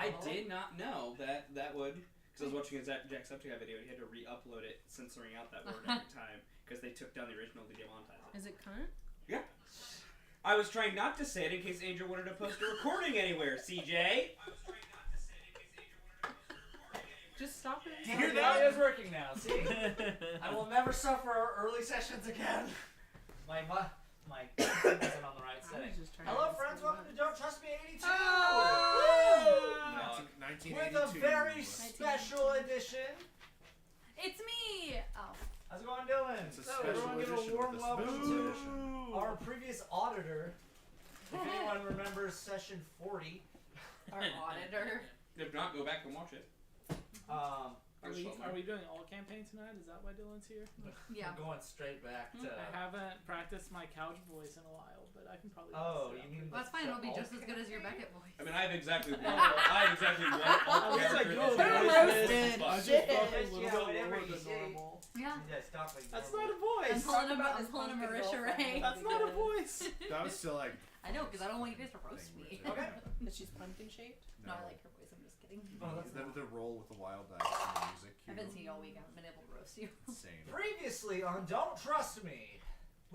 I did not know that would, because I was watching a Jacksepticeye video and he had to re-upload it, censoring out that word every time, because they took down the original to demonetize it. Is it cunt? Yeah. I was trying not to say it in case Angel wanted to post a recording anywhere, CJ. Just stop it. Do you hear that? It is working now. See, I will never suffer early sessions again. My wasn't on the right setting. Hello, friends. Welcome to Don't Trust Me 82. Oh! 1982. With a very special edition. It's me. Oh. How's it going, Dylan? It's a So special everyone give a edition warm with a welcome special to edition. our previous auditor. If anyone remembers session 40. Our auditor. If not, go back and watch it. Are we doing all campaign tonight? Is that why Dylan's here? Yeah. We're going straight back to. I haven't practiced my couch voice in a while, but I can probably. Oh, you mean? Well, that's fine. It'll be just as good as your Beckett voice. I mean, I have exactly one. All characters. Shit. Yeah. That's not a voice. I'm pulling a Marisha Ray. That's not a voice. That was still like. I know, because I don't want you guys to roast me. Okay. But she's pumpkin shaped? No, I like her voice. I'm just kidding. Oh, that's the roll with the wild dice and the music. I've been seeing you all week. I haven't been able to roast you. Insane. Previously on Don't Trust Me,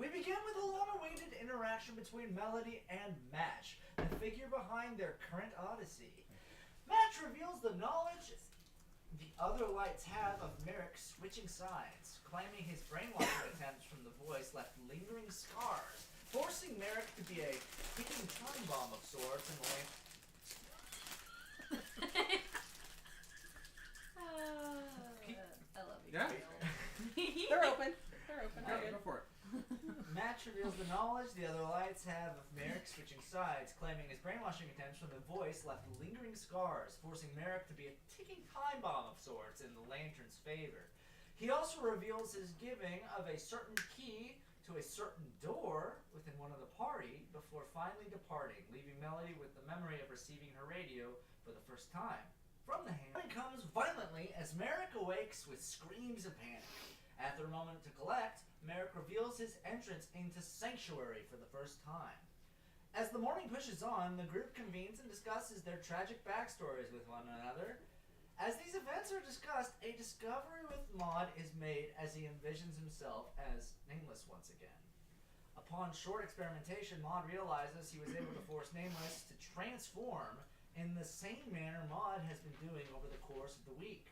we begin with a long-awaited interaction between Melody and Match, the figure behind their current odyssey. Match reveals the knowledge the other lights have of Merrick switching sides, claiming his brainwashing attempts from the voice left lingering scars, forcing Merrick to be a ticking time bomb of sorts in the way. I love you. Yeah. They're open. They're open. Alright, go for it. Match reveals the knowledge the other lights have of Merrick switching sides, claiming his brainwashing attempts from the voice left lingering scars, forcing Merrick to be a ticking time bomb of sorts in the Lantern's favor. He also reveals his giving of a certain key to a certain door within one of the party before finally departing, leaving Melody with the memory of receiving her radio for the first time. From the hand, it comes violently as Merrick awakes with screams of panic. After a moment to collect, Merrick reveals his entrance into Sanctuary for the first time. As the morning pushes on, the group convenes and discusses their tragic backstories with one another. As these events are discussed, a discovery with Maud is made as he envisions himself as Nameless once again. Upon short experimentation, Maud realizes he was able to force Nameless to transform in the same manner Maud has been doing over the course of the week.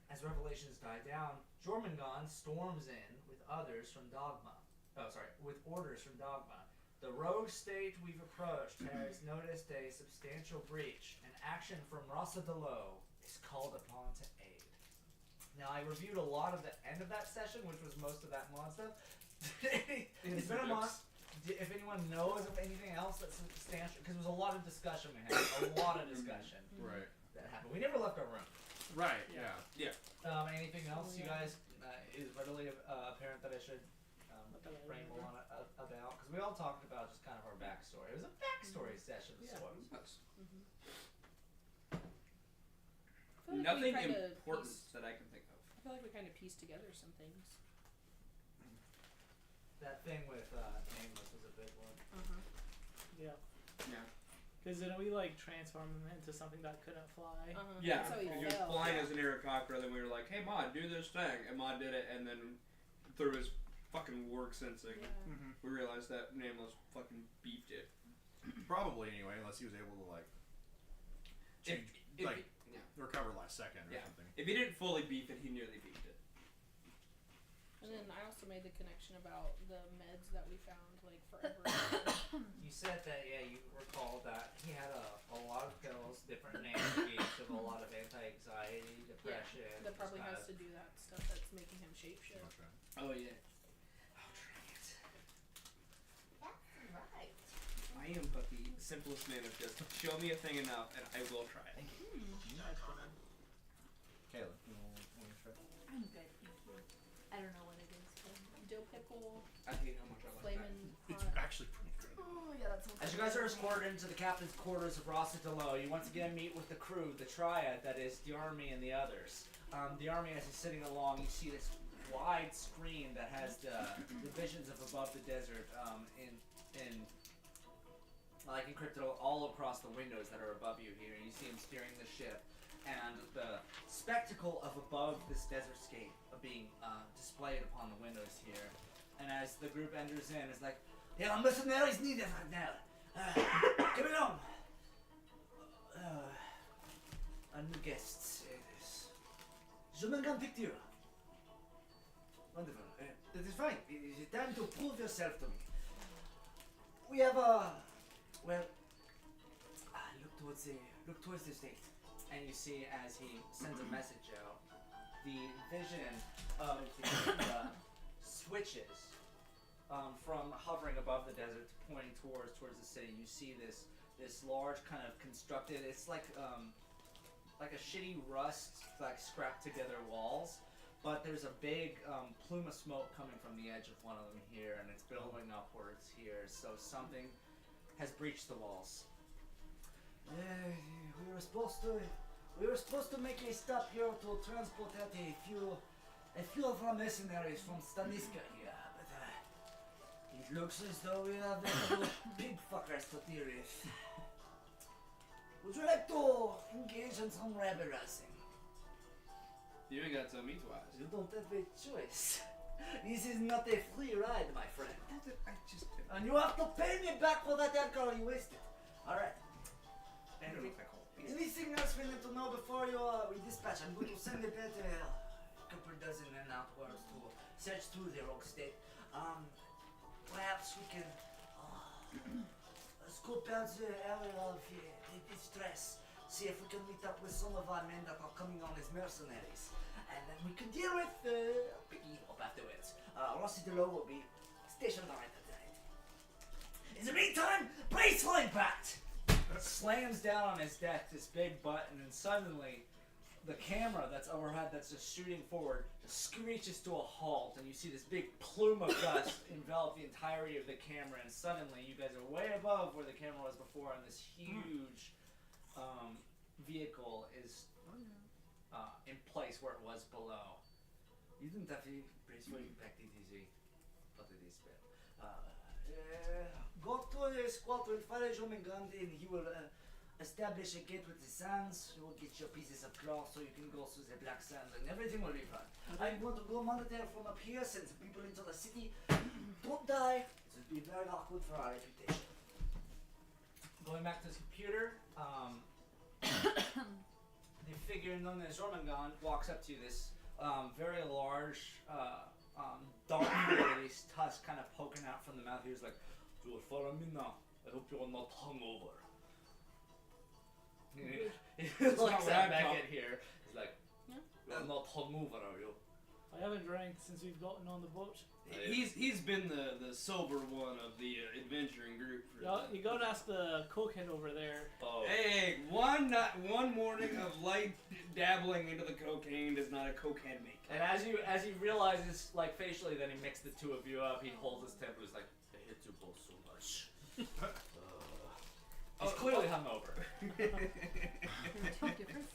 As revelations die down, Jormungand storms in with orders from Dogma. The rogue state we've approached has noticed a substantial breach, and action from Rasa Delo is called upon to aid. Now, I reviewed a lot of the end of that session, which was most of that Maud stuff. It's been a month. If anyone knows of anything else that's substantial, because there was a lot of discussion we had, Right. that happened. We never left our room. Right. Yeah. Anything else you guys is readily apparent that I should frame a lot about? Because we all talked about just kind of our backstory. It was a backstory session of sorts. Nothing important that I can think of. I feel like we kind of pieced together some things. That thing with Nameless was a big one. Yeah. Yeah. Because then we transformed him into something that couldn't fly. Yeah, So he he was fell. flying as an Aarakocra, then we were like, hey Maud, do this thing, and Maud did it, and then through his fucking work sensing, we realized that Nameless fucking beefed it. Probably anyway, unless he was able to change, recover last second or something. If he didn't fully beef it, he nearly beefed it. And then I also made the connection about the meds that we found forever. You said that, you recalled that he had a lot of pills, different names each of a lot of anti-anxiety, depression. Yeah, that probably has to do that stuff that's making him shapeshift. Okay. Oh yeah. I'll try it. That's right. I am but the simplest man of just show me a thing enough and I will try it. Thank you. Caleb, you want to try? I'm good, thank you. I don't know what it is, but Dill pickle, I hate how much I like that. flamin' It's hot. actually pretty good. oh yeah, that's. As you guys are escorted into the captain's quarters of Rasa Delo, you once again meet with the crew, the triad that is the army and the others. The army, as he's sitting along, you see this wide screen that has the visions of above the desert in like encrypted all across the windows that are above you here. You see him steering the ship, and the spectacle of above this desert scape being displayed upon the windows here. And as the group enters in, it's like, there are mercenaries needed right now. Come along. Our new guests. Jormungand Picture. Wonderful. That is fine. It is time to prove yourself to me. We have well, look towards the state, and you see as he sends a message out, the vision of the camera switches from hovering above the desert to pointing towards the city. You see this large kind of constructed. It's like a shitty rust, like scrapped together walls. But there's a big plume of smoke coming from the edge of one of them here, and it's billowing upwards here. So something has breached the walls. We were supposed to make a stop here to transport out a few of our mercenaries from Staniska here, but it looks as though we have those big fuckers to deal with. Would you like to engage in some rabble rousing? You ain't got to tell me twice. You don't have a choice. This is not a free ride, my friend. And you have to pay me back for that alcohol you wasted. Alright. Anything else we need to know before we dispatch? I'm going to send a couple dozen men outwards to search through the rogue state. Perhaps we can scope out the area of distress. See if we can meet up with some of our men that are coming on as mercenaries. And then we can deal with Piggy up afterwards. Rossi DeLo will be stationed right at that. In the meantime, brace for impact! Slams down on his deck this big button, and suddenly the camera that's overhead that's just shooting forward just screeches to a halt, and you see this big plume of dust envelop the entirety of the camera, and suddenly you guys are way above where the camera was before, and this huge vehicle is in place where it was below. You didn't have to brace for impact, it is a part of this spell. Go to the squadron, follow Jormungand, and he will establish a gate with the sands. You will get your pieces of cloth so you can go through the black sand, and everything will be fine. I'm going to go monitor from up here, send some people into the city. Don't die. It will be very awkward for our reputation. Going back to his computer, the figure known as Jormungand walks up to this very large, dark-faced tusk kind of poking out from the mouth. He was like, "You will follow me now. I hope you are not hungover." He looks at Beckett here. He's like, "You are not hungover, are you?" I haven't drank since we've gotten on the boat. He's been the sober one of the adventuring group. You gotta ask the cokehead over there. Oh. Hey, one morning of light dabbling into the cocaine does not a cokehead make. And as he realizes, like facially, that he mixed the two of you up, he holds his temper. He's like, "I hate you both so much." He's clearly hungover. Don't difference.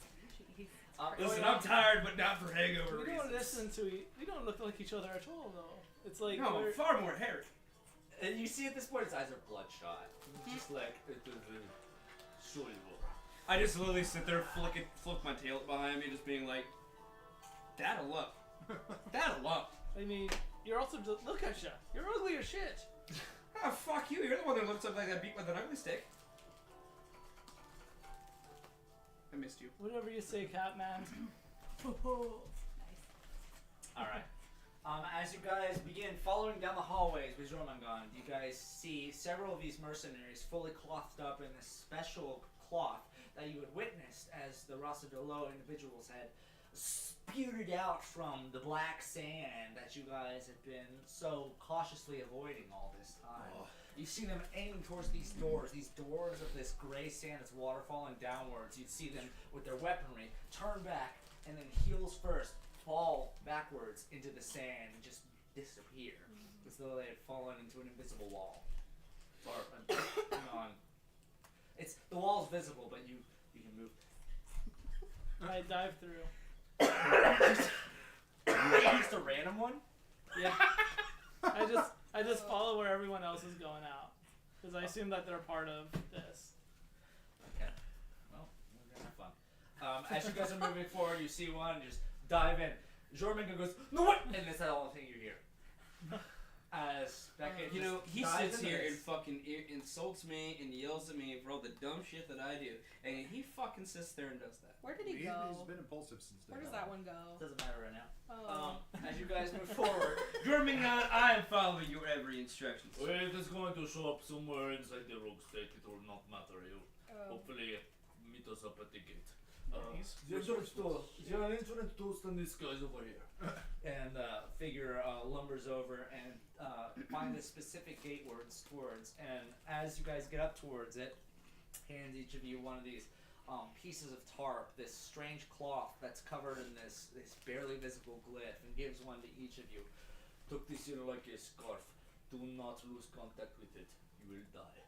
Listen, I'm tired, but not for hangover reasons. We don't look like each other at all, though. It's like No, I'm far more hairy. And you see at this point his eyes are bloodshot. Just like, sure you will. I just literally sit there, flick my tail behind me, just being like, "That'll up, that'll up." I mean, you're also look at you. You're ugly as shit. Oh, fuck you! You're the one that looks up like that beat with an ugly stick. I missed you. Whatever you say, Catman. Alright. As you guys begin following down the hallways with Jormungand, you guys see several of these mercenaries fully clothed up in this special cloth that you had witnessed as the Rasa DeLo individuals had spewed out from the black sand that you guys had been so cautiously avoiding all this time. Oh. You see them aiming towards these doors of this gray sand that's waterfalling downwards. You'd see them with their weaponry turn back and then heels first fall backwards into the sand and just disappear as though they had fallen into an invisible wall. Or it's the wall's visible, but you can move. I dive through. Just a random one? Yeah. I just follow where everyone else is going out. Because I assume that they're part of this. Okay. Well, we're gonna have fun. As you guys are moving forward, you see one, just dive in. Jormungand goes, "No what?" And that's the only thing you hear. As Beckett You know, he dives sits into here and this. fucking insults me and yells at me for all the dumb shit that I do, and he fucking sits there and does that. Where did he He's go? been impulsive since day Where does one. that one go? Doesn't matter right now. Oh. As you guys move forward, Jormungand, I am following your every instructions. It is going to show up somewhere inside the rogue state. It will not matter. You Oh. hopefully meet us up at the gate. the entrance to stand these guys over here. And figure lumbers over and find the specific gate words towards. And as you guys get up towards it, hands each of you one of these pieces of tarp, this strange cloth that's covered in this barely visible glyph, and gives one to each of you. Tuck this in like a scarf. Do not lose contact with it. You will die.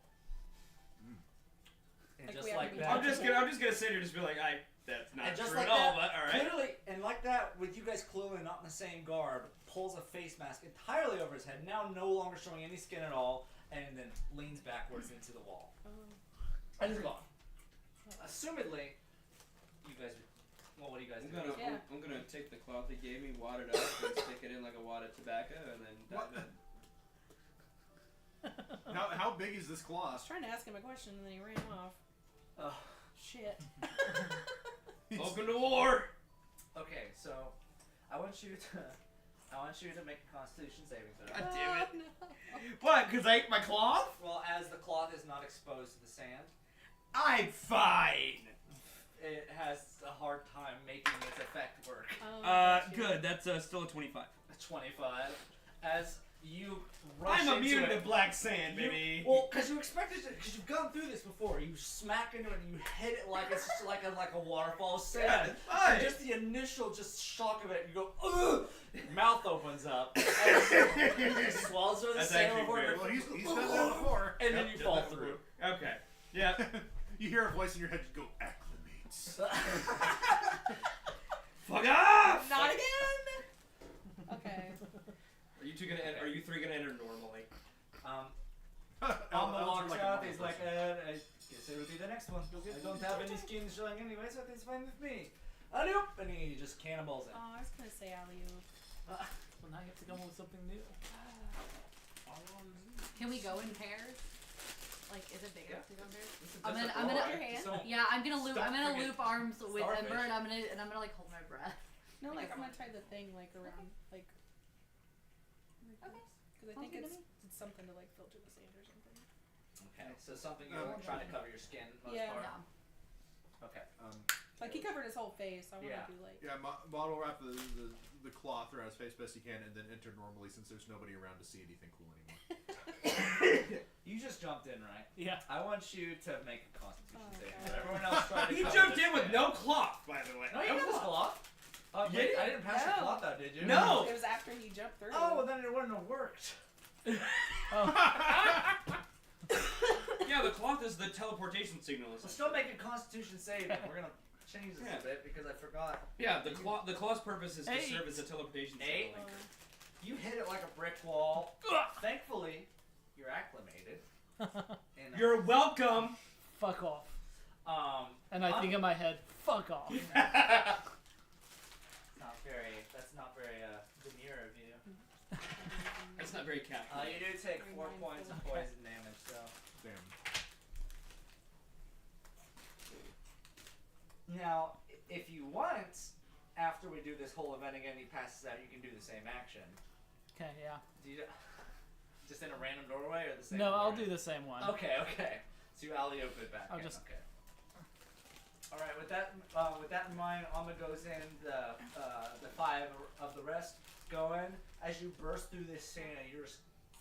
And Like just we have like to be that, I'm just gonna sit here and just be like, that's not and just true like at all, that, but alright. clearly, and like that, with you guys clearly not in the same garb, pulls a face mask entirely over his head, now no longer showing any skin at all, and then leans backwards into the wall. Oh. And is gone. Assumedly, you guys are. Well, what do you guys I'm do? gonna, Yeah. I'm gonna take the cloth he gave me, wad it up, and stick it in like a wad of tobacco, and then dive in. How big is this I cloth? was trying to ask him a question and then he ran off. Shit. Welcome to war! Okay, so I want you to make a Constitution saving throw. God damn it. Oh, no. What, because I ate my cloth? Well, as the cloth is not exposed to the sand, I'm fine! it has a hard time making its effect work. Oh, gotcha. Good, that's still a 25. 25. As you rush I'm into immune it, to black sand, baby! well, because you expected to, because you've gone through this before. You smack into it and you hit it like it's just like a waterfall of sand. Yeah, it's fine. And just the initial shock of it, you go, ugh! Mouth opens up. And swallows the That's sail actually over fair. it, Well, he's done that before. and then Yep, you did fall that through. Okay. Yeah. You hear a voice in your head, you go, acclimates. Fuck off! Not again! Okay. Are you two gonna? Are you three gonna enter normally? Alma walks like a out, normal he's like, person. I guess it will be the next one. I don't have any skin showing anyway, so it's fine with me. Alley-oop! And he just cannonballs it. Oh, I was gonna say alley-oop. Well, now you have to come up with something new. Can we go in pairs? Like, is it big enough to go in pairs? This is I'm just gonna- a I'm gonna- roar. Your hand? So- Yeah, I'm gonna loop. I'm gonna Starfish. loop arms with Starfish. Ember, and I'm gonna like hold my breath. No, like I'm gonna tie the thing like around like. Okay. Because I Sounds think good to it's something to like filter the sand or something. Okay, so something you're trying to cover your skin most Yeah. part. Yeah. Okay. Like he covered his whole face. I want to Yeah. do like. Yeah, bottle wrap the cloth around his face best you can, and then enter normally since there's nobody around to see anything cool anymore. You just jumped in, right? Yeah. I want you to make a Constitution Oh, saving. God. throw. Everyone else tried to He cover jumped this in with skin. no cloth, by the way. No, you have this cloth. Oh, You wait, did? I didn't pass your No. cloth out, did you? No. It was after he jumped through. Oh, well, then it wouldn't have worked. Yeah, the cloth is the teleportation signal. So still make a Constitution saving. We're gonna change this Yeah. a bit because I forgot. Yeah, the cloth's purpose is to Hey. serve as a teleportation Hey. signal. You hit it like a brick wall. Thankfully, you're acclimated. And, You're welcome. Fuck off. And I I'm- think in my head, fuck off. That's not very demure of you. That's not very calculated. You do take Very 4 mindful. points of poison damage, so. Damn. Now, if you want, after we do this whole event again, he passes out, you can do the same action. Okay, yeah. Do you, just in a random doorway or the same No, I'll doorway? do the same one. Okay. So you alley-oop it back I'll in. just- Okay. All right. With that in mind, Alma goes in. The 5 of the rest go in. As you burst through this sand, you're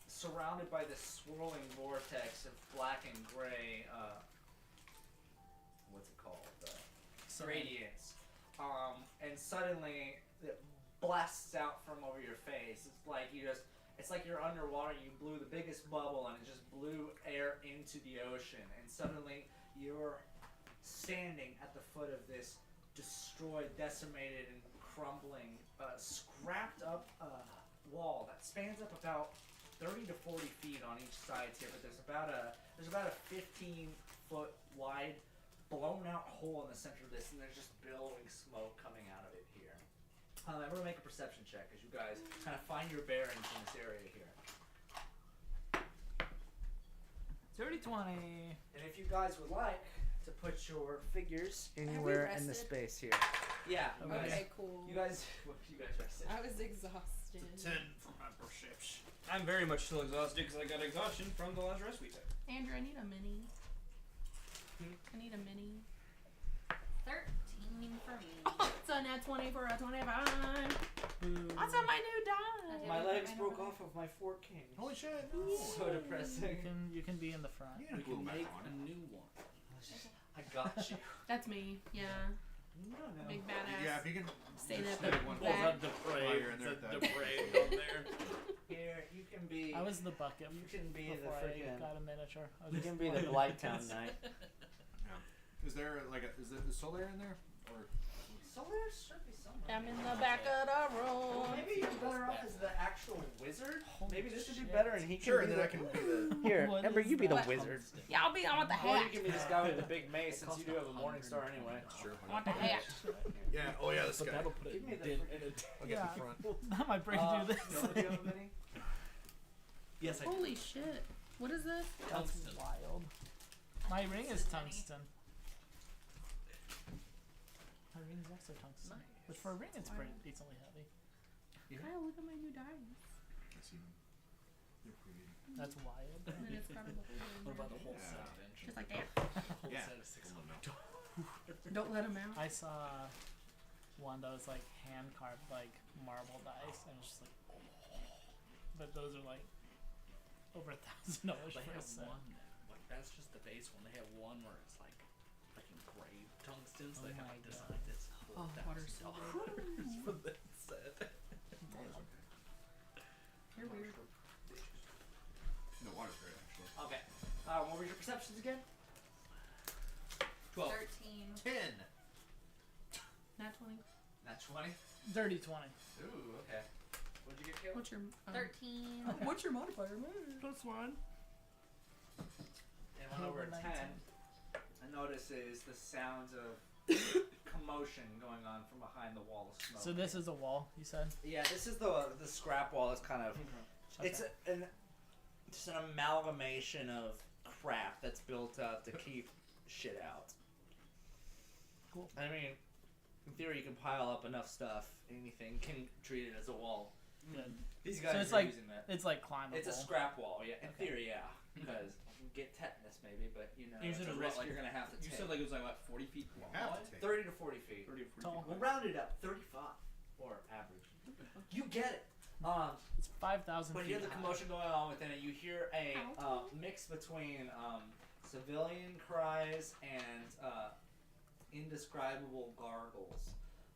surrounded by this swirling vortex of black and gray. What's it called? Radiance. And suddenly it blasts out from over your face. It's like you're underwater. You blew the biggest bubble and it just blew air into the ocean. And suddenly you're standing at the foot of this destroyed, decimated, and crumbling, scrapped up wall that spans up about 30 to 40 feet on each side here, but there's about a 15-foot wide blown out hole in the center of this, and there's just billowing smoke coming out of it here. Everyone make a perception check as you guys kind of find your bearings in this area here. Dirty 20. And if you guys would like to put your figures anywhere in the rested? space here. Yeah. You guys, Okay, cool. You guys rested. I was exhausted. 10 for my perception. I'm very much still exhausted because I got exhaustion from the last rest we took. Andrew, I need a mini. I need a mini. 13 for me. It's a nat 20 for a 25. That's on my new die. My legs broke off of my fork king. Holy shit! So depressing. You can be in the front. We can make a new one. I got you. That's me. Yeah. No. Big badass. Yeah, if you can Staying just at the take one back. while you're in there. Depraved on there. Here, you can be. I was the bucket You can be the before I freaking. got a miniature. I was You just can be the Blighttown knight. Is there like is Solaire in there? Or Solar should be somewhere. I'm in the back of the room. Well, maybe you're better off as the actual wizard. Holy Maybe this would be shit. better, and he can sure, be and then the. I can be the. Here, What Ember, is you be the that? wizard. Yeah, I'll be on with the Or you hat. can be this guy with the big mace, since you do have a morning star anyway. Sure. I want the hat. Yeah. Oh yeah, this But guy. that'll put Give me it the in freaking- a I'll get Yeah. the front. Not my brain do this. No, do you have a mini? Yes, I do. Holy shit. What is this? That's Tungsten. wild. My ring is tungsten. My ring is also tungsten. But for a ring, it's pretty decently heavy. Kyle, look at my new dice. I see them. They're pretty. That's wild. And then it's got a little What about the whole Yeah. set of inches? Just like that. Whole Yeah. set of 6 Don't let him out. I saw one that was like hand carved like marble dice, and it's just like, but those are like over $1,000 They for a have set. one, like that's just the base one. They have one where it's like freaking gray tungsten. So Oh they have my like designed this whole Oh, water's so $1,000 for that set. You're weird. No, water's great actually. Okay. What were your perceptions again? 12. 13. 10. Nat 20. Not 20. Dirty 20. Ooh, okay. What'd you get, Caleb? What's your 13. What's your modifier? Plus one. And went over a 10. 19. I notices the sounds of commotion going on from behind the wall of smoke. So this is a wall, you said? Yeah, this is the scrap wall. Is kind of it's just an amalgamation of crap that's built up to keep shit out. Cool. I mean, in theory, you can pile up enough stuff. Anything can treat it as a wall. Good. These guys So it's are like using that. It's like climbable. It's a scrap wall, yeah. In Okay. theory, yeah. Because you can get tetanus maybe, but you know, Usually it's a it's what, risk like- you're gonna have to You take. said like it was like what 40 feet long. Have to take. 30 to 40 feet. 30 or 40 Tall. feet. We'll round it up, 35 or average. You get it. It's 5,000 But feet you hear the high. commotion going on within it. You hear a mix between civilian cries and indescribable gargles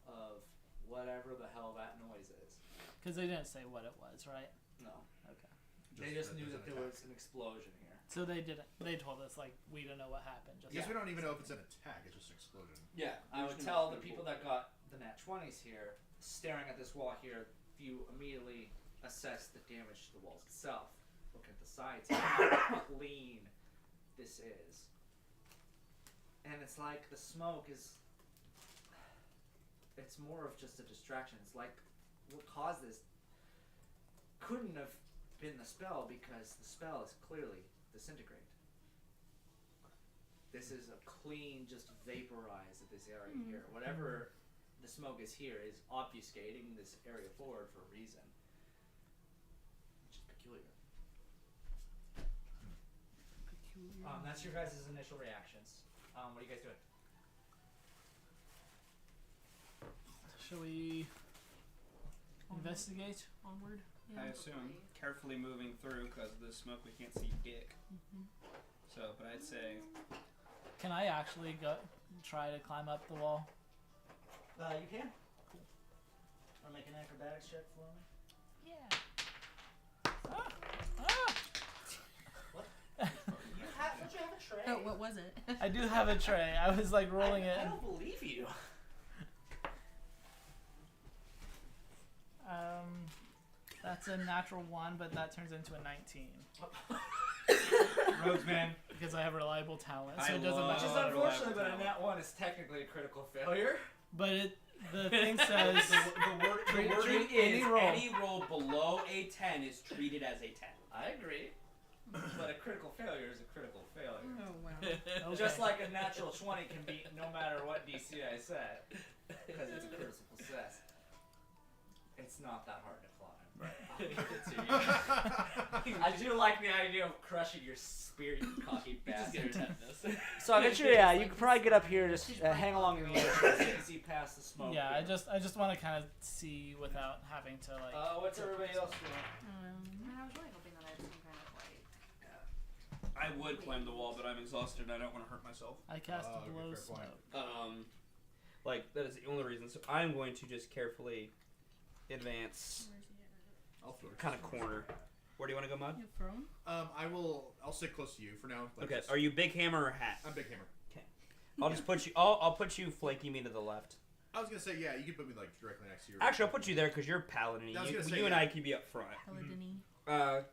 of whatever the hell that noise is. Because they didn't say what it was, right? No. Okay. They just knew there's that an there attack. was an explosion here. So they didn't. They told us like we don't know what happened. Just I guess we don't even know if it's an attack. It's just an explosion. Yeah, I would tell the people that got the nat 20s here, staring at this wall here, you immediately assess the damage to the walls itself. Look at the sides, how clean this is. And it's like the smoke is. It's more of just a distraction. It's like what caused this couldn't have been the spell because the spell is clearly disintegrate. This is a clean, just vaporize of this area here. Whatever the smoke is here is obfuscating this area forward for a reason. Which is peculiar. That's your guys' initial reactions. What are you guys doing? Shall we investigate? Onward. I assume carefully moving through because of the smoke we can't see dick. So, but I'd say Can I actually go try to climb up the wall? You can. Cool. Wanna make an acrobatics check for me? Yeah. Don't you have a tray? Oh, what was it? I do have a tray. I was like rolling it. I don't believe you. That's a natural 1, but that turns into a 19 Rogues, man. because I have reliable talent, so I it doesn't love- Which is matter. unfortunate, but a talent. nat 1 is technically a critical failure. But the thing says The wording Any is roll. any roll below a 10 is treated as a 10. I agree. But a critical failure is a critical failure. Oh wow. okay. Just like a natural 20 can beat no matter what DC I set. Because it's a critical success. It's not that hard to climb. I'll give it to you. I do like the idea of crushing your spirit, you cocky bastard. So I bet you, yeah, you could probably get up here, just hang along in the edge so you can see past the smoke. Yeah, here. I just want to kind of see without having to like. What's everybody else doing? Man, I was really hoping that I had some kind of like. I would climb the wall, but I'm exhausted and I don't want to hurt myself. I cast okay, blow fair point. smoke. Like, that is the only reason. So I'm going to just carefully advance I'll throw it. kind of corner. Where do you want to go, Mud? You thrown? I'll stick close to you for now. Like Okay, just- are you big hammer or hat? I'm big hammer. I'll just put you. I'll put you flanking me to the left. I was gonna say, yeah, you could put me like directly next to you. Actually, I'll put you there because you're paladin. I was You, gonna say, you and yeah. I can be up front. Paladini.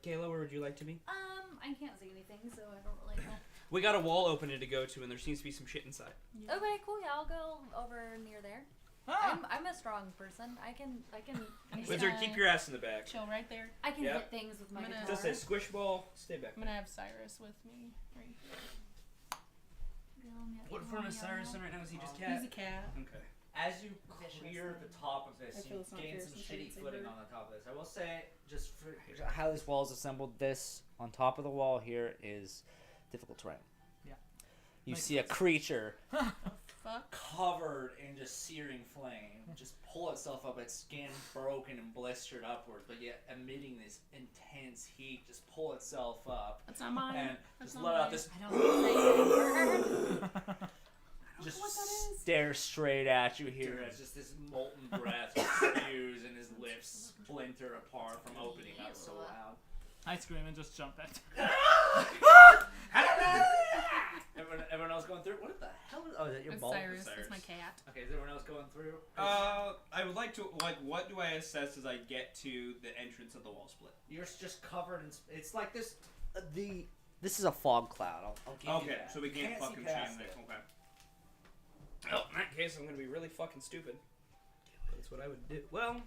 Kayla, where would you like to be? I can't see anything, so I don't really know. We got a wall opening to go to, and there seems to be some shit inside. Okay, cool. Yeah, I'll go over near there. Ah! I'm a strong person. I can. Wizard, keep your ass in the back. Chill right there. I can Yep. hit things with my I'm gonna- guitar. Just say squish ball. Stay back. I'm gonna have Cyrus with me right here. What form is Cyrus in right now? Is he just He's cat? a cat. Okay. As you Vicious clear thing. the top of this, I feel you it's not gain fair some since I shitty didn't say footing bird. on the top of this. I will say, just for how this wall is assembled, this on top of the wall here is difficult terrain. Yeah. You Makes see a creature Fuck. covered in just searing flame, just pull itself up, its skin broken and blistered upward, but yet emitting this intense heat, just pull itself up That's not mine. and That's just not let out mine. this, I don't know just what that is. stare straight at you here as just this molten breath spews and his lips splinter apart from opening up so loud. I scream and just jump at. Everyone else going through? What the hell is? Oh, is that your That's ball? Cyrus. Cyrus. That's my cat. Okay, is everyone else going through? I would like to what do I assess as I get to the entrance of the wall split? You're just covered in. It's like this. This is a fog cloud. I'll give you Okay, that. so we can't see fucking past change it. it. Okay. Well, in that case, I'm gonna be really fucking stupid. That's what I would do. Well,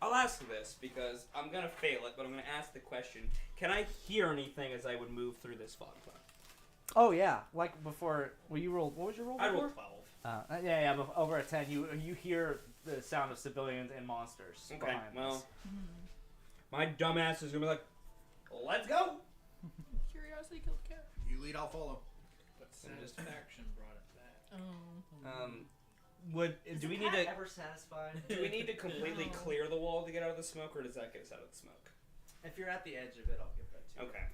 I'll ask this because I'm gonna fail it, but I'm gonna ask the question: can I hear anything as I would move through this fog cloud? Oh yeah, like before. Well, you rolled. What was your roll? I before? rolled 12. Yeah. But over a 10, you hear the sound of civilians and monsters. Okay, behind well, this. my dumbass is gonna be like, "Let's go." Curiosity killed the cat. You lead, I'll follow. But satisfaction brought it back. Oh. Do we need to ever satisfied? do we need to completely No. clear the wall to get out of the smoke, or does that get us out of the smoke? If you're at the edge of it, I'll give that to you. Okay.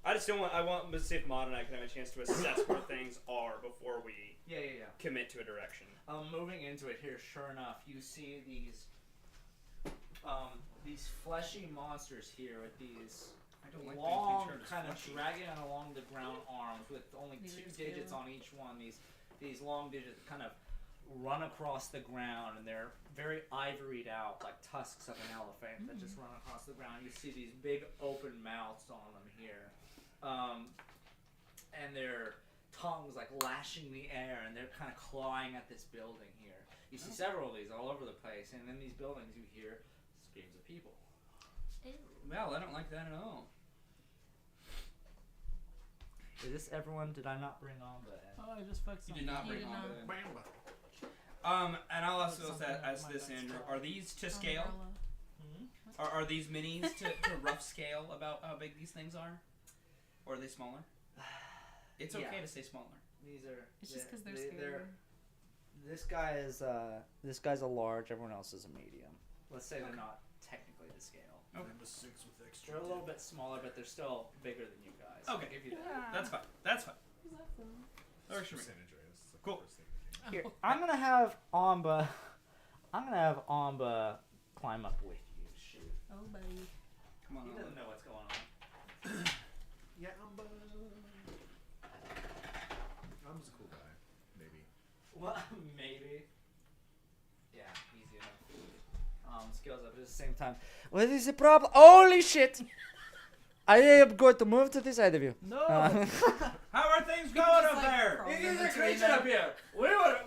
I just don't want. I want to see if Mod and I can have a chance to assess where things are before we Yeah. commit to a direction. Moving into it here, sure enough, you see these fleshy monsters here with these I don't like long, being kind of fleshy. dragging along the ground arms with only These two are digits scale. on each one. These long digits kind of run across the ground, and they're very ivoried out, like tusks of an elephant that just run across the ground. You see these big open mouths on them here, and their tongues like lashing the air, and they're kind of clawing at this building here. You see several of these all over the place, and in these buildings you hear screams of people. Well, I don't like that at all. Is this everyone? Did I not bring on the? Oh, I just fucked You something. did not You bring did on not. the. Bam. And I'll also Something ask that this, might Andrew. explode. Are these to scale? Umbrella. Are these minis to rough scale about how big these things are? Or are they smaller? It's okay Yeah. to say smaller. These are. It's just because they're scary. This guy's a large. Everyone else is a medium. Let's say they're not technically to scale. Okay. I'm a 6 with extra. They're a little bit smaller, but they're still bigger than you guys. Okay. I'll give you that. Yeah. That's fine. That's fine. Who's that from? That works for me. San Andreas. It's like Cool. the first thing that came. Here, I'm gonna have Amba. Climb up with you. Shoot. Oh, buddy. Come on. He doesn't know what's going on. Yeah, I'm just a cool guy. Maybe. Well, maybe. Yeah, easy enough. skills up at the same time. What is the problem? Holy shit! I am going to move to the side of you. No. How are things going up like, there? crawl. It is a creature up here.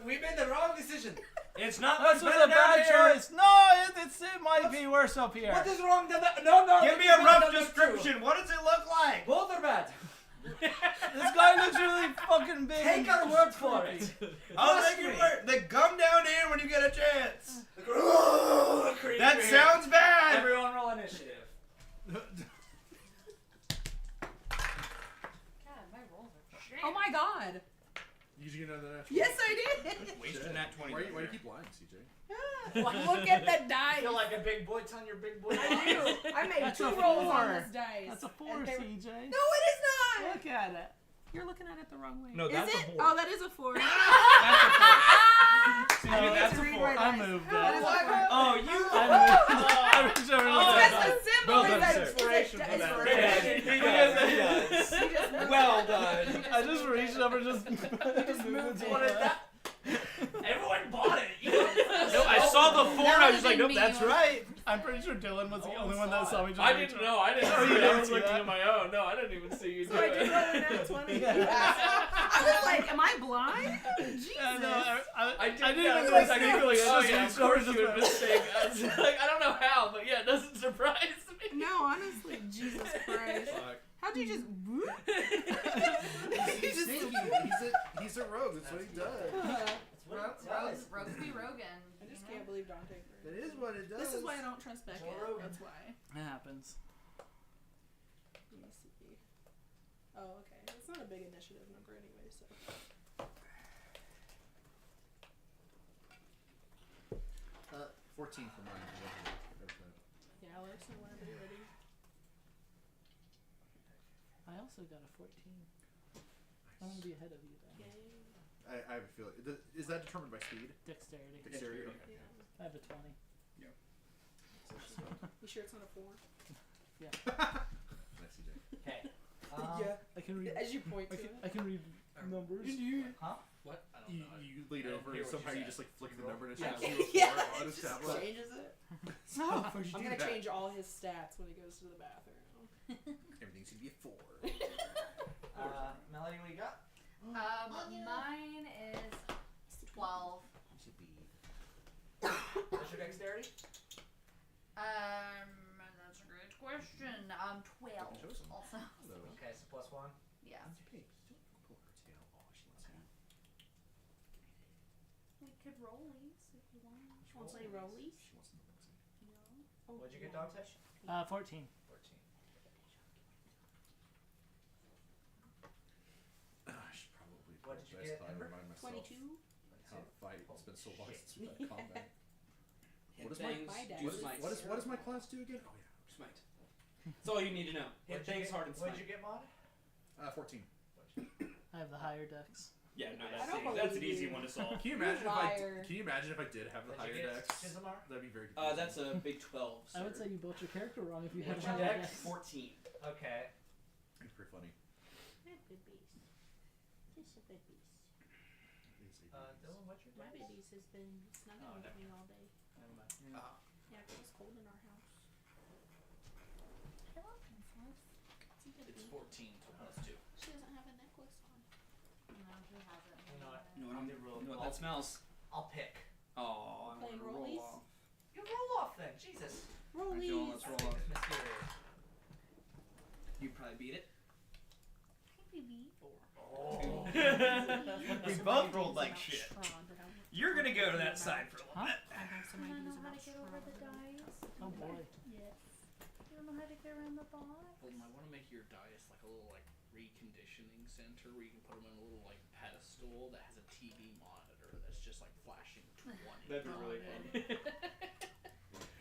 We made the wrong decision. It's not This much was better a bad down here. choice. No, it might be worse up here. What is wrong? No. Give me a rough description. What does it look like? Both are bad. This guy looks really fucking big. Take our word for it. I'll Trust make it me. work. Then come down here when you get a chance. That That sounds bad. Everyone roll initiative. God, my rolls are shit. Oh my god. Did you get another natural? Yes, I did. Wasting that 20. Why do you keep lying, CJ? Look at the dice. I feel like a big boy telling your big boy. I do. I made That's 2 a rolls 4. on this dice. That's a 4, And they were- CJ. No, it is not. Look at it. You're looking at it the wrong way. No, Is that's it? a 4. Oh, that is a 4. That's a 4. I need that's to a read 4. my I dice. moved That it. is a 4. Oh, you. I reached over and Oh, looked Because at it. the symbol Well is done, that sir. inspiration for is that. for Yeah, inspiration. he does. He just moved Well it. done. I just reached over and just moved it. What is that? Everyone bought it. No, I saw the 4 and I was just like, That nope, was that's me. right. I'm pretty sure Dylan was the No only one one that saw saw it. me just I reach didn't over. know. I didn't Oh, you see it. I didn't was see looking that? at my own. No, I didn't even see you do So I did it. roll a nat 20. I was like, am I blind? Jesus. Yeah, no, I didn't didn't even even notice like, that. oh, I yeah, just of reached over course and you would just mistake us. Like, I don't know how, but yeah, it doesn't surprise me. No, honestly, Jesus Christ. How'd you just whoop? He's sneaky. He's a rogue. That's what he does. Rogues be Rogan. I just can't believe Dante. That is what it does. This is why I don't trust Beckett. Joe Rogan. That's why. It happens. Let me see. Oh, okay. It's not a big initiative number anyway, so. 14 for mine. Yeah, Alex, whenever you're ready. I also got a 14. I'm gonna be ahead of you then. Yay. I have a feeling. Is that determined by speed? Dexterity. Dexterity. Okay. Yeah. I have a 20. You sure it's not a 4? Nice, CJ. Okay. I can read. As you point to I can read numbers. Huh? What? I don't know. You lean I didn't over hear and what somehow you you said. just like flick the number and it's Yeah. like 0 Yeah, 4 on it his just tablet. changes it. No, I'm gonna change all his stats when he goes to the bathroom. Everything should be a 4. Melody, what you got? Mine is 12. Should be. What's your dexterity? That's a great question. 12 Show some. also. Okay, so +1. Yeah. Hey, don't pull her tail. Oh, she wants to. We could rollies if you want. Want to play rollies? She wants to know what's in it. No. What'd you get, Dante? 14. 14. I should probably What did you best get, if I Ember? remind myself 22? how to fight. It's been so long Shit. since we've had combat. Hit What is my- things, my do dex? smite. What does my class do again? Oh Smite. That's all you need to know. Hit things hard and What'd smite. you get, Mod? yeah. 14. I have the higher dex. Yeah, no, I that's, don't that's an believe easy you. one to solve. Can you imagine if I? liar. Can you imagine if I did have the What'd higher you get, dex? Shizamar? That'd be very confusing. That's a big 12. I would sir. say you built your character wrong if you had a What's your higher dex? dex. 14. Okay. It's pretty funny. Dylan, what's your My dex? babies has been snuggling Oh, with me all day. Ah. Yeah, 'cause it's cold in our house. I love pencils. It's 14 to +2. She doesn't have a necklace on. No, she hasn't. You know what? You know what, I'll do roll. you know what that smells? I'll pick. Oh, I'm Playing gonna roll rollies? off. You roll off then. Jesus. Alright, Dylan, let's Let's roll make off. this mysterious. You probably beat it. Hey, baby. Oh. We both rolled like shit. You're gonna go to that side for a little Huh? bit. I have some Do you ideas know how about to get over the Strahd. dice? Oh boy. Yes. You don't know how to get around the box? Well, I want to make your dice like a little like reconditioning center where you can put them in a little like pedestal that has a TV monitor that's just like flashing 20. That'd be really fun.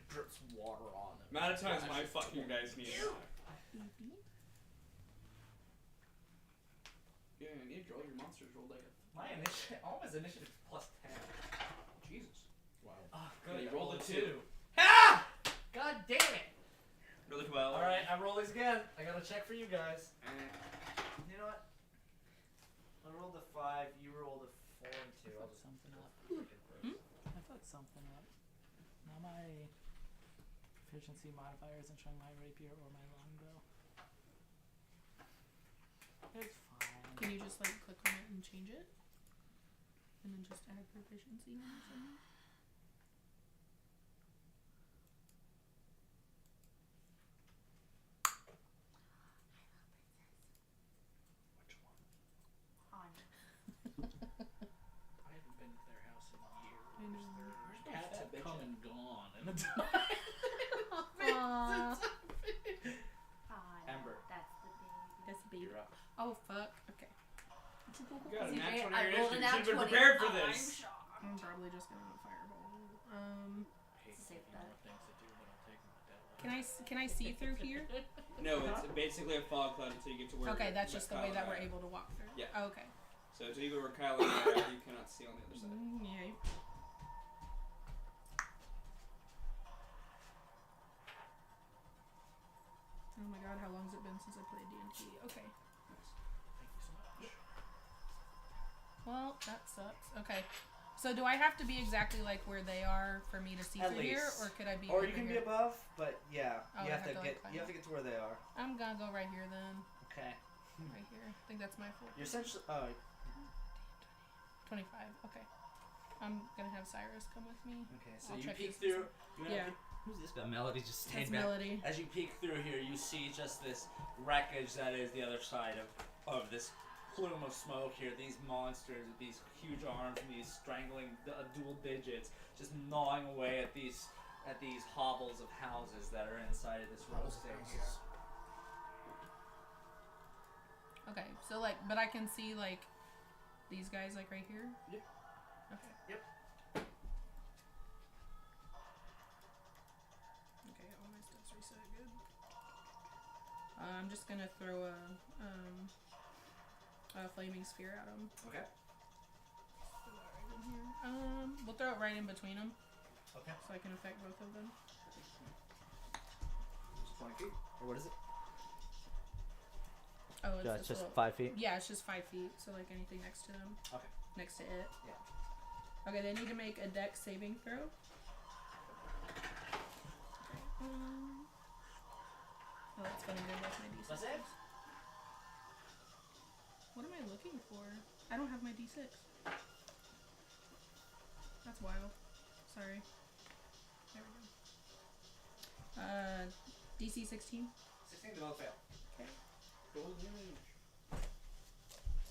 Drips water on them. Amount of times my fucking guys need it. Yeah, you need to roll your monsters rolled like a. My initiative, almost initiative is +10. Jesus. Wow. Oh, good. good. You rolled a a 2. 2. Ah! God damn it! Roll a 12. All right, I roll these again. I got to check for you guys. Eh. You know what? I rolled a 5. You rolled a 4 and 2. I'll just Something up. pick it first. I fucked something up. Now my proficiency modifiers in showing my rapier or my longbow. It's fine. Can you just like click on it and change it? And then just add proficiency or something? Which one? On. I haven't been to their house in years. I know. Their cats have come and gone, and it's Aw. Fine. Amber. That's the baby. That's a baby. You're up. Oh fuck. Okay. You got a See, natural I rolled initiative. an You should have been nat 20. prepared for I'm this. shocked. I'm probably just gonna fireball. I hate Save thinking that. more things to do, but I'll take my devil. Can I see through here? No, it's basically a fog cloud until you get to where. Okay, that's just the way that Kyle we're and I are. able to walk through. Yeah. Oh, okay. So until you go where Kyle and I are, you cannot see on the other side. Yeah. Oh my god, how long's it been since I played D&T? Okay. Thank you so much. Well, that sucks. Okay. So do I have to be exactly like where they are for me to see At through here, least. or could I be? Or over you can here? be above, but yeah, Oh, you I have have to to, get like, climb you have to up. get to where they are. I'm gonna go right here then. Okay. Right here. I think that's my full. You're essentially 25. Okay. I'm gonna have Cyrus come with me. okay. So I'll you check peek his through. You know, Yeah. Who's this guy? Melody just That's staying back. Melody. As you peek through here, you see just this wreckage that is the other side of this plume of smoke here. These monsters with these huge arms and these strangling dual digits just gnawing away at these hovels of houses that are inside of this roasting here. Okay. So like, but I can see like these guys like right here. Yep. Okay. Yep. Okay, all my stats reset. Good. I'm just gonna throw a flaming sphere at them. Okay. Throw that right in here. We'll throw it right in between them, Okay. so I can affect both of them. Just 20 feet. Or what is it? Oh, it's Yeah, this it's just little- 5 feet. Yeah, it's just 5 feet. So like anything next to them. Okay. Next to it. Yeah. Okay, they need to make a dex saving throw. Okay. Oh, that's funny. They left my d6. What's it? What am I looking for? I don't have my d6. That's wild. Sorry. There we go. DC 16. 16 to both fail. Okay. Gold damage.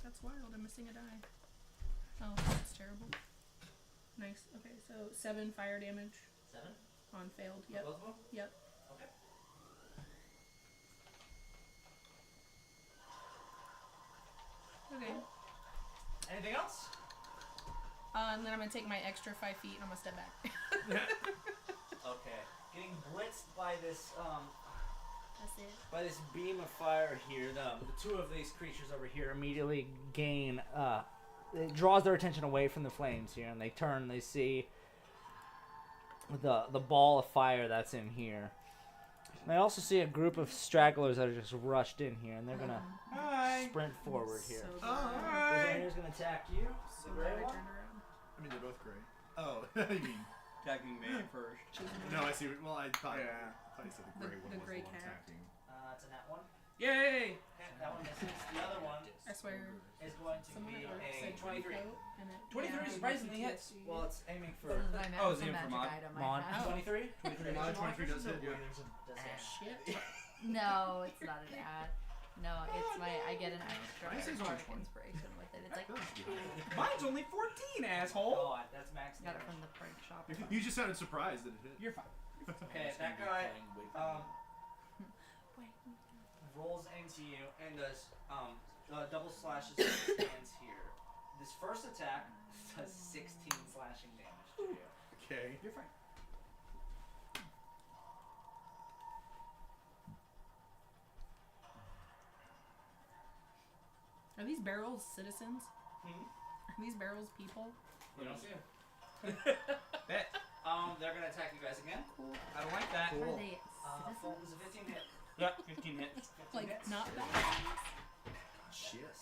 That's wild. I'm missing a die. Oh, that's terrible. Nice. Okay, so 7 fire damage 7? on failed. Yep. Both of them? Yep. Okay. Okay. Anything else? And then I'm gonna take my extra 5 feet and I'm gonna step back. Okay. Getting blitzed by this That's it. by this beam of fire here, the two of these creatures over here immediately gain it draws their attention away from the flames here, and they turn. They see the ball of fire that's in here. And they also see a group of stragglers that are just rushed in here, and they're gonna Hi. sprint forward here. So Oh, glad. This one Hi. here is gonna attack you. So The glad gray I one. turned around. I mean, they're both great. Oh, you mean? Attacking me first. No, I see. Well, I thought, Yeah. I thought you said the The- gray one the was gray the one cat. attacking. It's a nat 1. Yay! That one misses. The other one I swear. is going to Someone be at work a said 23. coat and it 23 gave me surprisingly hits. PTSD. Well, it's aiming for This is my Oh, is it magic for mod? item I Mon. have. 23. 23 mod, 23 does hit. Yeah. Does hit. Shit. No, it's not an ad. No, it's my. I get an extra This is bardic only 20. inspiration with it. It's like Mine's only 14, asshole. God, that's max got it damage. from the prank shop. You just sounded surprised that it hit. You're fine. Okay, that guy Wait. rolls into you and does double slashes with his hands here. This first attack does 16 slashing damage to you. Okay. You're fine. Are these barrels citizens? Hmm? Are these barrels people? You don't see him. Bet. They're gonna attack you guys again. Cool. I don't like that. Cool. Are they Fulton's citizens? a 15 hit. Yeah, 15 hits. 15 Like hits. not bad. Shit.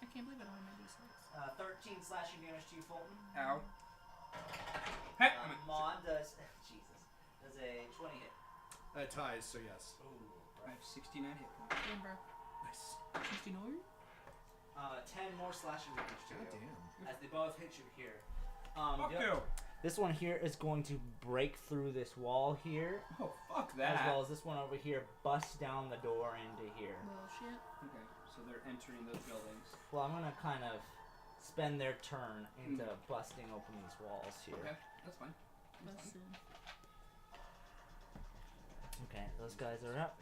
I can't believe I don't have my d6. 13 slashing damage to you, Fulton. Ow. Hey, Mon does a 20 hit. Ties, so yes. I have 69 hit points. Amber. Nice. 69? 10 more slashing damage to God you. damn. As they both hit you here. Fuck the- you! This one here is going to break through this wall here, Oh, fuck as that. well as this one over here busts down the door into here. Bullshit. Okay, so they're entering those buildings. Well, I'm gonna kind of spend their turn into busting open these walls here. Okay, that's fine. Bussin'. Okay, those guys are out.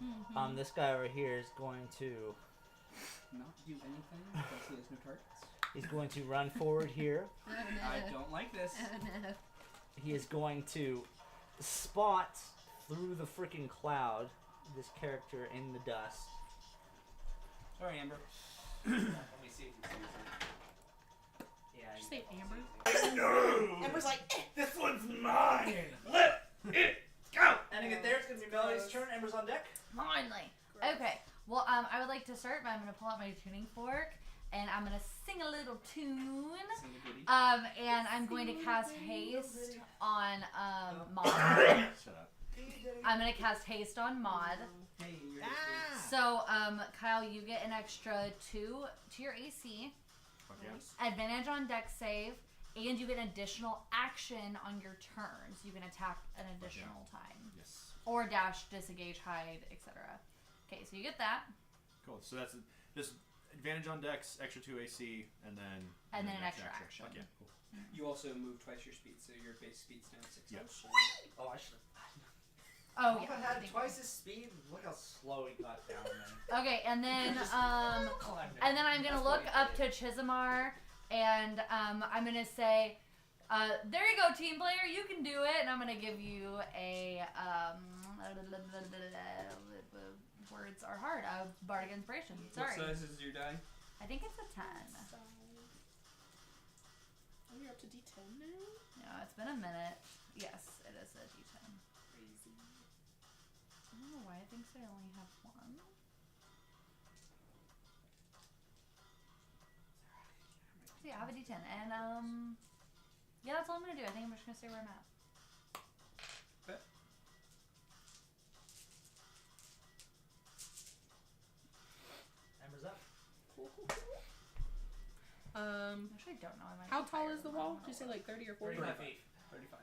Mm-hmm. This guy over here is going to. Not do anything because he has no targets. He's going to run forward here. I don't like this. He is going to spot through the freaking cloud this character in the dust. Sorry, Amber. Let me see if he sees it. Yeah. Did you say Amber? Amber's like, This one's mine. Let it go. and again, there's gonna be Melody's turn. Amber's on deck. Finally. Okay. Well, I would like to start, but I'm gonna pull out my tuning fork and I'm gonna sing a little tune. Sing a goodie. And I'm going to cast haste on Mod. Shut up. I'm gonna cast haste on Mod. Hey, you're So, Kyle, you get an extra 2 to your AC, Fuck yes. advantage on dex save, and you get an additional action on your turns. You can attack an additional time. Yes. Or dash, disengage, hide, etc. Okay, so you get that. Cool. So that's just advantage on dex, extra 2 AC, and then And then an next extra action. Fuck yeah. Cool. You also move twice your speed, so your base speed's now 6. Yeah. Oh, I should. Oh, If I yeah. had twice his speed, look how slow he got down there. Okay, and then, Climbed and then I'm That's gonna what look he up did. to Chisholmar, and I'm gonna say, there you go, team player, you can do it, and I'm gonna give you a words are hard. Bardic Inspiration. Sorry, What size is your die? I think it's a 10. Oh, you're up to D10 now? No, it's been a minute. Yes, it is a D10. Crazy. I don't know why it thinks I only have one. So yeah, I have a D10, and yeah, that's all I'm gonna do. I think I'm just gonna stay where I'm at. Amber's up. Actually, I don't know. I might How be tall higher is the than wall? that. Did you say like 30 or 40? 35 feet. 35.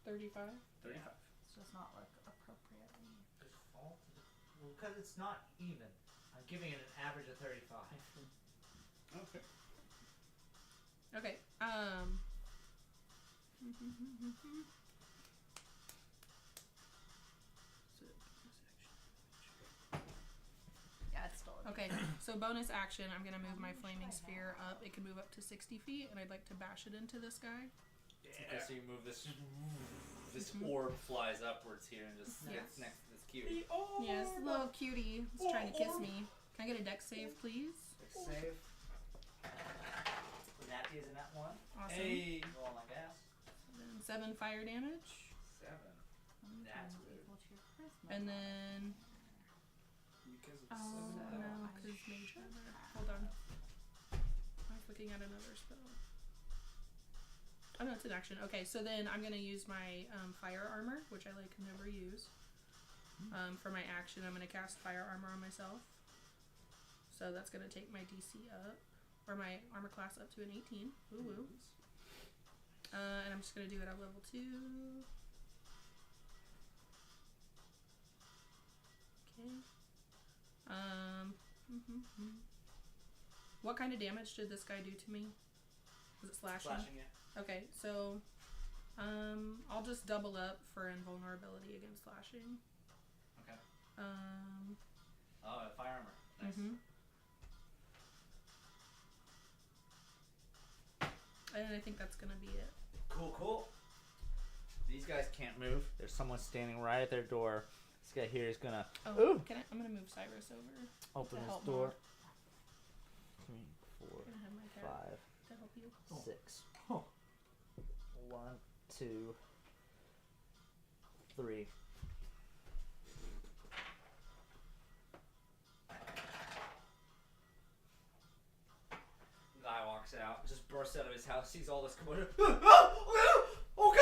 35? 35. It's just not like appropriately. Just fall to the. Well, because it's not even. I'm giving it an average of 35. Okay. Okay. Yeah, it's still. Okay, so bonus action, I'm gonna move my flaming sphere up. It can move up to 60 feet, and I'd like to bash it into this guy. Okay, so you move this. This orb flies upwards here and just Yes. gets next to this cutie. Yes, little cutie is trying to kiss me. Can I get a dex save, please? Save. Natty is in that one. Awesome. Hey. Roll my gas. And 7 fire damage. 7. That's good. Equal to your charisma. And then. Because it's Oh, 7. no, because mage armor. Hold on. I was looking at another spell. Oh, no, it's an action. Okay, so then I'm going to use my fire armor, which I never use. For my action, I'm going to cast fire armor on myself. So that's going to take my DC up, or my armor class up to an 18. Woo woo. And I'm just going to do it at level 2. Okay. What kind of damage did this guy do to me? Was it slashing? Slashing it. Okay, so I'll just double up for invulnerability against slashing. Okay. Oh, fire armor. Nice. And I think that's gonna be it. Cool. These guys can't move. There's someone standing right at their door. This guy here is gonna Oh, Ooh. I'm gonna move Cyrus over open To this help door. Mar. 3, 4, I'm gonna have my cat 5, to help you. 6. 1, 2, 3. Guy walks out, just bursts out of his house, sees all this commotion. Oh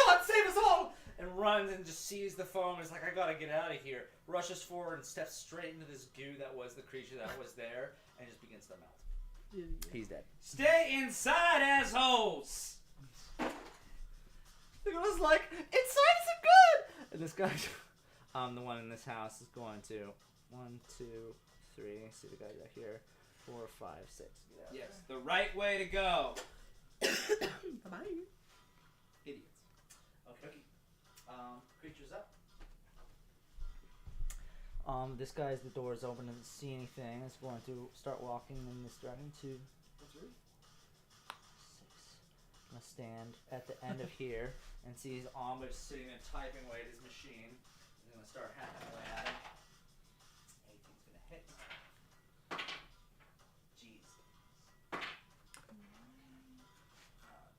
asshole! And runs and just sees the foam and is like, I gotta get out of here. Rushes forward and steps straight into this goo that was the creature that was there and just begins to melt. He's dead. Stay inside, assholes! The girl's like, inside's so good! And this guy, the one in this house is going to 1, 2, 3. See the guy right here. 4, 5, 6. Yes, the right way to go. Bye-bye. Idiots. Okay. Creature's up. This guy's the door's open, doesn't see anything. Is going to start walking in this direction. 2, 3, 6. Gonna stand at the end of here and sees Amba sitting there typing away at his machine. He's gonna start hacking away at him. 18's gonna hit. Jeez.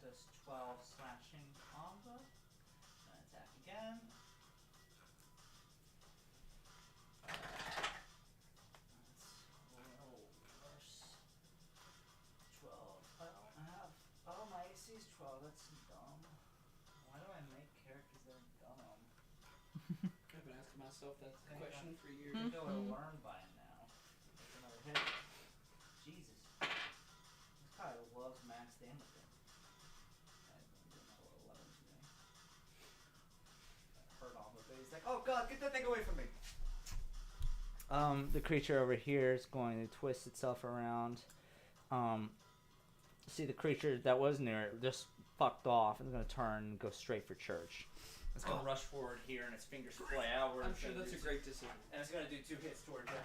Does 12 slashing Amba. Gonna attack again. That's a little worse. 12. I don't have. Oh, my AC is 12. That's dumb. Why do I make characters that are dumb? I've been asking myself that Okay, question for years. I think I would have learned by now. That's another hit. Jesus. This guy loves max damage. I've been doing a little 11 today. That hurt all the face. Like, oh god, get that thing away from me. The creature over here is going to twist itself around. See the creature that was near it just fucked off and is going to turn and go straight for church. It's going to rush forward here and its fingers fly outward. I'm sure that's a great decision. And it's going to do 2 hits towards it.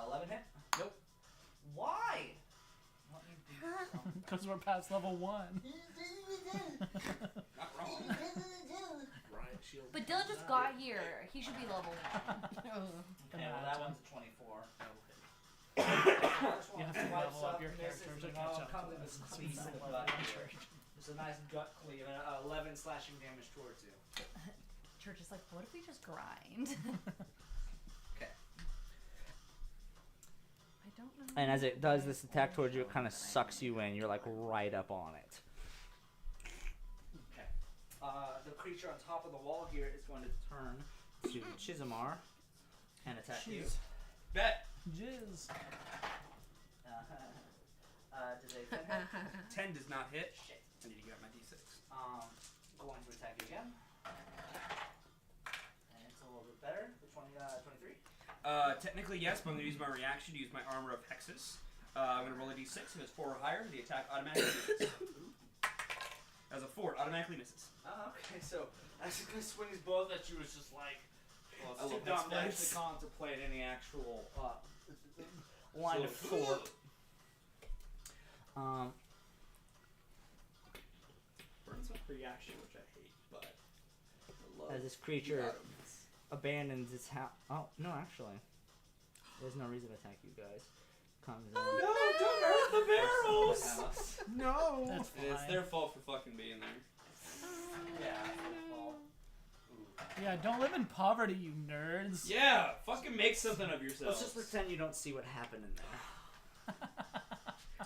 11 hit? Nope. Why? Let me do something. Because we're past level 1. Not wrong. Riot shield. But Dylan just got here. He should be level 1. Okay, well that one's a 24. You have to level up your character to catch up Comes to in us. this cleave in the butt here. It's a nice gut cleave and 11 slashing damage towards you. Church is like, what if we just grind? Okay. I don't know. And as it does this attack towards you, it kind of sucks you in. You're like right up on it. Okay. The creature on top of the wall here is going to turn to Chizamar and attack you. Bet. Jizz. Does a 10 hit? 10 does not hit. Shit. I need to get out my d6. Going to attack you again. And it's a little bit better. The 23. Technically, yes, but I'm going to use my reaction to use my armor of hexes. I'm going to roll a d6. If it's 4 or higher, the attack automatically misses. As a 4, it automatically misses. Okay, so as the guy swings both at you, it's just like, well, I it's too love dumb to headspace. actually contemplate any actual line of thought. Burns with reaction, which I hate, but I love As this creature abandons its house. Oh, no, actually. There's no reason to attack you guys. Comes in. No, don't hurt the barrels! House. No. That's It's fine. their fault for fucking being there. Yeah. Well, Yeah, don't live in poverty, you nerds. Yeah, fucking make something of yourselves. let's just pretend you don't see what happened in there.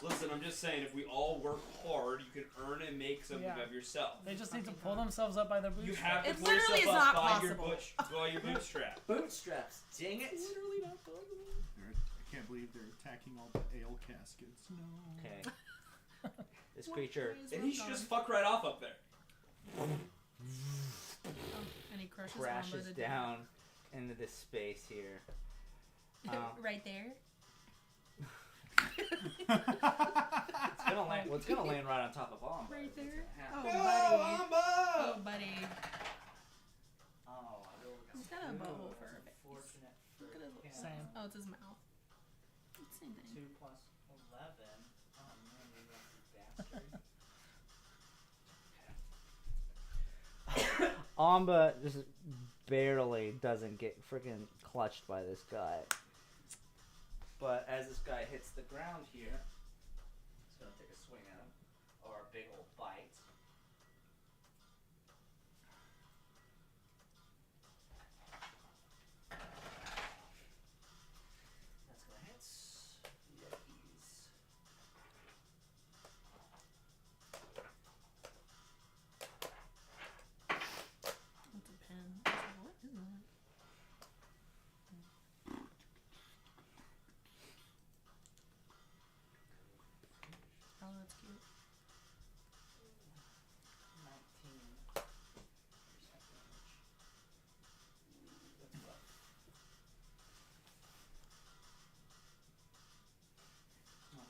Listen, I'm just saying, if we all work hard, you can earn and make something Yeah. of yourself. They just need to pull themselves up by their You bootstraps. have to It pull literally yourself is up not by possible. your bootstrap. Bootstraps, dang it! literally not possible. I can't believe they're attacking all the ale caskets. No. Okay. This creature. And he should just fuck right off up there. And he crushes crashes Amba to down into this space here. death. Right there. It's gonna land. Well, it's gonna land right on top of Amba. Right there. Oh, Oh, buddy. Oh, Amba! buddy. oh I really He's got a butthole for a face. Unfortunate for Look at his him. Same. Oh, it's his mouth. Same thing. 2 plus 11. Oh man, you lucky bastard. Amba just barely doesn't get freaking clutched by this guy. But as this guy hits the ground here, he's gonna take a swing at him, or a big old bite. That's gonna hit. Yuckies. that's cute. 19. That's rough.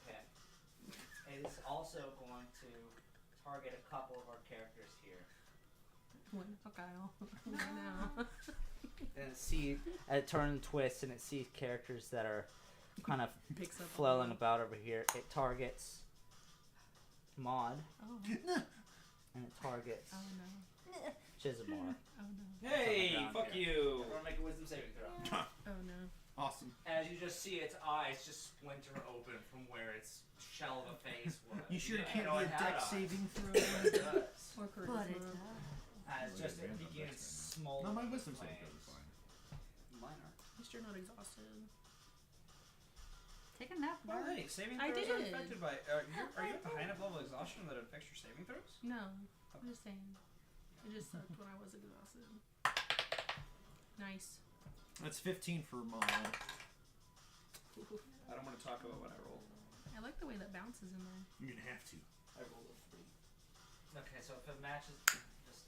Okay. It is also going to target a couple of our characters here. What now, Kyle? What now? And it turns and twists, and it sees characters that are kind of Picks up on flailing them. about over here. It targets Maud, Oh. and it targets Oh no. Chisimar. Oh no. Hey, Down fuck here. you. Everyone make a wisdom saving throw. Oh no. Awesome. As you just see its eyes just splinter open from where its shell of a face was. You sure it Yeah, can't no, be it a had deck eyes. saving throw? It does. Or But charisma. it's As Well, just your it advantage on begins dex saving. smoldering. No, my wisdom saving flames. throws are fine. Mine are. At least you're not exhausted. Take a nap. Well, Mark. hey, saving I throws are did. affected by. Are you at the high enough level of exhaustion that it affects your saving throws? No. I'm just saying. It just sucked when I was exhausted. Nice. That's 15 for Maud. I don't want to talk about what I rolled. I like the way that bounces in there. You're gonna have to. I rolled a 3. Okay, so if it matches,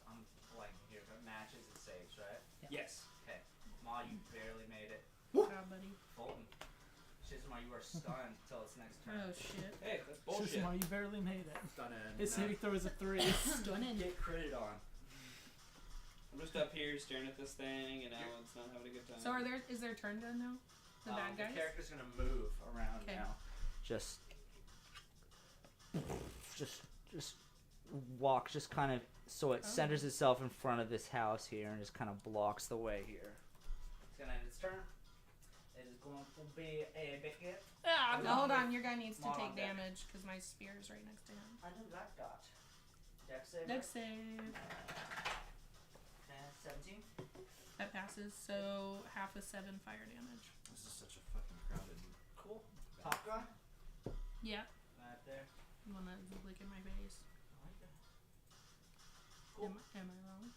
I'm blanking here. If it matches, it saves, right? Yes. Okay. Maud, you barely made it. Good job, buddy. Fulton. Chisimar, you are stunned until its next turn. Oh shit. Hey, that's bullshit. Chisimar, you barely made it. Stunning. His saving throw is a 3. Stunning. Get critted on. I'm just up here staring at this thing, and now it's not having a good time. So is their turn done now? The bad guys? The character's gonna move around 'Kay. now. Just walk, just kind of, so it Oh. centers itself in front of this house here and just kind of blocks the way here. It's gonna end its turn. It is going to be a bigot. Ah, no, hold on. Your guy needs to Come on, take deck. damage because my spear is right next to him. I do like that. Dex save. Dex save. 17. That passes. So half a 7 fire damage. This is such a fucking crowded. Cool. Top gun. Yeah. Right there. The one that's licking my face. I like that. Cool. Am I wrong?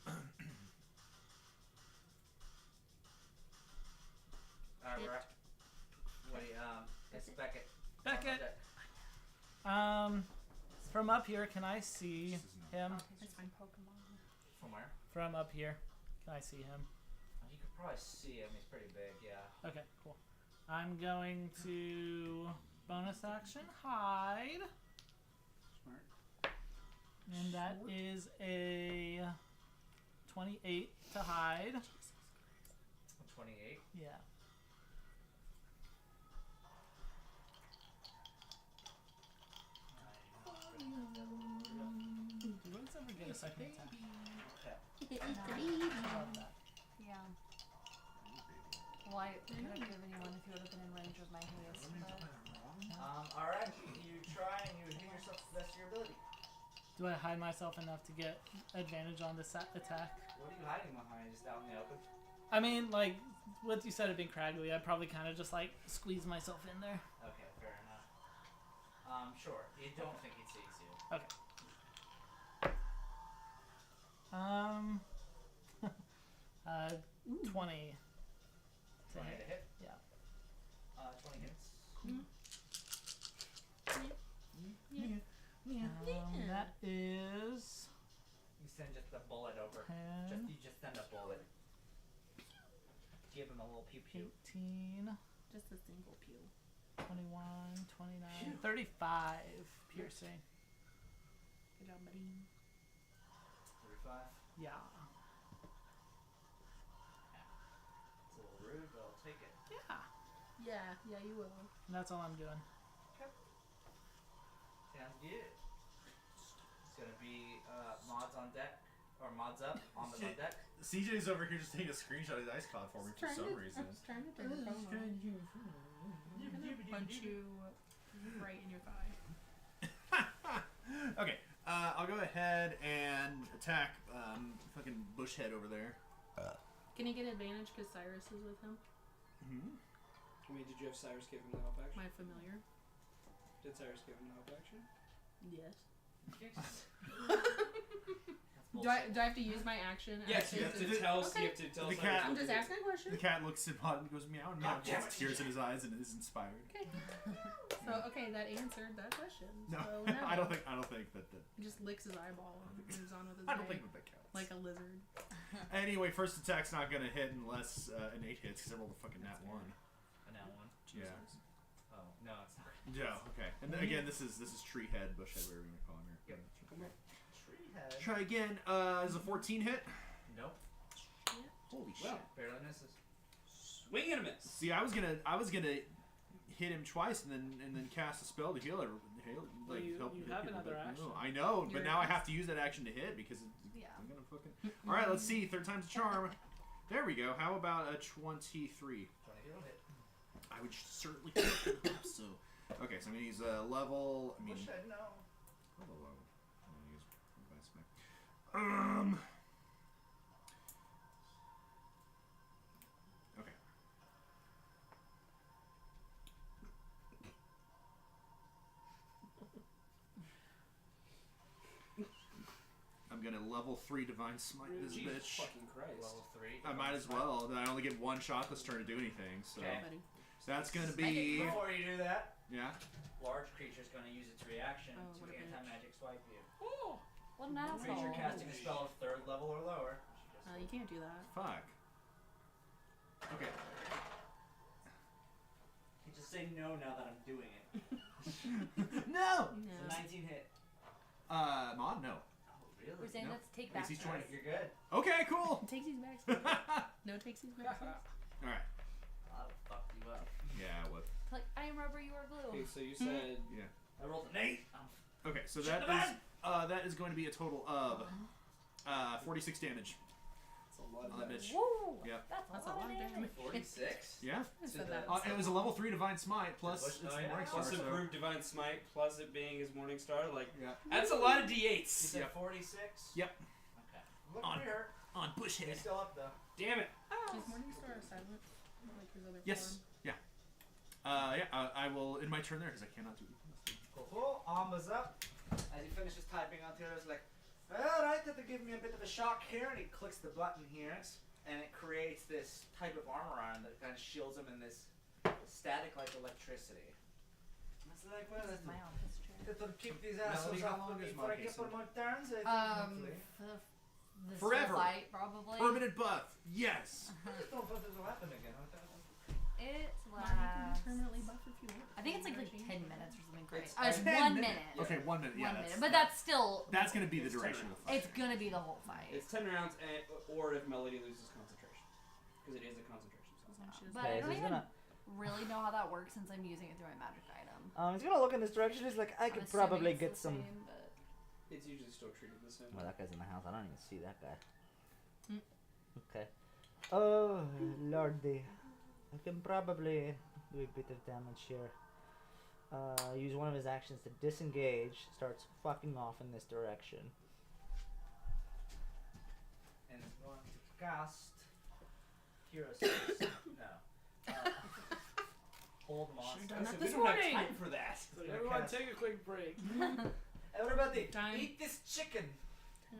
Alright, Shit. we're at. Wait, it's Beckett. Beckett. On deck. From up here, can I see This is not- him? That's fine. Pokemon. From where? From up here, can I see him? You could probably see him. He's pretty big, yeah. Okay, cool. I'm going to bonus action hide, Smart. and that is a 28 to hide. 28. Yeah. Do bugs ever get a second attack? Okay. Love that. Yeah. Well, I could have given you one if you would have been in range of my haste, but Alright. You try and you hit yourself to the best of your ability. Do I hide myself enough to get advantage on this attack? What are you hiding behind? Just out in the open? I mean, like, what you said it being craggly, I'd probably kind of just, like, squeeze myself in there. Okay, fair enough. Sure. You don't think he sees you. Okay. 20. 20 to hit? Yeah. 20 hits. That is You send just a bullet over. 10, You just send a bullet. Give him a little pew pew. 18, Just a single pew. 21, 29, Phew. 35 piercing. Good job, buddy. 35. Yeah. It's a little rude, but I'll take it. Yeah. Yeah, you will. And that's all I'm doing. Sounds good. It's gonna be mods on deck, or mods up on the Shit. deck. CJ's over here just taking a screenshot of the ice cloud for me for some reason. I was trying to turn the phone off. I'm gonna punch you right in your thigh. Okay, I'll go ahead and attack fucking Bushhead over there. Can he get advantage because Cyrus is with him? Mm-hmm. I mean, did you have Cyrus give him the help action? My familiar. Did Cyrus give him the help action? Yes. That's Do I have to use my action? Yes, you have to tell us. You have to tell us. The how cat- I'm just asking a The question. cat looks at Pod and goes meow and meow. God damn Gets it. tears in his eyes and is inspired. Okay. So okay, that answered that question. No, So no. I don't think that. He just licks his eyeball and moves on with his I don't day. think that counts. Like a lizard. Anyway, first attack's not gonna hit unless an 8 hits because I rolled a fucking nat 1. And that one. Yeah. Oh no, it's not. Yeah. Okay. And then, again, this is tree head, bush head, whatever you want to call him here. Tree head. Try again. Is a 14 hit? Nope. Holy Well, Barely misses. Swing and a miss. See, I was gonna hit him twice and then cast a spell to heal it. Well, you help have people, another but action. no, I know, but You're- now I have to use that action to hit because Yeah. I'm gonna fucking. All right, let's see. Third time's a charm. There we go. How about a 23? 20 will hit. I would certainly hope so. Okay, so I'm gonna use a level. I mean, Bush head, no. level. I'm gonna use advice back. Okay. I'm gonna level 3 divine smite this Jesus bitch. fucking Christ. Level 3. I might as well. Then I only get one shot this turn to do anything. So Okay. Buddy. that's gonna Smite it be Before you do that, yeah. large creature's going to use its reaction Oh, to what a bitch. anti-magic swipe you. Oh, What an Creature asshole. casting a spell of 3rd level or lower. You can't do that. Fuck. Okay. You just say no now that I'm doing it. No. It's a No. 19 hit. Mod no. Oh, We're really? saying No. let's take back. AC 20. Alright, you're good. Okay, cool. Takesies back. All No takesies back. right. I'll fuck you up. Yeah. What? Like I am rubber, you are glue. Okay, so you said Yeah. I rolled an 8. Okay, so Shit that the is bed! that is going to be a total of 46 damage it's a lot on of that damage. bitch. Woo! Yep. That's a lot of damage. 46? Yeah. I To said the- that. It was a level 3 divine smite plus Bush- it's oh, yeah. Morning Plus Star, so- improved divine smite, plus it being his morning star. Like Yeah. that's a lot of You d8s. said Yep. 46? Yep. Okay. Look On. pretty hurt. On bush He's head. still up though. Damn it. Is Morningstar silent? Like his other Yes. form? Yeah. I will in my turn there because I cannot do anything. Cool. Armor's up. As he finishes typing on here, it's like, alright, that to give me a bit of a shock here, and he clicks the button here, and it creates this type of armor on him that kind of shields him in this static like electricity. It's like, well, This is my office chair. that'll keep these Melody, assholes how off long of me is before I Monkey get Suit? them on turns, I think, hopefully. For the Forever. fight, probably. Permanent buff. Yes. I just don't think this will happen again. It Mine can lasts. be permanently buffed if you want. I think it's like Energy. 10 minutes or something crazy. It's It's 10 1 minutes. minute. Okay, 1 minute. Yeah. 1 that's, minute. But that's still. that's gonna be the It's 10 duration of the fight. It's gonna be the whole fight. It's 10 rounds, or if Melody loses concentration, because it is a concentration spell. As long as she doesn't- But I don't even really know how that works since I'm using it through my magic item. He's gonna look in this direction. He's like, I I'm could assuming probably it's get the some. same, but It's usually still treated the same. Well, that guy's in the house. I don't even see that guy. Hmm. Okay. Oh, lordy. I can probably do a bit of damage here. Use one of his actions to disengage. Starts fucking off in this direction. And it's going to cast Hero's Face. No. Hold monster. Should've done that we this don't have morning. time for that. so everyone cast- take a quick break. Everybody, Time. eat this chicken.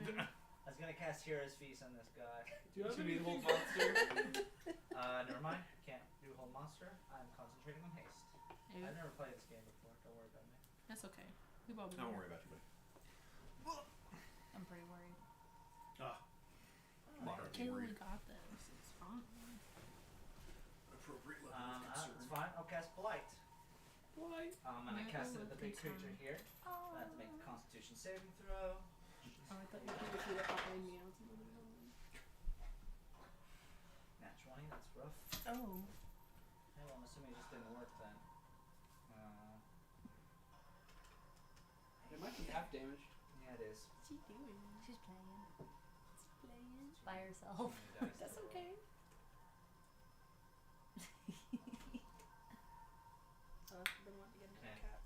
I was gonna cast Hero's Feast on this guy. Do you have Should be the whole anything? monster. Never mind. Can't do Hold Monster. I'm concentrating on haste. Ew. I've never played this game before. Don't worry about me. That's okay. We've all been Don't there. worry about you, buddy. I'm pretty worried. Moderately Kayla, we worried. got this. It's fine. Appropriate level of That's concern. fine. I'll cast Polite. Why? And I Michael cast it at with the big concern. creature here. I have to make a Constitution saving throw. Oh, I thought you could just do the popping meows. and nobody knows. Nat 20. That's rough. Oh. Hey, well, I'm assuming it just didn't work then. It might be half damaged. Yeah, it is. What's she doing? She's playing She's playing. by herself. How many dice That's did I roll? okay. I've been wanting to get another Okay. cat.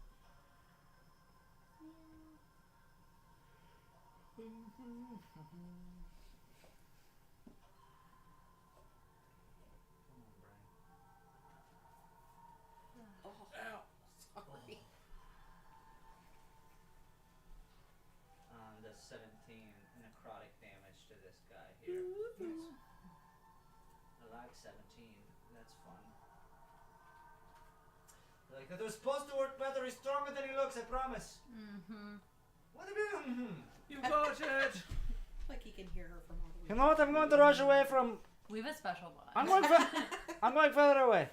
Come on, Brian. Ow. Sorry. Does 17 necrotic damage to this guy here. I like 17. That's fun. Like that was supposed to work better. He's stronger than he looks. I promise. Mm-hmm. What do you mean? You got it. Like he can hear her from all the way. You know what? I'm going to rush away from. We have a special bond. I'm going. I'm going further away.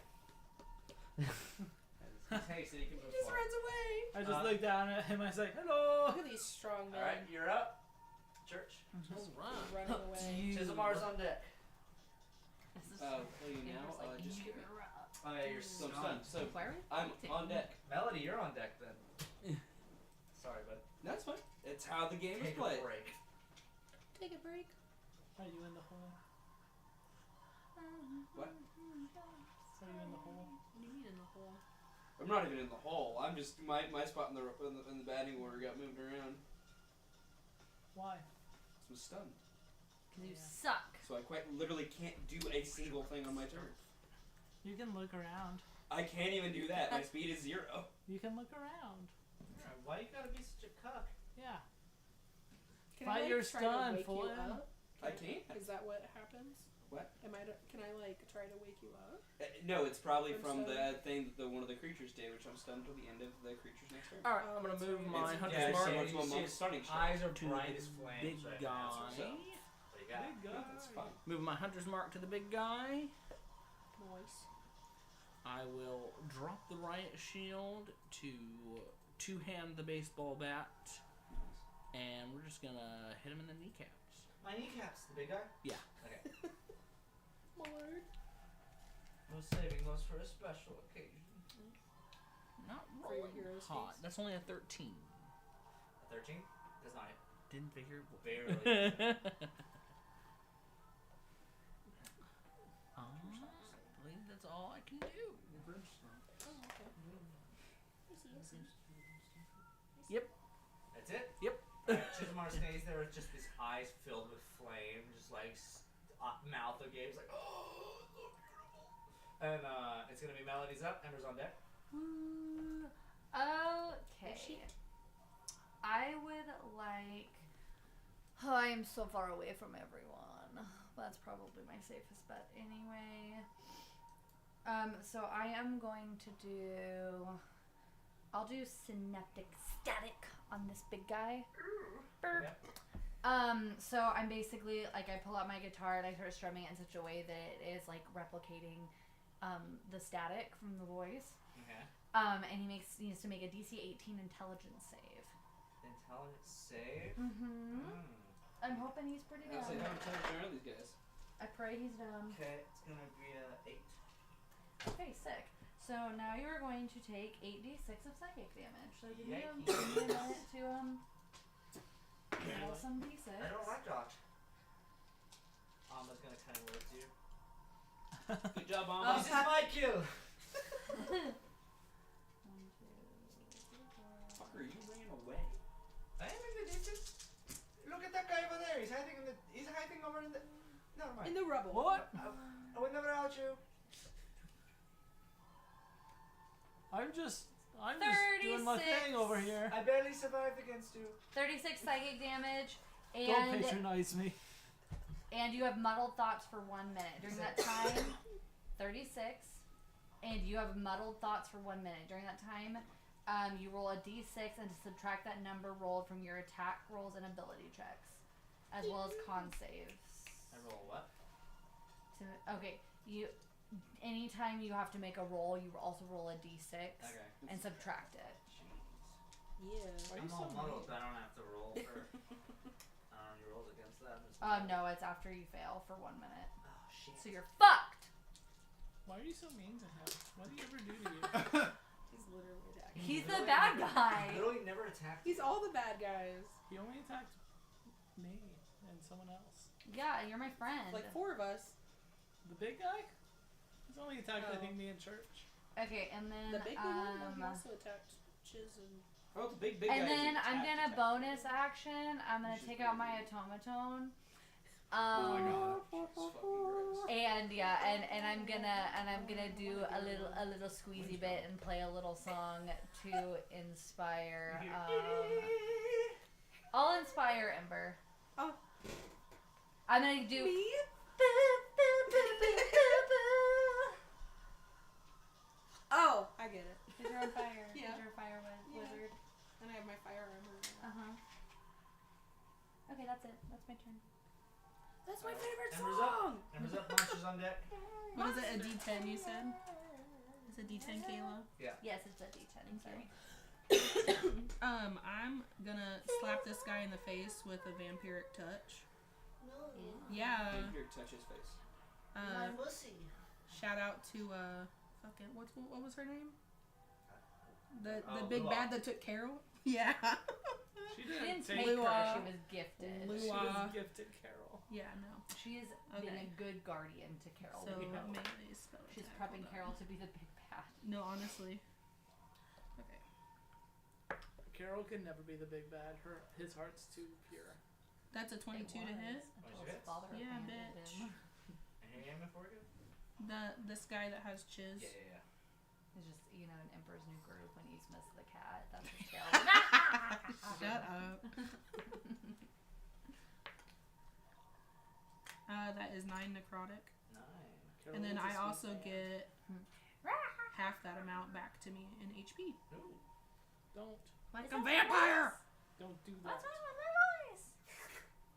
Hey, so you can He just runs away. I just look down at him. I say, "Hello." Look at these strong men. All right, you're up. Church. Just running away. Chiselmar's on deck. This is Oh, you Amber's now? like, Just "You're kidding. up." Oh yeah, you're So I'm stunned. stunned. So Why are we I'm fighting? on deck. Melody, you're on deck then. Sorry, bud. That's fine. It's how the game is Take a played. break. Take a break. Are you in the hole? What? Are you in the hole? What do you mean in the hole? I'm not even in the hole. I'm just my spot in the batting order got moved around. Why? I was stunned, Because you Yeah. suck. so I quite literally can't do a single thing on my turn. You can look around. I can't even do that. My speed is 0. You can look around. Why you gotta be such a cuck? Yeah. Can Fight I your try stun, to wake fool. you up? I can't. Is that what happens? What? Can I try to wake you up? No, it's probably From from the thing that one of the creatures did, which I'm stunned till the end of the creature's next turn. All right, Oh, I'm gonna that's move right. my It's- hunter's yeah, mark similar you to a see monk's his stunning strike. Eyes are to bright the as flames big right guy. now. So what do you got? Big guy. That's fine. Move my hunter's mark to the big guy. Noise. I will drop the riot shield to two-hand the baseball bat, and we're just gonna hit him in the kneecaps. My kneecaps, the big guy? Yeah. Okay. Lord. No saving those for a special occasion. Not For your rolling hero's hot. face. That's only a 13. A 13? Does not hit. Didn't figure. Barely. I believe that's all I can do. Oh, okay. That's it? Yep. Alright, Chiselmar stays there with just his eyes filled with flame, just like mouth agape. He's like, oh, so beautiful. And it's gonna be Melody's up. Ember's on deck. Woo. Is she? Okay. I would like. Oh, I am so far away from everyone. That's probably my safest bet anyway. So I am going to do. I'll do synaptic static on this big guy. Burp. Okay. So I'm basically like I pull out my guitar and I start strumming it in such a way that it is like replicating the static from the voice. Okay. And he needs to make a DC 18 intelligence save. Intelligence save. Mm-hmm. I'm hoping he's pretty I was like, dumb. how intelligent are these guys? I pray he's dumb. Okay, it's gonna be a 8. Okay, sick. So now you are going to take 8d6 of psychic damage. So give me a Yikes. minute to roll some d6. I don't like dodge. Alma's gonna kind of work you. Good job, Oh, Alma. This is my kill. 1, 2, 3, 4. Fucker, you ran away. I am in the distance. Look at that guy over there. He's hiding in the. He's hiding over in the. Never mind. In the rubble. What? I would never out you. I'm just doing my 36. thing over here. I barely survived against you. 36 psychic damage. Don't And patronize me. you have muddled thoughts for 1 minute. During that time, 36. And you have muddled thoughts for 1 minute. During that time, you roll a d6 and subtract that number rolled from your attack rolls and ability checks, as well as con saves. I roll what? Okay, anytime you have to make a roll, you also roll a d6 Okay. and subtract it. Yeah. Are you I'm so all mean? muddled. I don't have to roll for. Any rolls against that. No, it's after you fail for 1 minute. Oh shit. So you're fucked. Why are you so mean to him? What did he ever do to you? He's literally attacking. He's the Literally bad never- guy. Literally never attacked. He's all the bad guys. He only attacked me and someone else. Yeah, you're my friend. Like 4 of us. The big guy? He's only attacked, I Oh. think, me in church. Okay, and then The big one. Well, he also attacked Chiz and. Oh, the big guy. and then I'm gonna bonus action. I'm gonna take out my automaton. Oh my god. It's fucking gross. And yeah, and I'm gonna do a little squeezy bit and play a little song to inspire. I'll inspire Ember. Oh. I'm gonna do. Me? Oh, I get it. Because you're on fire. Yeah. You're a fire Yeah. wizard. And I have my fire armor. Okay, that's it. That's my turn. That's my favorite Embers song. Embers up, monsters on deck. What is it? A D10? You said? It's a D10, Kayla. Yes, it's a D10. I'm sorry. I'm gonna slap this guy in the face with a vampiric touch. Yeah. Here, touch his face. pussy. Shout out to fucking what was her name? The Oh, big Lua. bad that took Carol. Yeah. She She didn't didn't make take. Lua. her. She was gifted. Lua. She was gifted Carol. Yeah. No. She is being Okay. a good guardian to Carol. So you know. melee spell She's attack. prepping Hold on. Carol to be the big bad. No, honestly. Okay. Carol can never be the big bad. His heart's too pure. That's a 22 to hit. Until What'd you his hit? father Yeah, abandoned bitch. him. And you're aiming for it? This guy that has chiz. Yeah. It's just, you know, in Emperor's New Groove when Yzma's the cat. That's his tail. Shut up. That is 9 necrotic. 9. Carol And then is a I sweet also man. get half that amount back to me in HP. Ooh. Don't Like Is a that vampire! don't do that. What's wrong with my voice?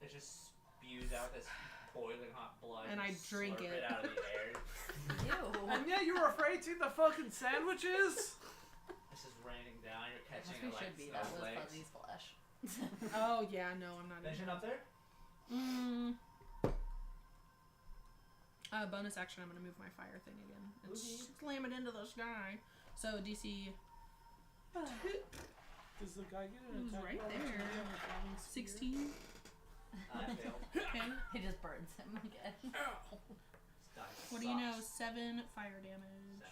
It just spews out this boiling hot blood. And I drink slurp it. out of the air. Ew. And yet you were afraid to eat the fucking sandwiches. This is raining down. You're That's catching what it like should be. That was snowflakes. Fuzzy's flesh. Oh, yeah, no, I'm not Finishing up there? Bonus action, I'm gonna move my fire thing again and Okay. slam it into this guy. So DC Does the guy get an Who's attack? right opportunity there? on the flaming spear? 16. I failed. Okay. He just burns him again. This dice What do you know? sucks. 7 fire damage. 7.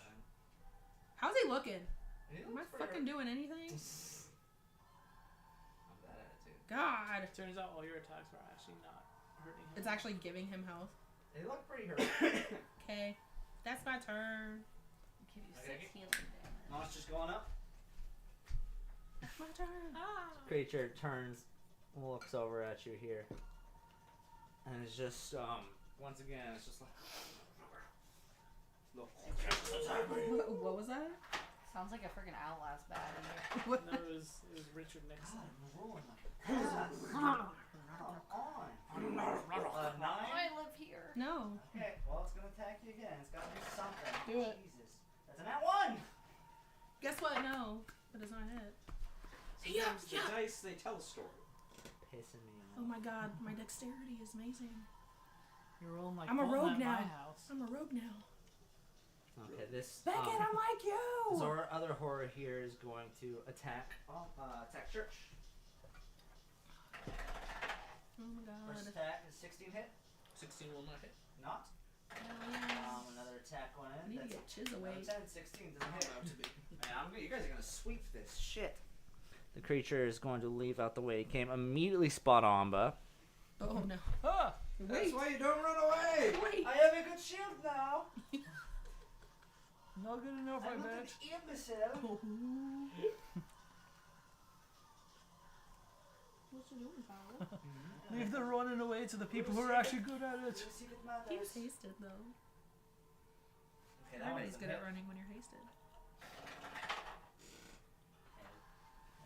How's he looking? He Am I looks pretty fucking doing anything? Not that attitude. God. It turns out all your attacks are actually not hurting him. It's actually giving him health. They look pretty hurt. Okay. That's my turn. Give you Okay. 6 healing damage. Monster's going up. That's my turn. Creature turns, looks over at you here, and it's just once again it's just like. Look. What was that? Sounds like a freaking Outlast baddie. What? No, it was Richard Nixon. On. 9. I live here. No. Okay, well it's gonna attack you again. It's gotta do something. Do it. Jesus. That's an @1! Guess what? No. It does not hit. Sometimes the dice, they tell a story. Pissing me off. Oh my god, my dexterity is amazing. You're rolling like I'm a Fulton rogue at now. my house. I'm a rogue now. Okay, this Beckett, I'm like you! so our other horror here is going to attack attack church. Oh my First god. attack is 16 hit. 16 will not hit. Not. Hell yeah. Another attack going I in. need to That's get chiz away. 10, 16 doesn't hit. Allowed to be. Man, you guys are gonna sweep this shit. The creature is going to leave out the way it came. Immediately spot Amba. Oh no. Ah! Wait. why you don't run away! Wait. I have a good shield now. Not good enough, I I'm not bet. an imbecile. What you doing, Paolo? Leave the running away to the people who are actually good at it. Secret matters. He was hasted though. Okay, that Everybody's one's a good hit. at running when you're hasted.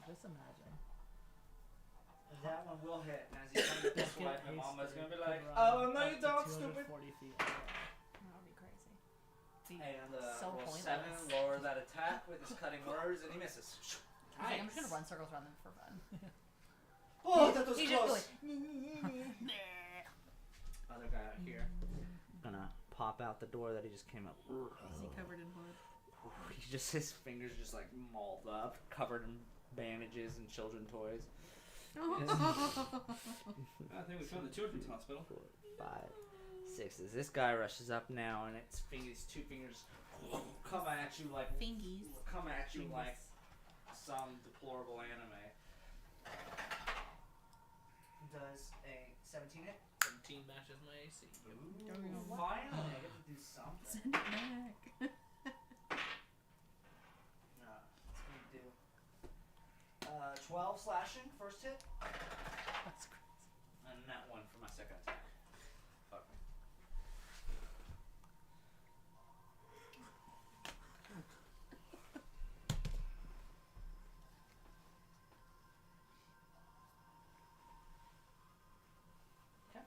Just imagine. That one will hit. And as you come to this Get way, my mama's hasted, gonna be could like, run "Oh no, up you to don't, 240 stupid." feet. That would be crazy. Be And so roll pointless. 7, lower that attack with his cutting words, and he misses. He's like, I'm just gonna run circles around them for fun. Oh, that was He's just close. going. Other guy out here. Gonna pop out the door that he just came up. Is he covered in blood? He's just his fingers just like mauled up, covered in bandages and children toys. I think we found the children's hospital. 4, 5, 6. As this guy rushes up now, and its fingers, 2 fingers, come at you like some deplorable anime. Does a 17 hit? 17 matches my AC. Ooh, finally, I get to do something. Send it back. No, it's gonna do 12 slashing, first hit, That's crazy. and nat 1 for my second attack. Fuck me. Okay.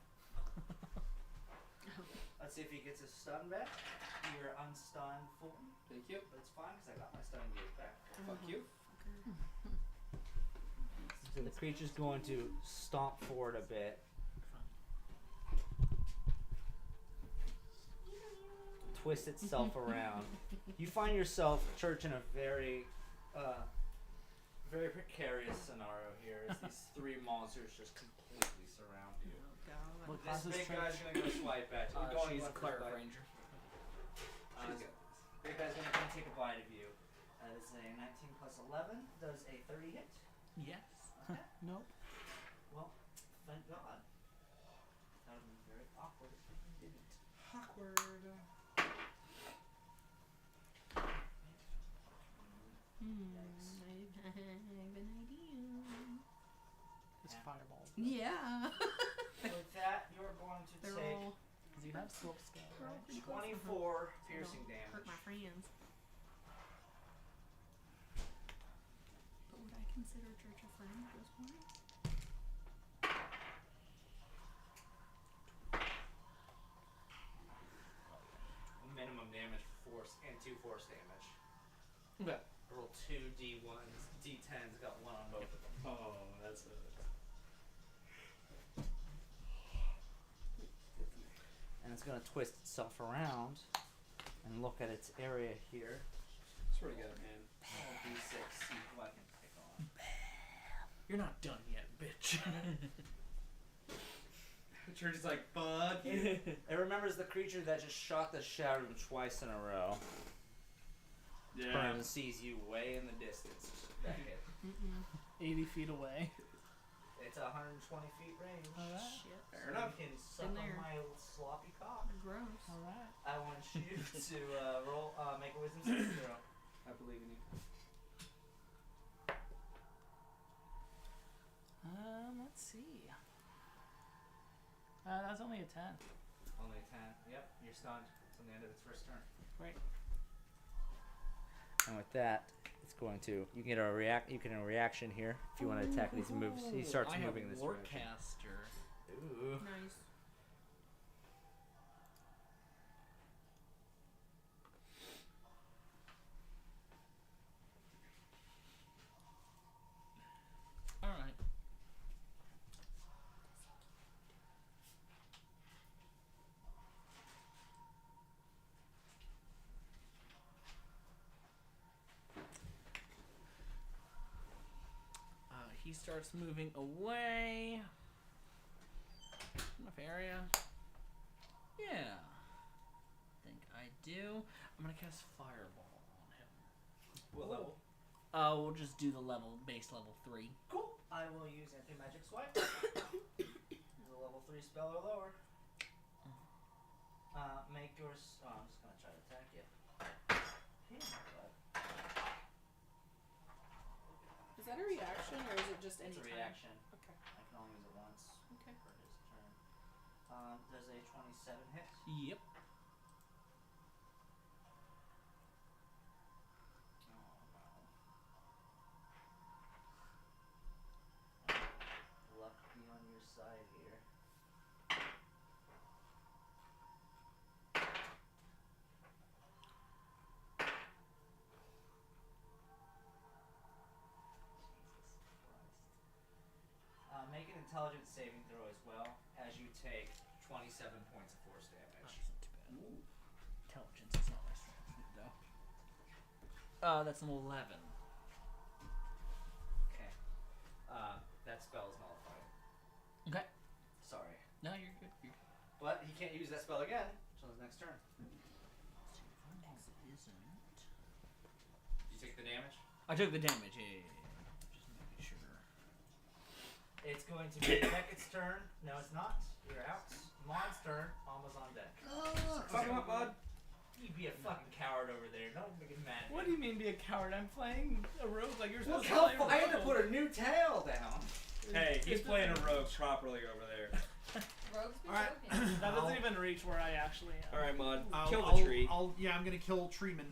Let's see if he gets his stun back. You're unstunned, Fulton. Thank you. But it's fine because I got my stun gauge back. Fuck you. So the creature's going to stomp forward a bit. Twist itself around. You find yourself, Church, in a very, very precarious scenario here. As these three monsters just completely surround you. What This class is big Church? guy's gonna go swipe at you. She's a Going cleric for a bite. ranger. Big guy's gonna come take a bite of you. That is a 19 plus 11. Does a 30 hit? Yes. Okay. Nope. Well, thank God. That would have been very awkward if you didn't. Awkward. I have an idea. It's Yeah. fireballs. Yeah. With that, you're going to They're take all, Because you have silk scale, they're all right? pretty close. 24 So piercing don't hurt damage. my friends. But would I consider Church a friend at this point? Minimum damage for force and 2 force damage. Okay. Roll 2 d1s, d10s, got 1 on both of them. Oh, that's it. And it's going to twist itself around and look at its area here. Swear to God, man. Roll d6, see who I can pick on. You're not done yet, bitch. The church is like, fuck you. It remembers the creature that just shot the shit out of him twice in a row. Turns and sees you way in the distance. That hit. 80 feet away. It's 120 feet range. Alright. Shit. Fair enough. You can suck In on there. my old sloppy cock. Gross. Alright. I want you to roll, make a wisdom saving throw. I believe in you. Let's see. That's only a 10. Only a 10. Yep, you're stunned. It's on the end of its first turn. Great. And with that, it's going to. You can get a reaction here if you want to attack these moves. He starts I have moving this direction. Warcaster. Ooh. Nice. Alright. He starts moving away. Enough area. Yeah. Think I do. I'm gonna cast Fireball on him. What level? We'll just do the base level 3. Cool. I will use anti-magic swipe. Use a level 3 spell or lower. Make yours. Oh, I'm just gonna try to attack you. Yeah, but Is that a reaction or is it just any it's a time? reaction. Okay. I can only use it once Okay. for his turn. Does a 27 hit? Yep. Oh no. Luck be on your side here. Make an intelligence saving throw as well, as you take 27 points of force damage. That's not too bad. Intelligence is not my strong suit, though. That's an 11. Okay. That spell is nullified. Okay. Sorry. No, you're good. You're good. But he can't use that spell again until his next turn. Isn't. You take the damage? I took the damage. Yeah. Just making sure. It's going to be Beckett's turn. No, it's not. You're out. Mon's turn. Alma's on deck. Fuck him up, bud. You'd be a fucking coward over there. No one get mad at What do you mean be a coward? I'm playing a rogue like you're Look supposed how to play I had to rogue. put a new tail down. Hey, he's playing a rogue properly over there. Rogues be Alright. joking. That doesn't even reach where I actually am. All right, Mud. I'll- Kill the I'll- tree. Yeah, I'm gonna kill Treeman.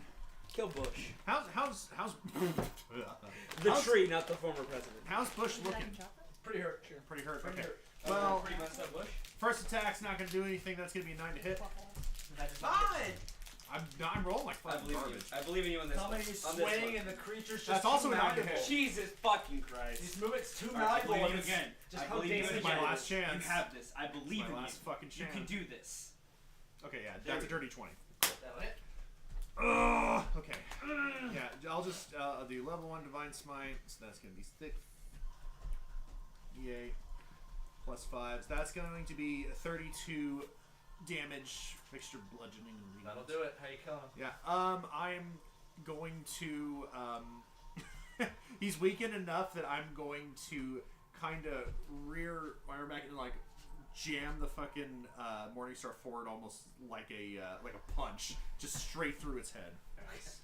Kill Bush. How's The How's- tree, not the former president. how's Bush Is that looking? in chocolate? Pretty hurt. Pretty hurt. Pretty Okay. hurt. Well, pretty much that Bush. first attack's not gonna do anything. That's gonna be a 9 to hit. Fine! I'm rolling like I fucking believe in you. garbage. I believe in you on this Tommy one. is On this swaying one. and the creature's just That's too also a 9 to malleable. hit. Jesus fucking Christ. These movements too I malleable. believe and you it's again. Just I how believe you dangerous again. my last chance. You have this. I believe my in last you. fucking You chance. can do this. Okay, yeah, There that's a we go. dirty 20. That one it? Ugh, okay. Yeah, I'll just I'll do level 1 Divine Smite, so that's gonna be thick. D8 plus 5. So that's going to be 32 damage, mixture bludgeoning and reading. That'll do it. How you killing him? Yeah. I'm going to he's weakened enough that I'm going to kind of rear back and like jam the fucking Morningstar forward almost like a punch, just straight through its head. Nice.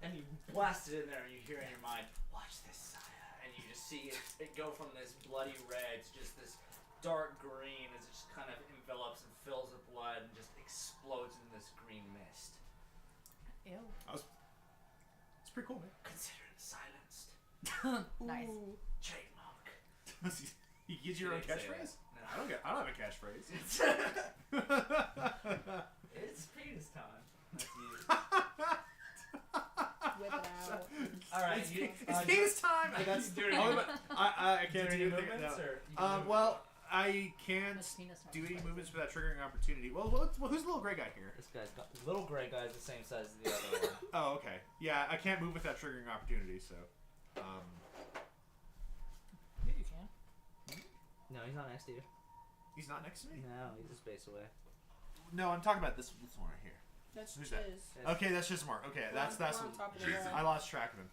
And you blast it in there, and you hear in your mind, "Watch this, Saya," and you just see it go from this bloody red to just this dark green as it just kind of envelops and fills with blood and just explodes in this green mist. Ew. It's pretty cool, man. Consider it silenced. Nice. Trademark. You get your own Didn't say catchphrase? that. I don't have a catchphrase. It's penis time. That's you. Whip it out. All right. It's penis time. That's you doing oh, but I can't do any anything. movements, No. or you can do Well, I can't That's penis time. do any movements without triggering opportunity. Well, who's the little gray guy here? This guy's got little gray guy's the same size as the other one. Oh, okay. Yeah, I can't move without triggering opportunity, so. Yeah, you can. No, he's not next to you. He's not next to me? No, he's a space away. No, I'm talking about this one right here. That's Who's Chiz. that? Okay, that's just more. Okay, that's We're on top of the I wall. lost track of him.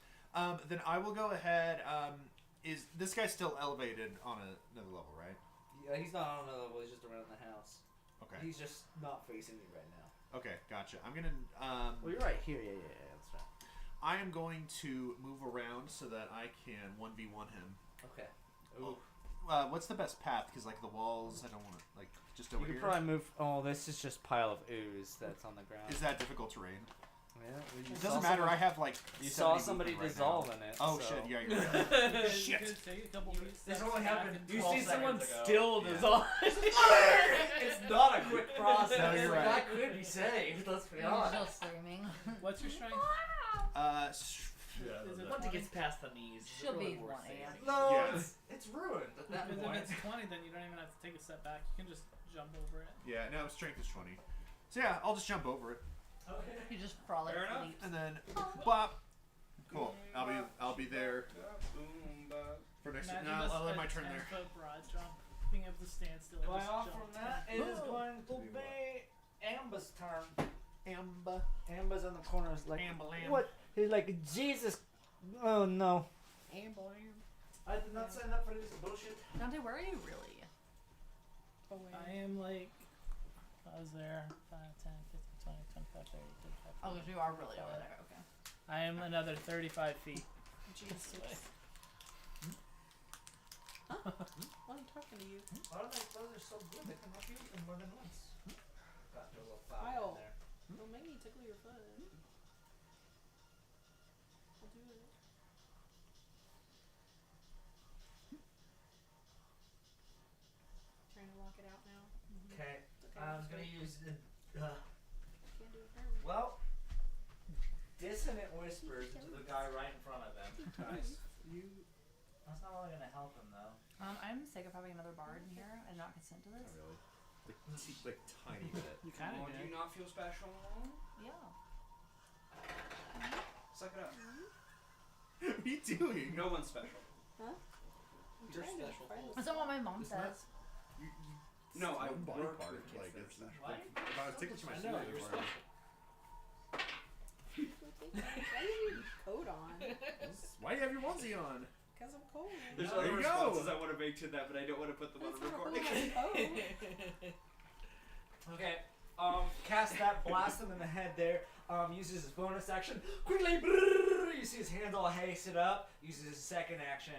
Then I will go ahead. Is this guy still elevated on another level, right? Yeah, he's not on another level. He's just around the house. Okay. He's just not facing me right now. Okay, gotcha. I'm gonna. Well, you're right here. Yeah, that's right. I am going to move around so that I can 1v1 him. Okay. Ooh. What's the best path? Because like the walls, I don't want to like just over You here. could probably move. Oh, this is just pile of ooze that's on the ground. Is that difficult terrain? Yeah, well, you It saw doesn't matter. I somebody- have like. You saw 70 somebody movement right dissolve now. in it. Oh so. shit! Yeah, you're right. Shit. You could take a couple pieces. This steps only back happened and- 12 You see someone seconds ago. still Yeah. dissolve. It's not a quick process. No, you're right. That could be saved. Let's be He's honest. still screaming. What's your strength? Yeah, Is it Once it 20? gets past the knees, it's Should really be worth 20, saving. No, Yeah. it's ruined at that Because point. if it's 20, then you don't even have to take a step back. You can just jump over it. Yeah, no, strength is 20. So yeah, I'll just jump over it Okay. You just frolic Fair enough. leaps. and then bop. Cool. I'll be there for next. Imagine No, just I'll let a my turn there. 10-foot broad jump, being able to stand still and Way just off jump. from that, it is going to be Amber's turn. Amber. Amber's in the corner. Is like, Amber lamb. what? He's like, Jesus. Oh no. I did not sign up for this bullshit. Dante, where are you really? Oh, wait. I am like, I was there 5, 10, 15, 20, 25, 30, 35. Oh, because you are really over there. Okay. I am another 35 feet. Jesus. Well, I'm talking to you. Automatic those are so good, they can use them more than once. Got a little flower Kyle. in there. Don't make me tickle your foot. I'll do it. Trying to lock it out now. Okay, Okay, I was that's gonna good. use the. Can't do it for me. Well, dissonant whispers to the guy right in front of them. Nice. That's not really gonna help him though. I'm sick of having another bard in here and not consent to this. Really? Like tiny bit. You kind Oh, of do did. you not feel special? Yeah. Suck it up. What are you doing? No one's special. I'm You're trying to special. find That's not what my mom It's not- says. No, I one body work part. with kids Like that are it's special. like, if I was tickling my I shoe, know, I'd you're wear it. special. Why do you need coat on? Why do you have your onesie on? Because I'm cold. There's There other you go. responses I want to make to that, but I don't want to put them on That's a not recording. really coat. Okay, cast that, blast him in the head there. Uses his bonus action. Quickly, brrrr, You see his hands all hasted up. Uses his second action.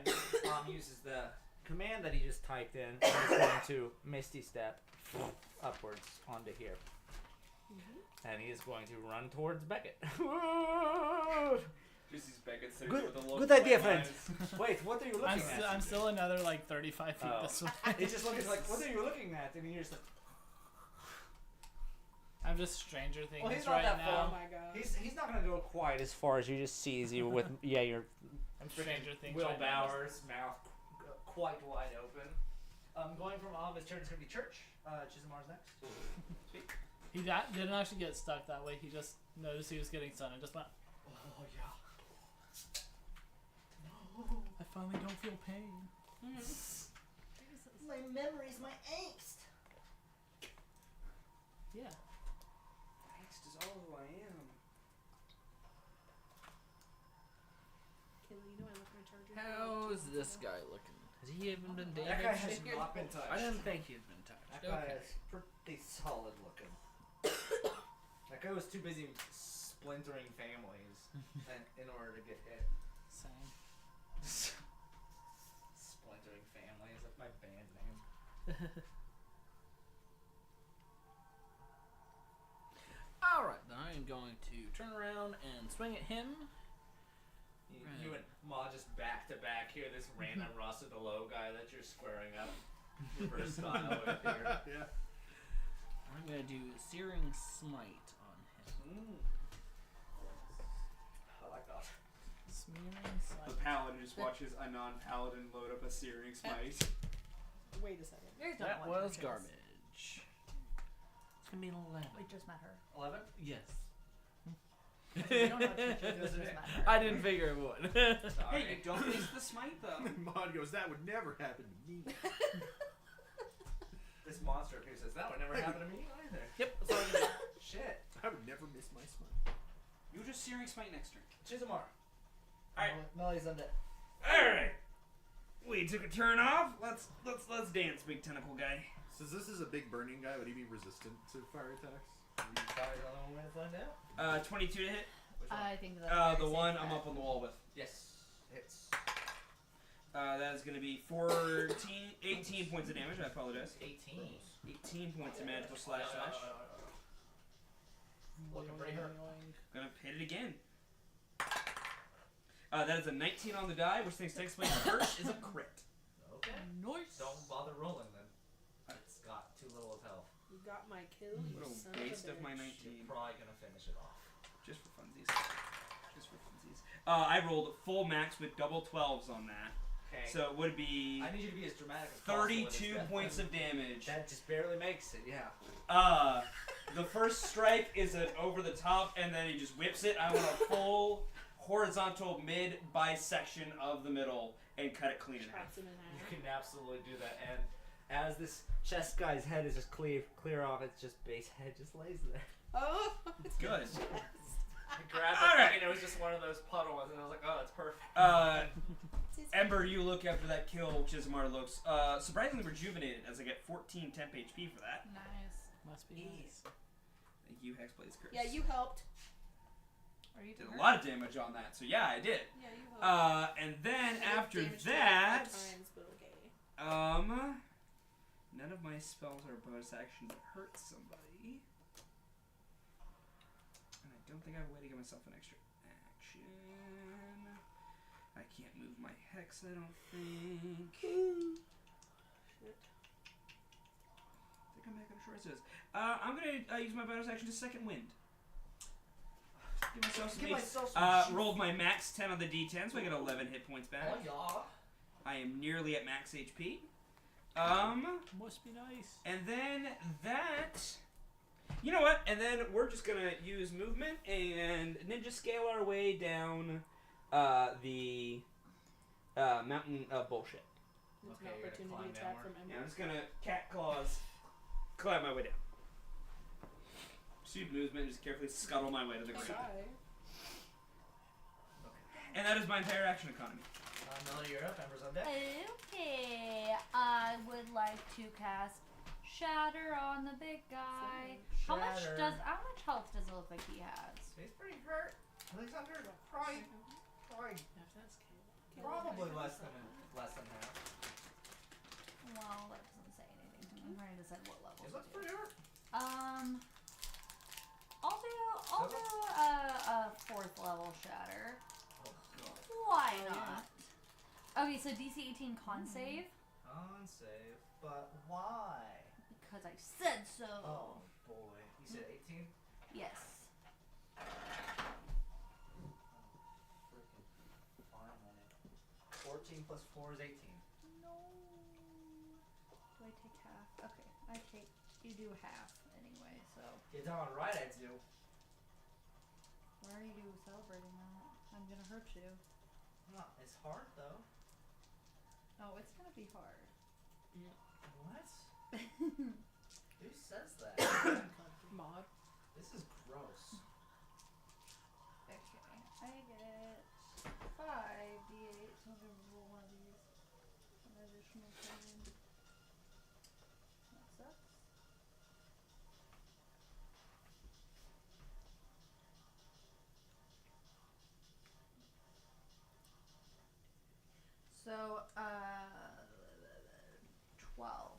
Uses the command that he just typed in. And he's going to Misty Step upwards onto here. And he is going to run towards Beckett. Just sees Beckett sitting Good- with a look good of idea, white friend. eyes. Wait, what are you looking at? I'm still another like 35 feet Oh. this way. He's just looking like, what are you looking at? And you're just like, I'm just Stranger Things well, he's not right that now. Oh my god. he's not gonna go quite as far as you just sees you with your I'm Stranger Things Will right now. Bowers mouth quite wide open. Going from all of his turn, it's gonna be Church. Chizumar's next. Didn't actually get stuck that way. He just noticed he was getting sun and just went. Oh yeah. I finally don't feel pain. My memories, my angst. Yeah. Angst is all who I am. Kayla, you know I left my charger. How's this guy looking? Has he even been That guy damaged? has not been touched. I didn't think he'd been touched. That guy Okay. is pretty solid looking. That guy was too busy splintering families in order to get hit. Same. Splintering families, that's my band name. Alright, then I am going to turn around and swing at him. You and Ma just back to back here, this random Rasa DeLo guy that you're squaring up. Reverse style with here. Yeah. I'm going to do Searing Smite on him. I like that. Smearing The sight. paladin just watches a non-paladin load up a searing smite. Wait a second. You guys don't That watch was your shows. garbage. It's going to be an 11. We just met her. 11? Yes. We don't know what she just met her. I didn't figure it would. Hey, you don't miss the smite though. Mod goes, that would never happen to me. This monster up here says, that would never happen to me either. Yep. So I'm gonna, shit. I would never miss my smite. You just searing smite next turn. Chizumar. Alright. Melody's undead. Alright. We took a turn off. Let's dance, big tentacle guy. Since this is a big burning guy, would he be resistant to fire attacks? You probably don't know when to find out. 22 to hit. Which one? I think that's The very one safe I'm bet. up on the wall with. Yes. Hits. That is going to be 18 points of damage. I apologize. 18. 18 points of magical slash. Looking pretty hurt. Gonna hit it again. That is a 19 on the die, which thanks to explain first is a crit. Okay. Nice. Don't bother rolling then. It's got too little of health. You got my kill, you What a son waste of of a my bitch. 19. You're probably gonna finish it off. Just for funsies. Just for funsies. I rolled full max with double 12s on that. Okay. So it would be I need you to be as dramatic as possible. with this 32 death. points of damage. That just barely makes it, yeah. The first strike is an over the top, and then he just whips it. I want a full horizontal mid bisection of the middle and cut it clean in half. Chops him in You half. can absolutely do that, and as this chest guy's head is just clear off, it's just base head just lays there. Oh, it's Good. yes. I grabbed it, Alright. and it was just one of those puddle ones, and I was like, oh, that's perfect. Ember, you look after that kill. Chismar looks surprisingly rejuvenated as I get 14 temp HP for that. Nice. Must be nice. Thank you, Hexblade's Curse. Yeah, you helped. Are you did doing a lot of damage on that, so yeah, I did. Yeah, you helped. And then I did after damage to you that, 5 times, but okay. none of my spells are bonus action to hurt somebody. And I don't think I have a way to give myself an extra action. I can't move my hex, I don't think. Shit. I think I'm back on short says. I'm gonna use my bonus action to second wind. Give myself some Give HP. myself some shit. Rolled my max 10 on the d10, so I get 11 hit points back. Oh, yeah. I am nearly at max HP. Must be nice. And then that. You know what? And then we're just gonna use movement and ninja scale our way down the mountain of bullshit. It's Okay, an you're gonna opportunity climb attack downward. from Yeah, Ember. I'm just gonna cat claws, climb my way down. Shoot movement, just carefully scuttle my way to the ground. Bye. And that is my entire action economy. Melody, you're up. Ember's on deck. Okay, I would like to cast Shatter on the big guy. How much Shatter. health does it look like he has? He's pretty hurt. Alexander, probably Sorry, Half that's Caleb. probably less than half. Well, that doesn't say anything to me. I'm trying to decide what level. Is to that do. pretty hard? I'll do a 4th level shatter. Oh god. Why Oh, yeah. not? Okay, so DC 18 con save On save, but why? because I said so. Oh boy. You said 18? Yes. Freaking finally. 14 plus 4 is 18. No. Do I take half? Okay, you do half anyway. So You're darn right I do. why are you celebrating that? I'm gonna hurt you. No, it's hard though. Oh, it's gonna be hard. What? Who says that? Mod. This is gross. Okay, I get 5d8, so I'm gonna roll one of these. An additional 7. That sucks. So, 12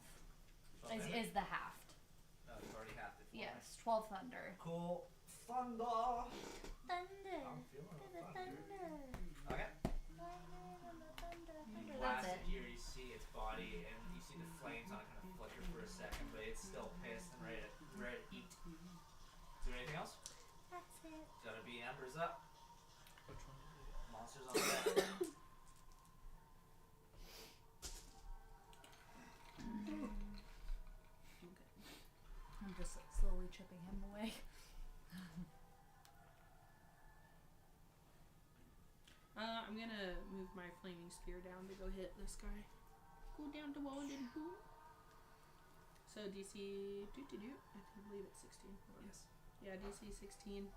is the halved. No, you've already halved it for me. Yes, 12 thunder. Cool. Thunder. Thunder. I'm feeling To it. the thunder. Okay. Thunder. Blast That's it it. here, you see its body, and you see the flames on it kind of flicker for a second, but it's still pissed and ready to eat. Is there anything else? That's it. Gotta be embers up. Which one is it? Monsters on deck. I'm just slowly chipping him away. I'm gonna move my flaming spear down to go hit this guy. Go down to one and boom. So DC I believe it's 16. Hold on. Yes. Yeah, DC 16.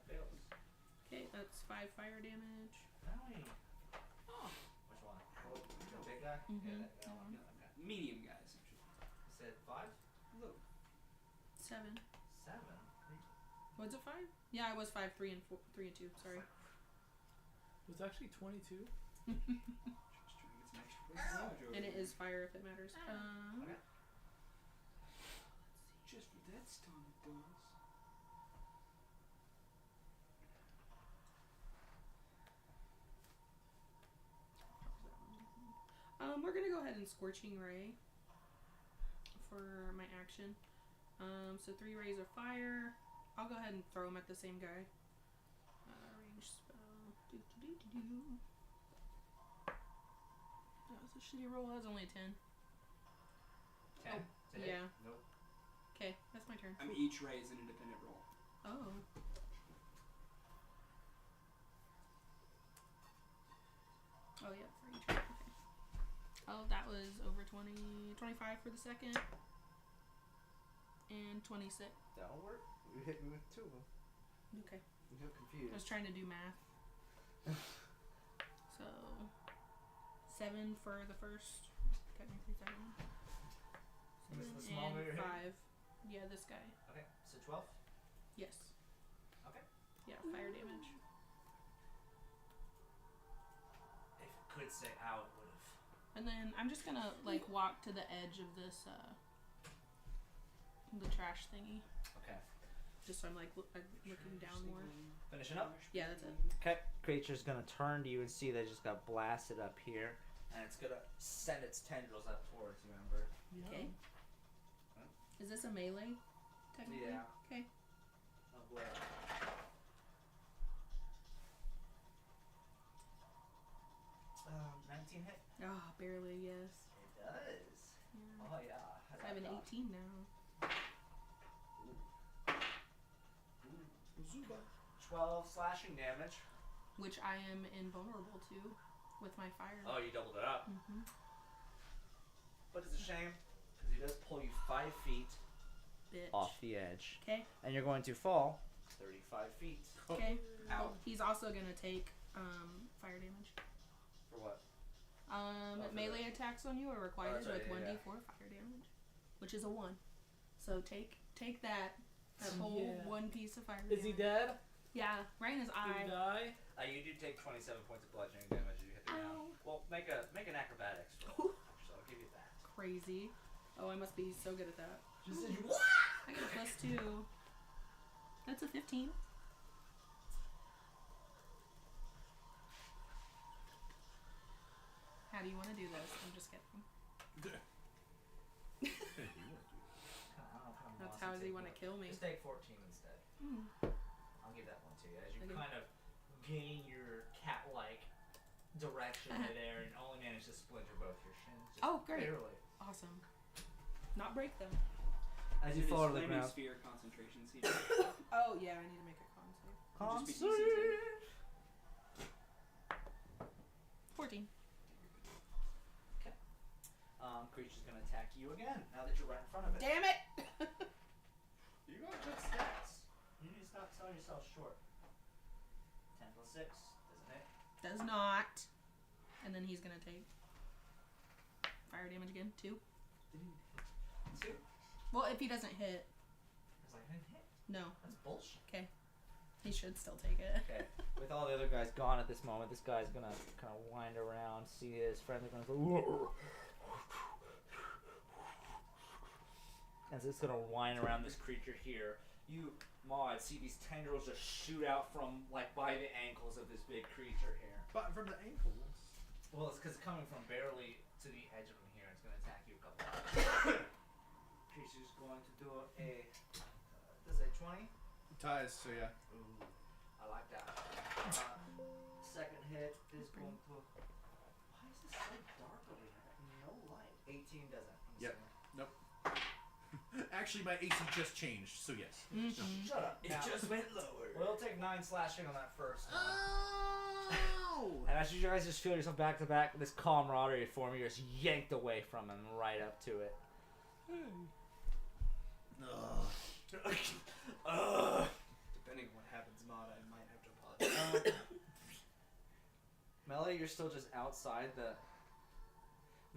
Fails. Okay, that's 5 fire damage. Really? Oh. Which one? Oh, the big guy? Mhm. Yeah, that one. Yeah. Okay. Medium guys. You said 5? Look. 7. 7? Was it 5? Yeah, it was 5, 3 and 4, 3 and 2. Sorry. It was actually 22. Just trying to get some extra points of damage over And it here. is fire if it matters. Okay. Just for that stun it does. We're gonna go ahead and Scorching Ray for my action. So 3 rays of fire. I'll go ahead and throw them at the same guy. Range spell. That was a shitty roll. That was only a 10. 10? Oh, To hit? yeah. Nope. Okay, that's my turn. I mean, each ray is an independent roll. Oh. Oh, yeah, for each one. Okay. Oh, that was over 20, 25 for the second. And 26. That'll work. You hit me with 2 of them. Okay. You feel I confused. was trying to do math. So, 7 for the first. Technically 7. This is the 7 small guy and you're 5. Yeah, this guy. Okay, so 12? Yes. Okay. Yeah, fire damage. If it could say ow, it would have. And then I'm just gonna like walk to the edge of this the trash thingy, Okay. just so I'm like I'm looking down more. Finishing up? Yeah, that's it. Okay. Creature's gonna turn to you and see that it just got blasted up here. And it's gonna send its tendrils up towards you, Ember. Okay. Is this a melee? Technically. Yeah. Okay. Oh, boy. 19 hit? Ah, barely. Yes. It does. Yeah. Oh, yeah. I have an 18 now. 12 slashing damage. Which I am invulnerable to with my fire. Oh, you doubled it up. Mm-hmm. But it's a shame, because he does pull you 5 feet Bitch. off the edge. Okay. And you're going to fall 35 feet. Okay. Ow. He's also gonna take fire damage. For what? for Melee attacks on you are required that's right, with yeah, 1d4 fire damage, which is a 1. So take that Yeah. whole 1 piece of fire Is he damage. dead? Yeah, right in his You eye. die. You do take 27 points of bludgeoning damage as you hit the ground. Well, make an acrobatics roll. So I'll give you that. Crazy. Oh, I must be so good at that. Just as you I got a +2. That's a 15. How do you want to do this? I'm just kidding. That's how does he want to kill me? Just take 14 instead. I'll give that one to you. As you Okay. kind of gain your cat-like direction midair and only manage to splinter both your shins. Just Oh, great. barely. Awesome. Not break them. As you It is fall to the flaming ground. sphere concentration siege. Oh, yeah, I need to make a con save. Just be DC 14. Creature's gonna attack you again. Now that you're right in front of it. Damn it! You got good stats. You need to stop selling yourself short. 10 plus 6, doesn't it? Does not. And then he's gonna take fire damage again. 2. Didn't he? 2? Well, if he doesn't hit, I was like, I didn't hit. no. That's bullshit. He should still take it. Okay. With all the other guys gone at this moment, this guy's gonna kind of wind around, see his friend. They're gonna go. As it's gonna wind around this creature here, you, Maud, see these tendrils just shoot out from like by the ankles of this big creature here. But from the ankles. Well, it's because it's coming from barely to the edge of him here. It's gonna attack you a couple times. Creature's going to do a. Does it 20? Ties, so yeah. Ooh, I like that. Second hit is going to. Why is this so dark over here? I got no light. 18 doesn't. I'm Yep. assuming. Actually, my AC just changed, so yes. Shut up. It Now, just went lower. we'll take 9 slashing on that first one. Oh! And as you guys just feel yourself back to back, this camaraderie form, you're just yanked away from him right up to it. Depending on what happens, Mod, I might have to apologize. Melody, you're still just outside the.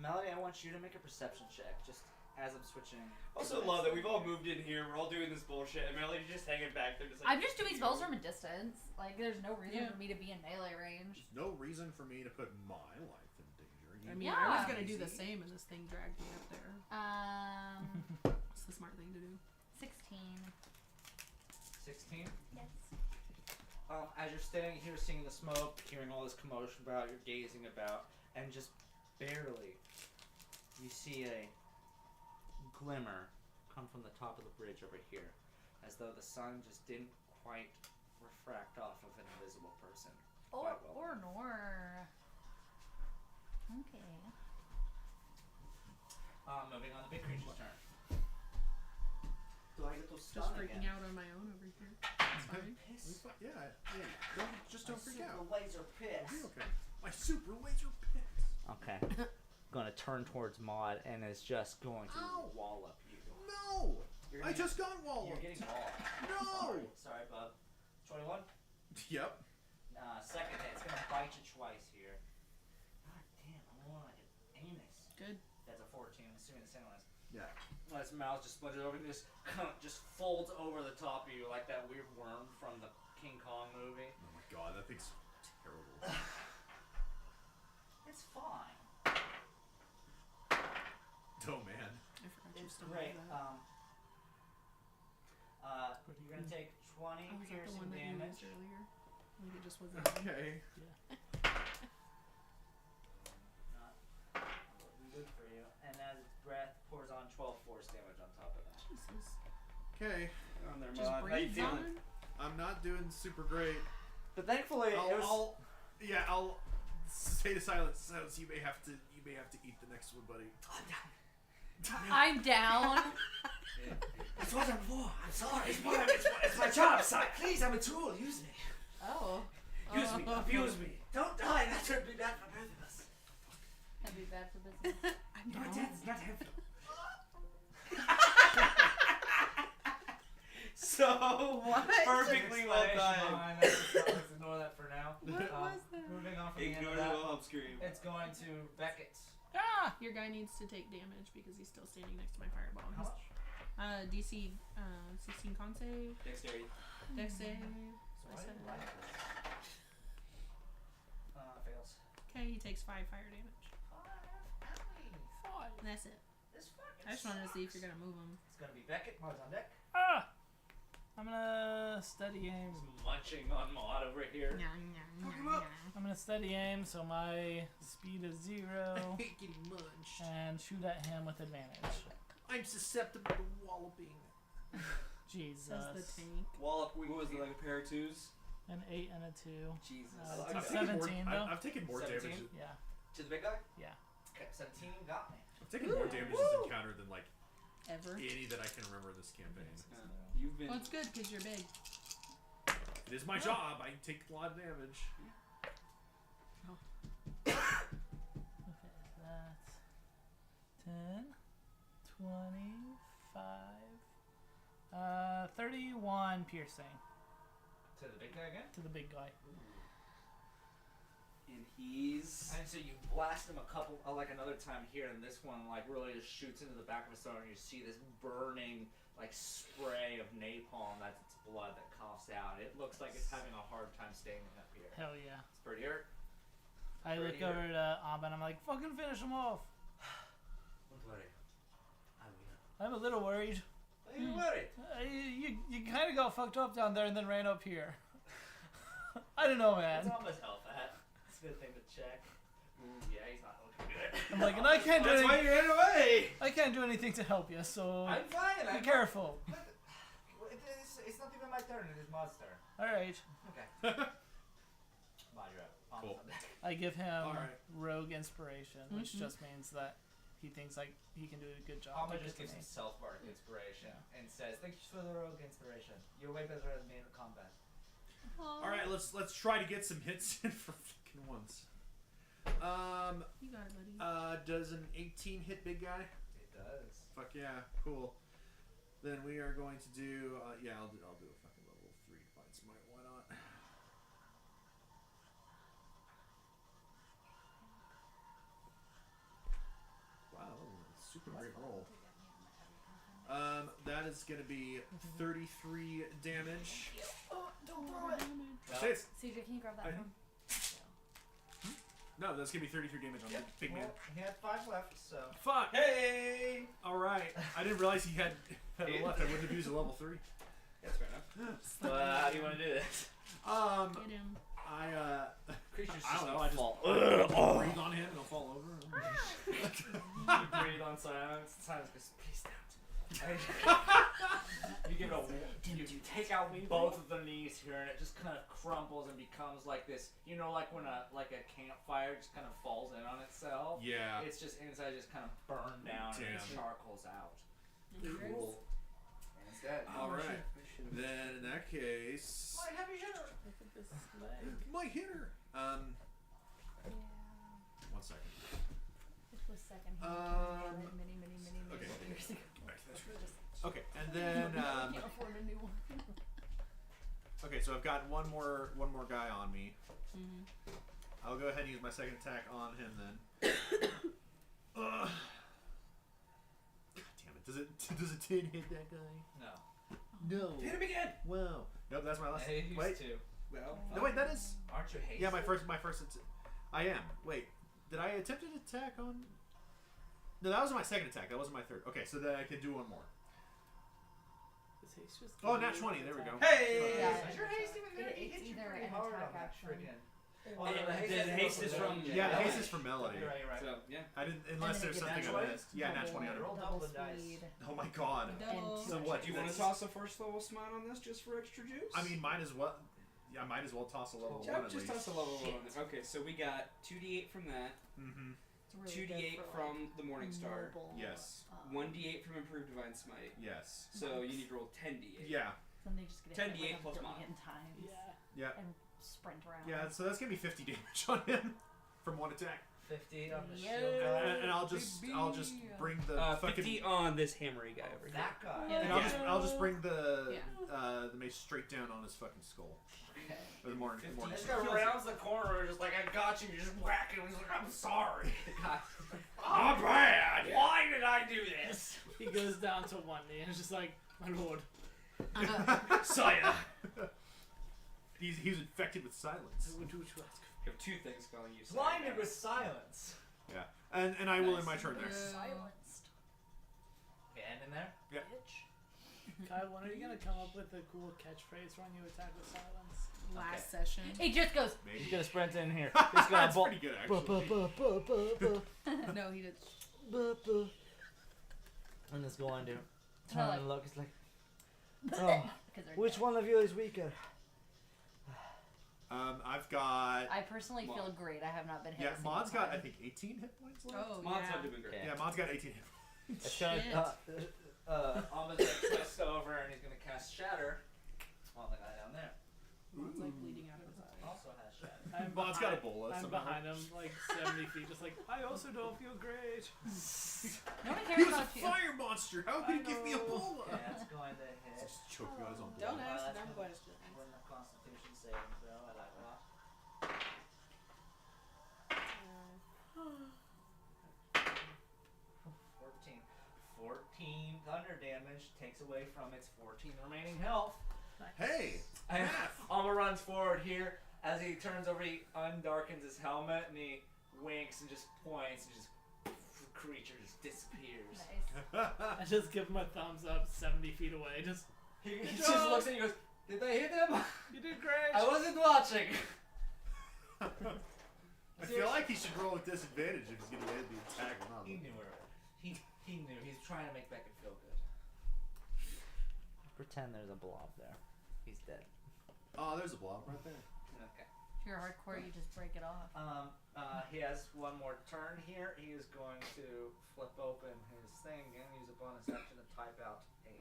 Melody, I want you to make a perception check, just as I'm switching. Also love that we've all moved in here, we're all doing this bullshit, and Melody's just hanging back there just like... I'm just doing spells from a distance. Like, there's no reason Yeah. for me to be in melee range. There's no reason for me to put my life in danger. I mean, I was Yeah. gonna do the same, and this thing dragged me up there. It's the smart thing to do. 16. 16? Yes. As you're standing here seeing the smoke, hearing all this commotion about, you're gazing about, and just barely, you see a glimmer come from the top of the bridge over here, as though the sun just didn't quite refract off of an invisible person. Or Quite well. nor. Okay. Moving on to big creature's turn. Do I get to Just stun freaking again? out on my own over here. It's fine. Piss. Yeah, don't My freak super out. laser piss. It'll be okay. My super laser piss. Okay. Gonna turn towards Maud and is just going to Ow. wallop you. No! You're I gonna- just got You're walloped. getting walloped. No! Sorry, bub. 21? Yep. Second hit. It's gonna bite you twice here. God damn, I want like an anus. Good. That's a 14. I'm assuming the same one is. Yeah. Well, his mouth just splinters over and just folds over the top of you like that weird worm from the King Kong movie. Oh my god, that thing's terrible. It's fine. Oh man. I forgot you It's still great. have that. You're gonna take 20 Oh, was that the piercing one that you damage. used earlier? Like it just wasn't. Okay. Not looking good for you. And as its breath pours on 12 force damage on top of that. Jesus. Okay. On there, Just Mod. How you breathes feeling? on. I'm not doing super great. But thankfully, I'll say to Silence, you may have to eat the next one, buddy. I'm down. That's what I'm for. I'm sorry. It's my job, Si. Please, I'm a tool. Use me. Oh. Use me. Abuse me. Don't die. That would be bad for both of us. That'd be bad for business. I'm Not down. dead. It's not him. So, perfectly well done. Let's ignore that for now. What was that? Moving on from the end Ignore of the that, Wilhelm scream. it's going to Beckett. Ah! Your guy needs to take damage because he's still standing next to my fireball. How much? DC 16 con save, Dexterity. dex save, So I I said didn't it. like this. Fails. Okay, he takes 5 fire damage. 5. Owie. And that's it. This fucking I just wanted to see if sucks. you're gonna move him. It's gonna be Beckett. Mars on deck. Ah! I'm gonna steady aim. Munching on Maud over here. I'm gonna steady aim, so my speed is 0, Getting munched. and shoot at him with advantage. I'm susceptible to walloping. Jesus. Says the tank. Wallop, what was it, like a pair of 2s? An 8 and a 2. Jesus. It's I've a taken more- 17 though. I've taken more 17? damage. Yeah. To the big guy? Yeah. Okay, 17 got me. I've taken more damage this encounter than like Ever. any that I can remember this campaign. You've been. Well, it's good because you're big. It is my job. I take a lot of damage. Okay, that's 10, 25, 31 piercing To the big guy again? to the big guy. And he's. And so you blast him like another time here, and this one like really just shoots into the back of his throat, and you see this burning like spray of napalm. That's its blood that coughs out. It looks like it's having a hard time staying up here. Hell yeah. It's pretty hurt. I look Pretty over to Amba and I'm like, fucking finish him off. Don't worry. I will. I'm a little worried. Are you worried? You kind of got fucked up down there and then ran up here. I don't know, That's man. almost health at. It's a good thing to check. Ooh, yeah, he's not looking good. I'm like, and I can't do That's why anything. you ran away. I can't do anything to help you, so I'm fine. be I'm careful. It's not even my turn. It is Maud's turn. All right. Okay. Maud, you're up. Cool. On deck. I give him Alright. rogue inspiration, which Mhm. just means that he thinks like he can do a good job. Alma like just with gives me. him self-bark inspiration and says, "Thank you for the rogue inspiration. You're way better than me in combat." All right, let's try to get some hits in for fucking once. You got it, buddy. Does an 18 hit big guy? It does. Fuck yeah, cool. Then we are going to do. Yeah, I'll do a fucking level 3 Divine Smite. Why not? Wow, that was a super great roll. That is going to be 33 damage. Don't throw it. Say it's- CJ, can you grab that I- from? No, that's going to be 33 damage on Yep. the big man. Well, he had 5 left, so. Fuck! Hey! Alright. I didn't realize he had a left. I wouldn't have used a level 3. That's fair enough. How do you want to do this? Get him. Creature's I just don't know, gonna I just fall. breathe on him and he'll fall over. You breathe on silence. Silence goes, "Peace out." You give it a. You take out both of the knees here, and it just kind of crumbles and becomes like this. You know, like when a campfire just kind of falls in on itself. Yeah. It's just inside, just kind of burned down, and the Damn. charcoal's out. Cool. And it's dead. Alright. Then in that case. My heavy hitter. Look at this leg. My hitter! Yeah. 1 second. This was second hand. Many Okay. years ago. Okay, and then Can't afford a new one. okay, so I've got one more guy on me. Mhm. I'll go ahead and use my second attack on him then. God damn it! Does it 10 hit that guy? No. No. Hit him again. Wow. Nope, that's my last. Hey, he Wait. used to. Well, No, wait, that is. Aren't you hasty? Yeah, my first. I am. Wait, did I attempt an attack on? No, that was my second attack. That wasn't my third. Okay, so then I could do one more. Is he just Oh, giving nat you 20. an There we go. attack? Hey! Yeah. Is your haste even there? He It's hit you either pretty an hard attack on that action. friggin'. Or- The haste is from- Yeah, Melody. haste is for melody. You're right, you're right. So, yeah. I didn't And unless then there's it something gives I you missed. Yeah, nat 20 on it. Roll double the dice. speed. Oh my god. Double. So what? Do you want to that's- toss a first level smite on this just for extra juice? I mean, might as well. Yeah, I might as well toss a level Yeah, 1 at just least. toss a level 1 on this. Okay, so we got 2d8 from that, Mm-hmm. It's really 2d8 good for, from the Morning Star, mobile, Yes. 1d8 from Improved Divine Smite. Yes. So you need to roll 10d8. Yeah. Then they just get 10 hit like D8 plus a mod. billion times. Yeah. Yeah. And sprint around. Yeah. So that's gonna be 50 damage on him from one attack, 50 on the Yeah. shield guy. and I'll just bring the fucking 50 on this hammery guy over here. That guy. Yeah. and I'll just bring the Yeah. the mace straight down on his fucking skull. Okay. Or the morning. 50. This guy rounds the corner, just like, I got you, you just whack him. He's like, I'm sorry. The guy's like, oh, bad. Why did I do this? He goes down to one knee and is just like, my lord. Sire. He's infected with silence. You have two things calling you. Blinded with silence. Yeah, and I will Nice. in my turn there. Silenced. Okay, end in there. Yeah. Kyle, when are you gonna come up with a cool catchphrase for when you attack with silence? Last session. It just goes. Maybe. He's gonna sprint in here. He's gonna That's pretty good actually. No, he did. And it's going to I turn like- and look. It's like, oh, 'Cause they're which dead. one of you is weaker? I've got. I personally feel Maud. great. I have not been hit. Yeah, a single Maud's got I time. think 18 hit points left. Oh, Mods yeah. have to be great. Okay. Yeah, Maud's got 18 hit points. It's gonna, Shit. Alma's gonna twist over and he's gonna cast Shatter on the guy down there. It's like bleeding out of his eye. Also has Shatter. I'm Maud's got a behind- bola I'm somehow. behind him, like 70 feet, just like, I also don't feel great. No one He cares was a about you. fire monster. How could he give me a bola? Okay, that's going to hit. Just choke you on his own Don't blood. ask that's dumb gonna questions. win the Constitution saving throw. I like that. 14 thunder damage takes away from its 14 remaining health. Hey, And Alma runs forward here. As he turns over, he undarkens his helmet and he winks and just points and just the creature just disappears. Nice. I just give him a thumbs up 70 feet away. Just, He Good just job. looks at you and goes, "Did they hit him? you did great. I wasn't watching." I feel like he should roll with disadvantage if he's gonna land the attack or not. He knew her. He knew. He's trying to make Beckett feel good. Pretend there's a blob there. He's dead. Oh, there's a blob right there. Okay. If you're hardcore, you just break it off. He has one more turn here. He is going to flip open his thing and use a bonus action to type out a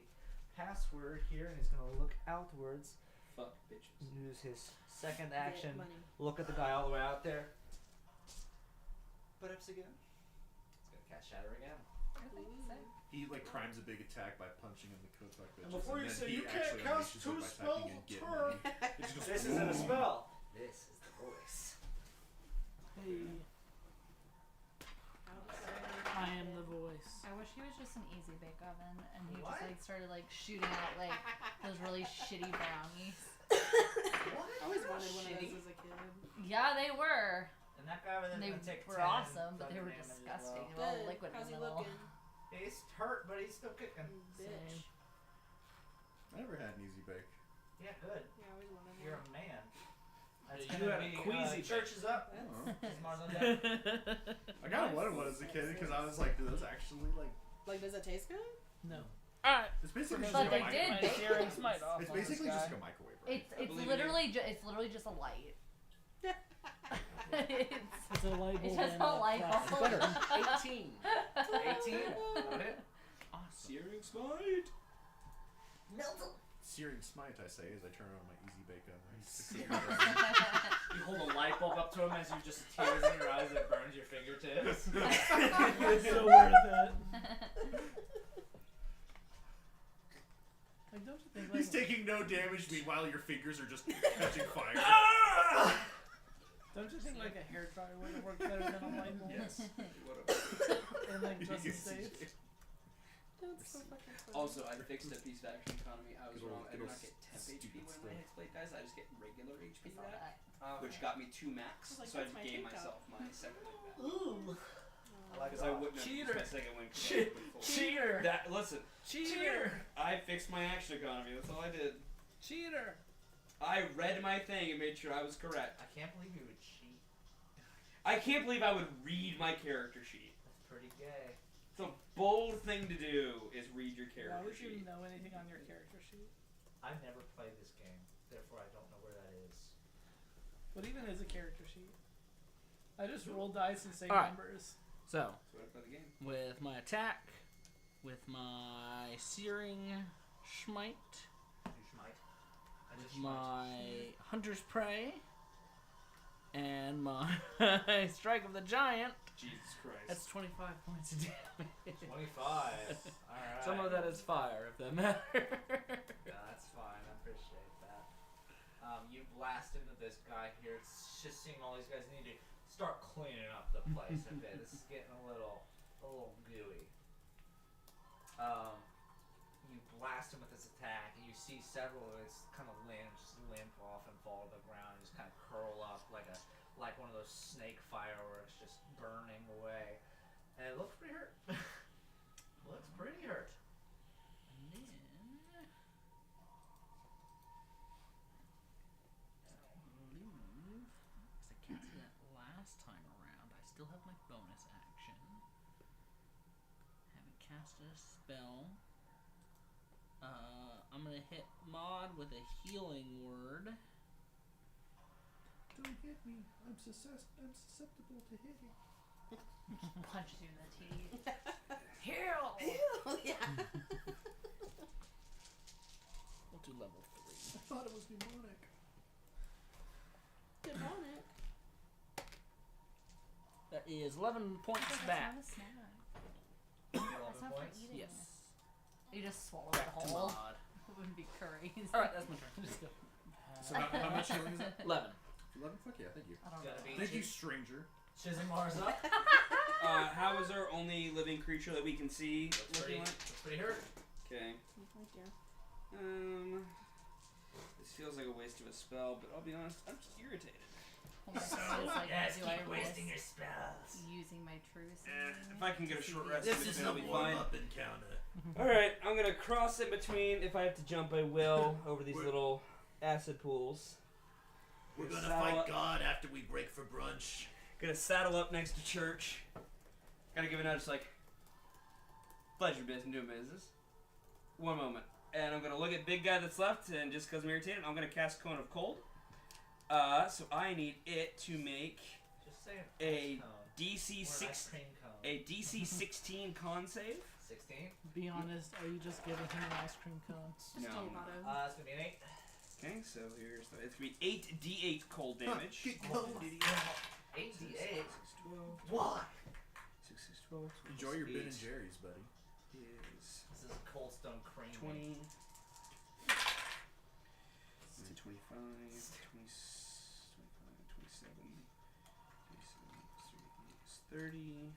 password here, and he's going to look outwards. Fuck bitches. Use his second Get action. money. Look at the guy all the way out there. Perhaps again. He's going to cast Shatter again. He like primes a big attack by punching in the coat like bitches. And before you then say, he "You can't actually cast unleashes it two by typing spells in a get turn." money. It just goes This isn't a boom. spell. This is the voice. Hey, I am the voice. I wish he was just an easy bake oven and he What? just like started like shooting out like those really shitty brownies. What? I always wanted one of Shitty. those as a kid. Yeah, they were. And that guy over there They gonna take were 10 awesome, but they thunder were damage as disgusting. well. They were all Good. liquid How's in he the middle. looking? He's hurt, but he's still kicking. Bitch. I never had an easy bake. Yeah, good. Yeah, I always wanted one. You're a man. That's Yeah, you gonna had a be queasy church is up. Oh. Is Mars on deck. I kind of wanted one as a kid because I was like, do those actually like? Like, does it taste good? No. Alright. It's basically just But like a they did microwave. bake Searing them. smite off It's on this basically just guy. like a microwave. Right? It's believe literally just a light. It's a light It's bulb just and a light plastic bulb. butter. 18. 18. Got it? Searing smite. Searing smite, I say, as I turn on my easy bake oven. You hold a light bulb up to him as you just tears in your eyes that burns your fingertips. It's so worth it. Like, don't you think, like, He's taking no damage, meanwhile your fingers are just catching fire. don't you think like a hair dryer would have worked better than a light bulb? Yes. And like just Yes. safe? That's so fucking funny. Also, I fixed a piece of action economy. I was Good wrong. old- I good do old not get temp stupid HP when my stuff. hexblade dies. I just get regular HP Saw back, that. which got me 2 max. I was like, So I that's my gave tank top. myself my second one back. Ooh. Because I wouldn't have Cheater. used my second one. 'cause I went full. Cheater. That listen, Cheater! I fixed my action economy. That's all I did. Cheater! I read my thing and made sure I was correct. I can't believe you would cheat. I can't believe I would read my character sheet. That's pretty gay. It's a bold thing to do is read your Why character would you sheet. know anything on your character sheet? I've never played this game, therefore I don't know where that is. What even is a character sheet? I just roll dice and say Alright. numbers. So, So I play the game. with my attack, with my searing smite, You schmite. I with just schmite. my hunter's prey, and my strike of the giant, Jesus Christ. that's 25 points of damage. 25. Alright. Some of that is fire, if that matters. Yeah, that's fine. I appreciate that. You blast into this guy here. It's just seeing all these guys need to start cleaning up the place a bit. This is getting a little gooey. You blast him with his attack, and you see several of its kind of limbs just limp off and fall to the ground, and just kind of curl up like one of those snake fireworks, just burning away. And it looks pretty hurt. Looks pretty hurt. And then leave. Because I cast that last time around. I still have my bonus action. Haven't casted a spell. I'm gonna hit Maud with a healing word. Don't hit me. I'm susceptible to hitting. Punches you in the teeth. Heal! Yeah. We'll do level 3. I thought it was demonic. Demonic. That is 11 points That's back. not a snack. 11 That's not points. for eating. Yes. You just swallow that To whole. Maud. It wouldn't be curry. Alright, that's my turn. Just go. So how much healing is that? 11. 11? Fuck yeah, thank you. I don't Gonna know. be Thank you, stranger. Chizimar's up. How is our only living creature that we can see Looks looking like? looks pretty hurt. Okay. Right there. This feels like a waste of a spell, but I'll be honest, I'm just irritated. Oh my God, it's like, Yes, do I keep wasting risk your spells. using my truce? If I can get a short rest, This in is between, the I'll be fine. warm-up encounter. Alright, I'm gonna cross in between. If I have to jump, I will over these little acid pools. We're gonna Saddle fight up- God after we break for brunch. Gonna saddle up next to church. Gotta give it out just like pleasure business and doing business. One moment. And I'm gonna look at big guy that's left, and just because I'm irritated, I'm gonna cast Cone of Cold. So I need it to make Just say a cone. DC Or an ice 6 cream cone. a DC 16 con save. 16. Be honest, are you just giving him an ice cream cone? Just No, a no. lot of. It's gonna be an 8. Okay, so here's the, it's gonna be 8d8 cold damage. Get Oh going, my idiot. God. 8d8. 6, 12, Why? 6, 6, 12. Enjoy your Ben Eight and Jerry's, buddy. Is This is Cold Stone Cream. 20. And then 25, 20, 25, 27, 30,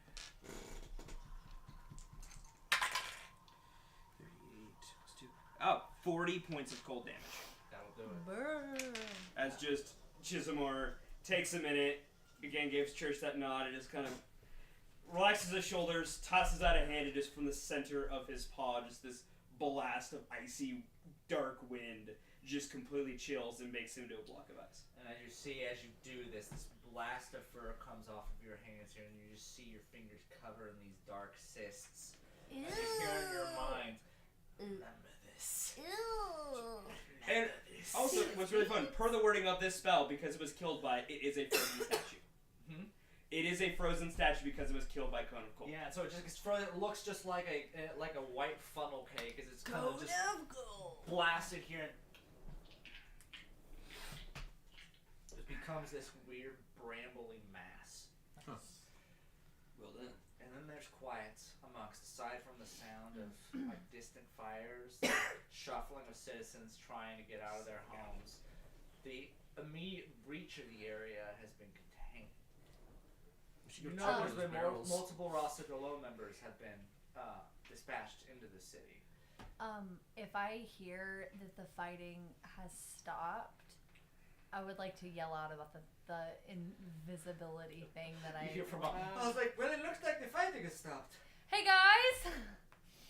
38, let's do, 40 points of cold damage. That'll do it. Burn. As just Chizamar takes a minute, again gives Church that nod, and just kind of relaxes his shoulders, tosses out a hand, and just from the center of his paw, just this blast of icy, dark wind just completely chills and makes him into a block of ice. And as you see, as you do this, this blast of fur comes off of your hands here, and you just see your fingers covered in these dark cysts. Ew. As you hear in your mind, remember this. Ew. And also, what's really fun, per the wording of this spell, because it was killed by, it is a frozen statue. Hmm? It is a frozen statue because it was killed by Cone of Cold. Yeah, so it just it looks just like a white funnel cake, as it's kind of just blasted here and it becomes this weird brambly mass. Well done. And then there's quiet amongst, aside from the sound of like distant fires, shuffling of citizens trying to get out of their homes. The immediate breach of the area has been contained. You know there's been multiple Rasa Dolo members have been dispatched into the city. If I hear that the fighting has stopped, I would like to yell out about the invisibility thing that I. You hear from I was like, well, it looks like the fighting has stopped. Hey guys!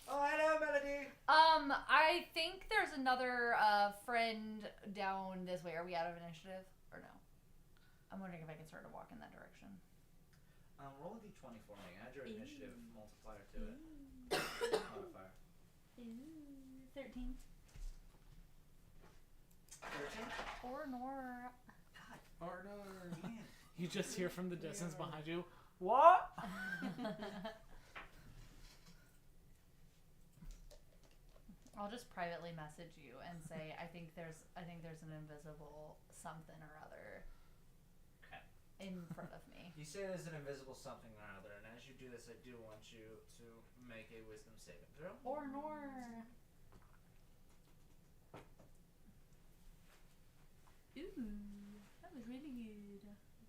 Oh, hello, Melody. I think there's another friend down this way. Are we out of initiative or no? I'm wondering if I can start to walk in that direction. Roll a d20 for me. Add your initiative multiplier to it. Modifier. 13. 13? Or nor. You just hear from the distance behind you. What? I'll just privately message you and say I think there's an invisible something or other Okay. in front of me. You say there's an invisible something or other, and as you do this, I do want you to make a wisdom saving throw. Or nor. Ooh, that was really good.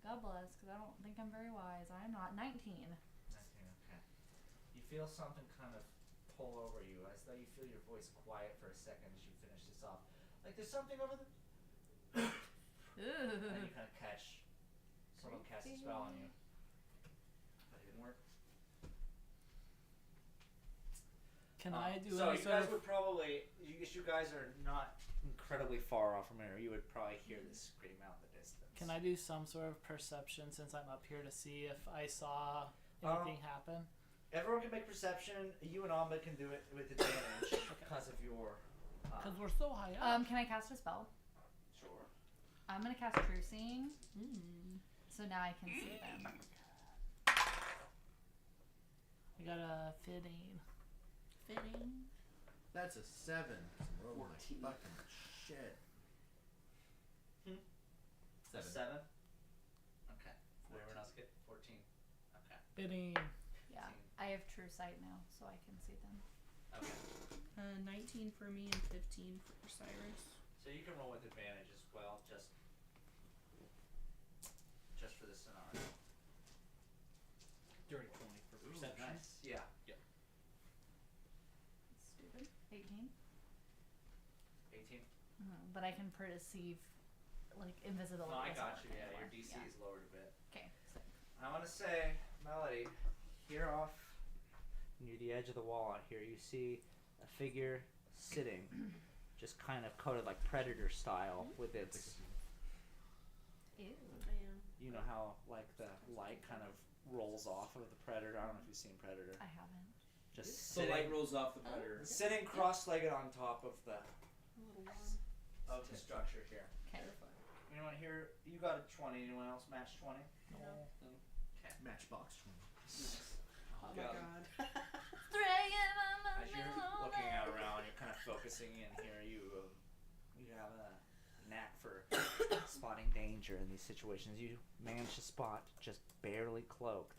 God bless, because I don't think I'm very wise. I am not. 19. 19, okay. You feel something kind of pull over you, as though you feel your voice quiet for a second as you finish this off. Like there's something over the. And you kind of catch someone cast a spell on you. But it didn't work. Can I do So any you sort guys of... would probably. You guys are not incredibly far off from here. You would probably hear this scream out in the distance. Can I do some sort of perception since I'm up here to see if I saw anything happen? Everyone can make perception. You and Amba can do it with advantage because of your. Because we're so high up. Can I cast a spell? Sure. I'm gonna cast True Seeing. So now I can see them. I got a 15. Fitting. That's a 7. Oh 14. my fucking shit. 7. Okay. Everyone else get 14. Okay. 15. Yeah, I have True Sight now, so I can see them. Okay. 19 for me and 15 for Cyrus. So you can roll with advantage as well, just for this scenario. Dirty 20 for perception. Nice. Yeah. That's stupid. 18. 18. But I can perceive, like, invisibility. No, I doesn't got work you. Yeah, anymore. your DC is lowered a bit. Okay. So I want to say, Melody, here off near the edge of the wall out here, you see a figure sitting, just kind of coated like predator style with its. Ew. You know how like the light kind of rolls off of the predator. I don't know if you've seen Predator. I haven't. Just The light sitting, rolls off the predator. sitting cross-legged on top of the A little warm. of the structure here. Okay. Anyone here? You got a 20. Anyone else match 20? No. Matchbox 20. Oh my God. god. As you're looking out around, you're kind of focusing in here. You have a knack for spotting danger in these situations. You manage to spot, just barely cloaked,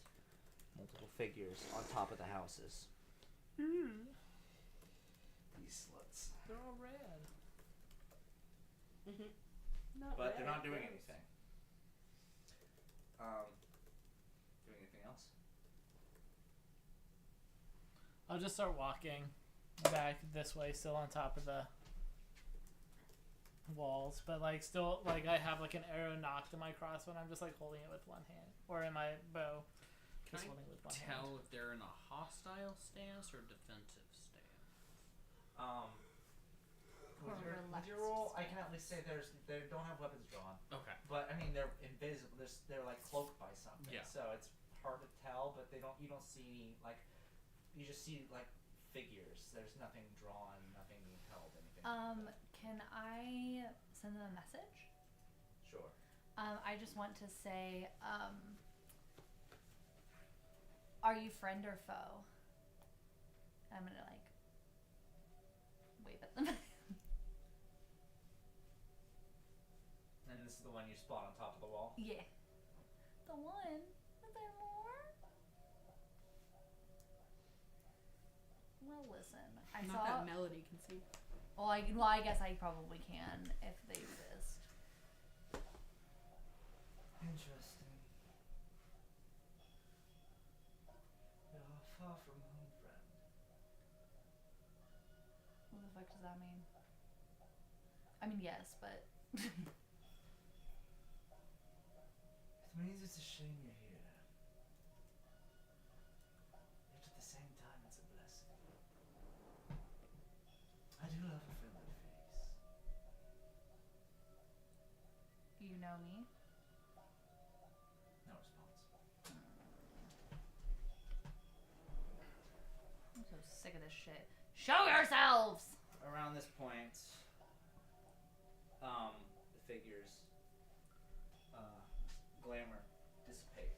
multiple figures on top of the houses. These sluts. They're all red. But they're not doing anything. Doing anything else? I'll just start walking back this way, still on top of the walls, but like still like I have like an arrow knocked in my crossbow and I'm just like holding it with one hand, or in my bow, Can just I holding it with one hand. tell if they're in a hostile stance or defensive stance? With your roll, I can at least say they don't have weapons drawn. Okay. But I mean, they're invisible. They're like cloaked by something. Yeah. So it's hard to tell. But you don't see any like. You just see like figures. There's nothing drawn, nothing held, anything. Can I send them a message? Sure. I just want to say, are you friend or foe? I'm gonna like wave at them. And this is the one you spot on top of the wall. Yeah. The one. Is there more? Well, listen. I Not saw. that Melody can see. Well, I guess I probably can if they exist. Interesting. You're far from home, friend. What the fuck does that mean? I mean, yes, but. It means it's a shame you're here. Yet at the same time, it's a blessing. I do love a friendly face. You know me? No response. I'm so sick of this shit. Show yourselves! Around this point, the figures glamour dissipate.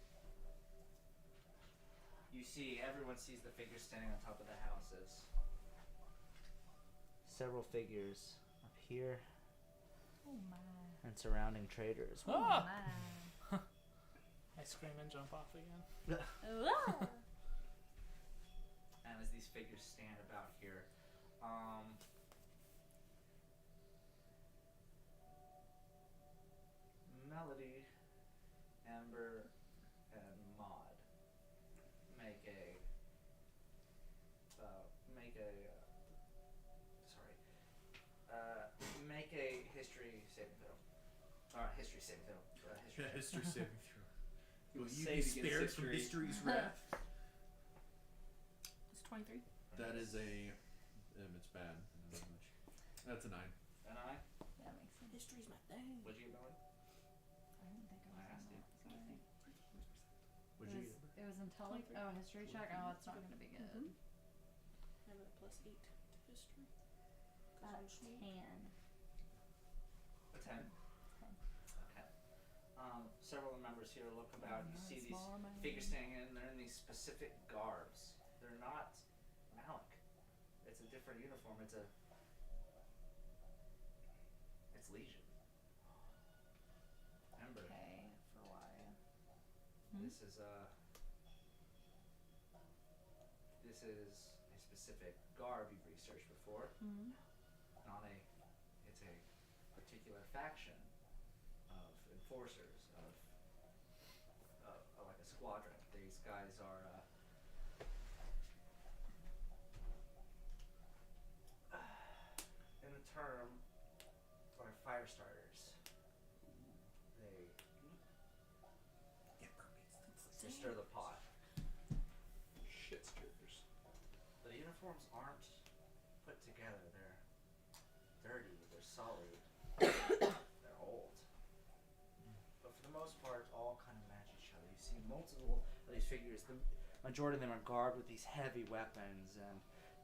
You see, everyone sees the figures standing on top of the houses. Several figures up here Oh my. and surrounding traders. Oh Ah! my. I scream and jump off again. Ah. And as these figures stand about here, Melody, Amber, and Maud make make a. Make a history saving throw. History saving throw. History. History saving throw. Will you Save be against spared from history. history's wrath? It's 23. That is a. It's bad. Not much. That's a 9. And I. That makes sense. History's my thing. What'd you get, Melody? I didn't think I I was asked you. on that. Sorry. What'd you get? It was intelligence. Oh, history check. Oh, it's not gonna be good. Mhm. I have a +8 to history. 'Cause I'm smart. 10. A 10. 10. Okay. Several members here look about. You see these Smaller than figures me. standing in. They're in these specific garbs. They're not Malik. It's a different uniform. It's Legion. Remember, Okay, for why? this is a specific garb you've researched before. Mhm. It's a particular faction of enforcers of like a squadron. These guys are in the term are fire starters. They stir the pot. Shit stirrers. The uniforms aren't put together. They're dirty. They're sullied. They're old. But for the most part, all kind of match each other. You see multiple of these figures. The majority of them are garbed with these heavy weapons and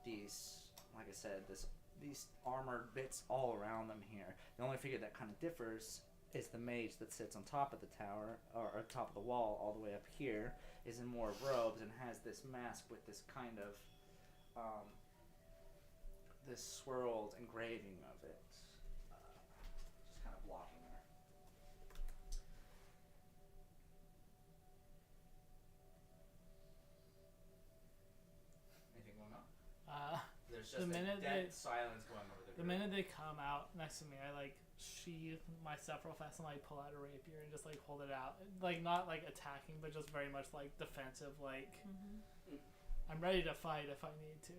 these, like I said, these armored bits all around them here. The only figure that kind of differs is the mage that sits on top of the tower, or top of the wall all the way up here, is in more robes and has this mask with this kind of this swirled engraving of it, just kind of blocking her. Anything going on? There's just The a minute dead they- silence going over the The group. minute they come out next to me, I like sheath my stuff real fast and like pull out a rapier and just like hold it out, like not like attacking, but just very much like defensive. Like I'm ready to fight if I need to.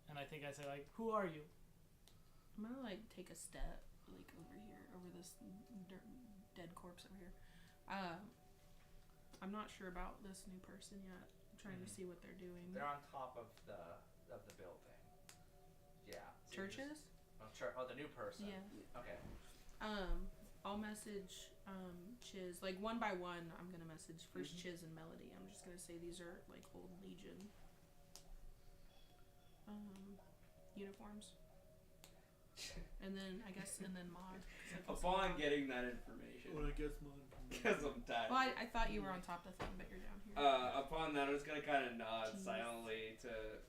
And I think I say like, "Who are you?" I'm gonna like take a step like over here, over this dead corpse over here. I'm not sure about this new person yet. I'm trying to see what they're doing. They're on top of the building. Yeah. So you just- Churches? the new person. Yeah. Okay. I'll message Chiz, like one by one. I'm gonna message first Chiz and Melody. I'm just gonna say these are like old Legion uniforms, and then I guess and then Maud. 'Cause I can see Upon Maud. getting that information, Well, I guess mine. because I'm tired. Well, I thought you were on top of the thing, but you're down here. Upon that, I'm just gonna kind of nod Jeez. silently to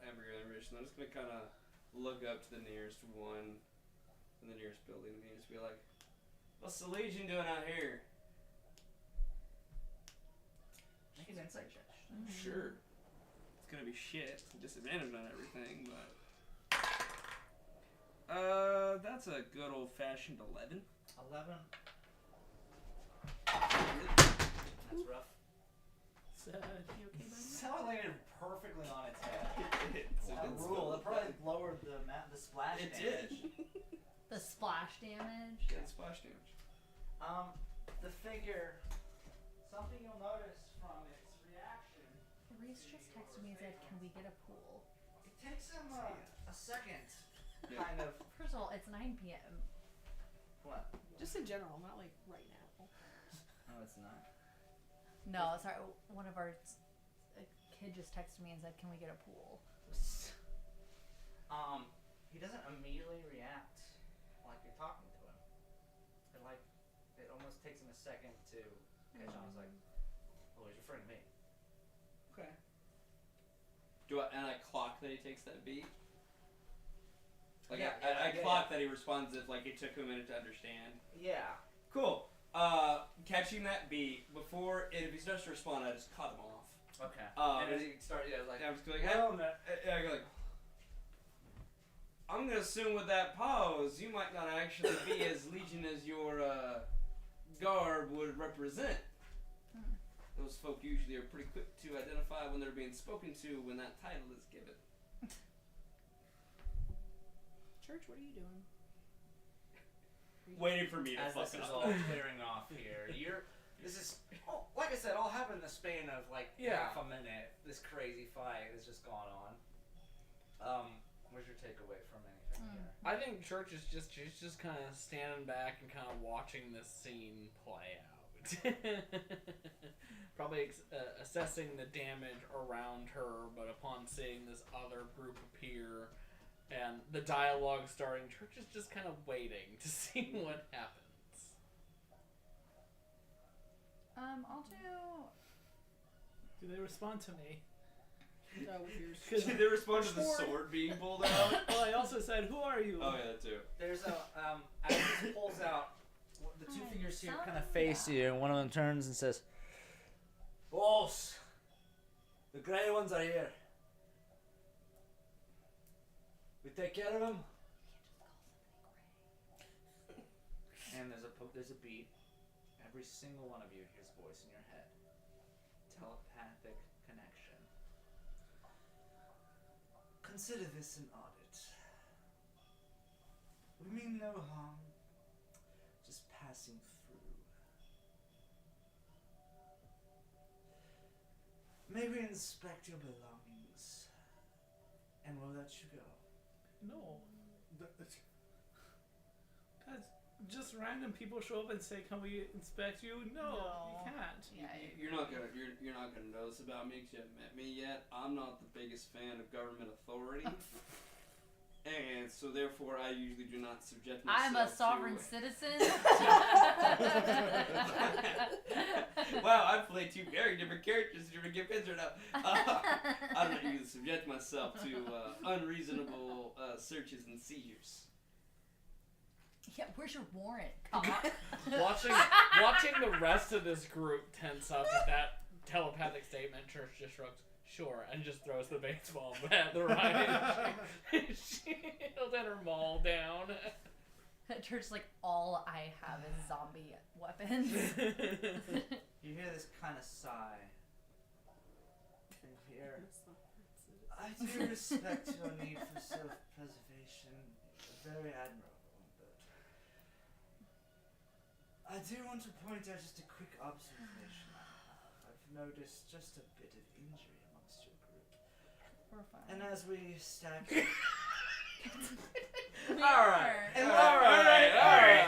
Ember and Rich, and I'm just gonna kind of look up to the nearest one in the nearest building and just be like, "What's the Legion doing out here?" Make an insight check. Sure. It's gonna be shit. Disadvantage on everything, but that's a good old fashioned 11. 11. That's rough. You okay, buddy? Someone landed perfectly on its head. It's a That good rule. spell. It probably lowered the splash It damage. did. The splash damage. Good splash damage. The figure. Something you'll notice from its reaction. Reese just texted me and said, "Can we get a pool?" It takes him a second, Yeah. kind of. First of all, it's 9 p.m. What? Just in general, not like right now. No, it's not. No, sorry. One of our a kid just texted me and said, "Can we get a pool?" He doesn't immediately react like you're talking to him. It almost takes him a second to catch on. It's like, oh, he's referring to me. Okay. And I clock that he takes that beat? Like, Yeah, I yeah, clock that he responds if, like, it took him a minute to understand. Yeah. Cool. Catching that beat, before, if he starts to respond, I just cut him off. Okay. And and as you start, like, I'm just like, hey, I go like, I'm gonna assume with that pose, you might not actually be as Legion as your garb would represent. those folk usually are pretty quick to identify when they're being spoken to when that title is given. Church, what are you doing? Waiting for me to As fuck this is up. all clearing off here, this is, like I said, all happened in the span of like half a minute. This crazy fight has just gone on. Where's your takeaway from anything here? I think Church is she's just kind of standing back and kind of watching this scene play out. Probably assessing the damage around her, but upon seeing this other group appear and the dialogue starting, Church is just kind of waiting to see what happens. I'll do. Do they respond to me? With yours. Did they respond to the sword being pulled out? Well, I also said, "Who are you?" Oh yeah, that too. There's a as this pulls out, the two I'm figures here kind of sorry. face you, and one of them turns and says, "Boss, the grey ones are here. We take care of them." And there's a beat. Every single one of you hears a voice in your head. Telepathic connection. Consider this an audit. We mean no harm. Just passing through. May we inspect your belongings, and we'll let you go. No. That's just random people show up and say, "Can we inspect you?" No, you can't. Yeah. You're not gonna notice about me because you haven't met me yet. I'm not the biggest fan of government authority, and so therefore I usually do not subject myself. I'm a sovereign citizen. Wow, I've played two very different characters to get pictured up. I don't usually subject myself to unreasonable searches and seizures. Yeah, where's your warrant, cop? Watching the rest of this group tense up at that telepathic statement, Church just shrugs, "Sure," and just throws the baseball bat the right. She'll let her maul down. At church, like, all I have is zombie weapons. You hear this kind of sigh. And here, I do respect your need for self-preservation. Very admirable. I do want to point out just a quick observation I have. I've noticed just a bit of injury amongst your group. We're fine. And as we stack... Alright. Alright.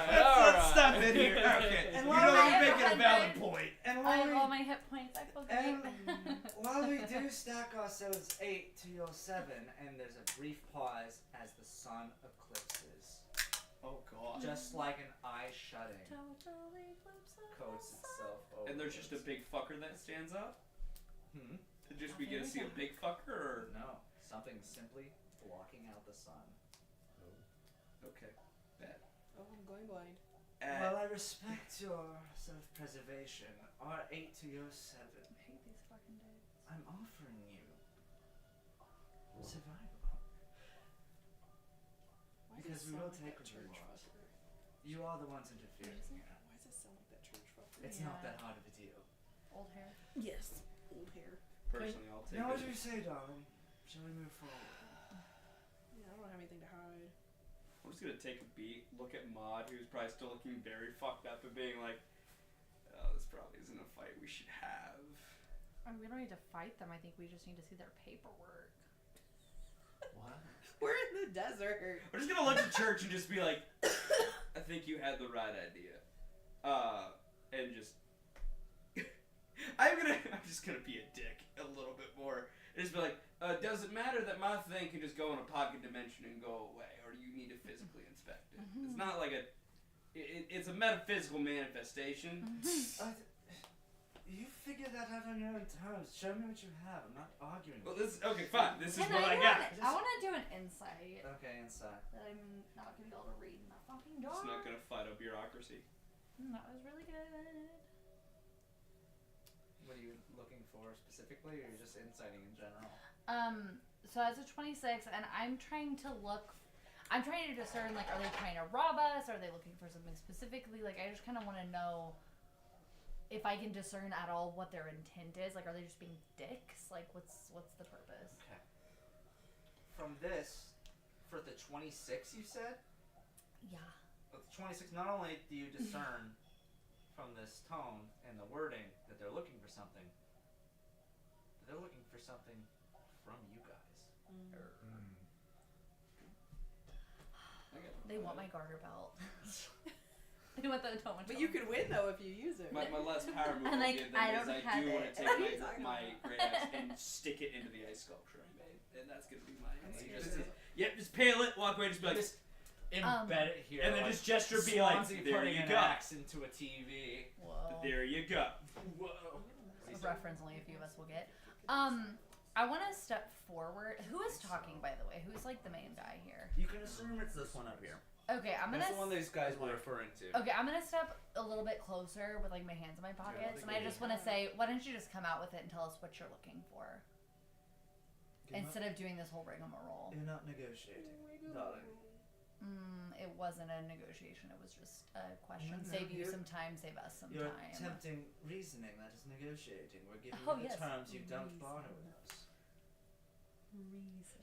Let's stop it here. Okay. And while you're we make it a valid point. And I have all my hit points. I feel great. while we do stack ourselves 8 to your 7, and there's a brief pause as the sun eclipses. Oh god. Just like an eye shutting coats itself over. And there's just a big fucker that stands up? Hmm? Just we get to see a big fucker or No. Something simply blocking out the sun. okay. Bet. Oh, I'm going blind. While I respect your self-preservation, our 8 to your 7, I hate these fucking days. I'm offering you survival. Because we will take what you want. You are the ones interfering here. Why does it sound like that church fucker? It's not that hard of a deal. Old hair. Yes. Old hair. Personally, I'll take Now what it. do you say, darling? Shall we move forward? Yeah, I don't have anything to hide. I'm just gonna take a beat, look at Maud, who's probably still looking very fucked up and being like, oh, this probably isn't a fight we should have. I mean, we don't need to fight them. I think we just need to see their paperwork. What? We're in the desert. I'm just gonna look at church and just be like, I think you had the right idea. And just I'm just gonna be a dick a little bit more. And just be like, does it matter that my thing can just go in a pocket dimension and go away, or do you need to physically inspect it? It's not like it's a metaphysical manifestation. You figure that out on your own terms. Show me what you have. I'm not arguing. Well, this okay, fine. This is Can what I do got. I want to do an insight Okay, inside. that I'm not going to be able to read in that fucking It's dark. not gonna fight a bureaucracy. That was really good. What are you looking for specifically, or you're just inciting in general? So that's a 26, and I'm trying to discern, like, are they trying to rob us? Are they looking for something specifically? Like, I just kind of want to know if I I can discern at all what their intent is. Like, are they just being dicks? Like, what's the purpose? Okay. From this, for the 26 you said? Yeah. With the 26, not only do you discern from this tone and the wording that they're looking for something, but they're looking for something from you guys. They want my garter belt. They want the Tomato. But you could win though if you use it. My last power move And, will like, give I them is don't I have do want it. to What are you take talking my about? great axe and stick it into the ice sculpture I made. And that's going to be my And you answer. just, Yep, just pale it, walk away, just be like, just embed it here. and then like just gesture be like, Swansea there putting you an go. axe into a TV. Whoa. There you go. Whoa. A reference only a few of us will get. I want to step forward. Who is talking, by the way? Who's like the main guy here? You can assume it's this one up here. Okay, I'm gonna. That's the one these guys were referring to. Okay, I'm gonna step a little bit closer with like my hands in my pockets, and I just want to say, why don't you just come out with it and tell us what you're looking for, instead of doing this whole rigmarole. You're not negotiating, darling. It wasn't a negotiation. It was just a question. No, Save you you're- some time. Save us some You're time. attempting reasoning. That is negotiating. We're giving Oh, you the yes. terms you don't barter with us.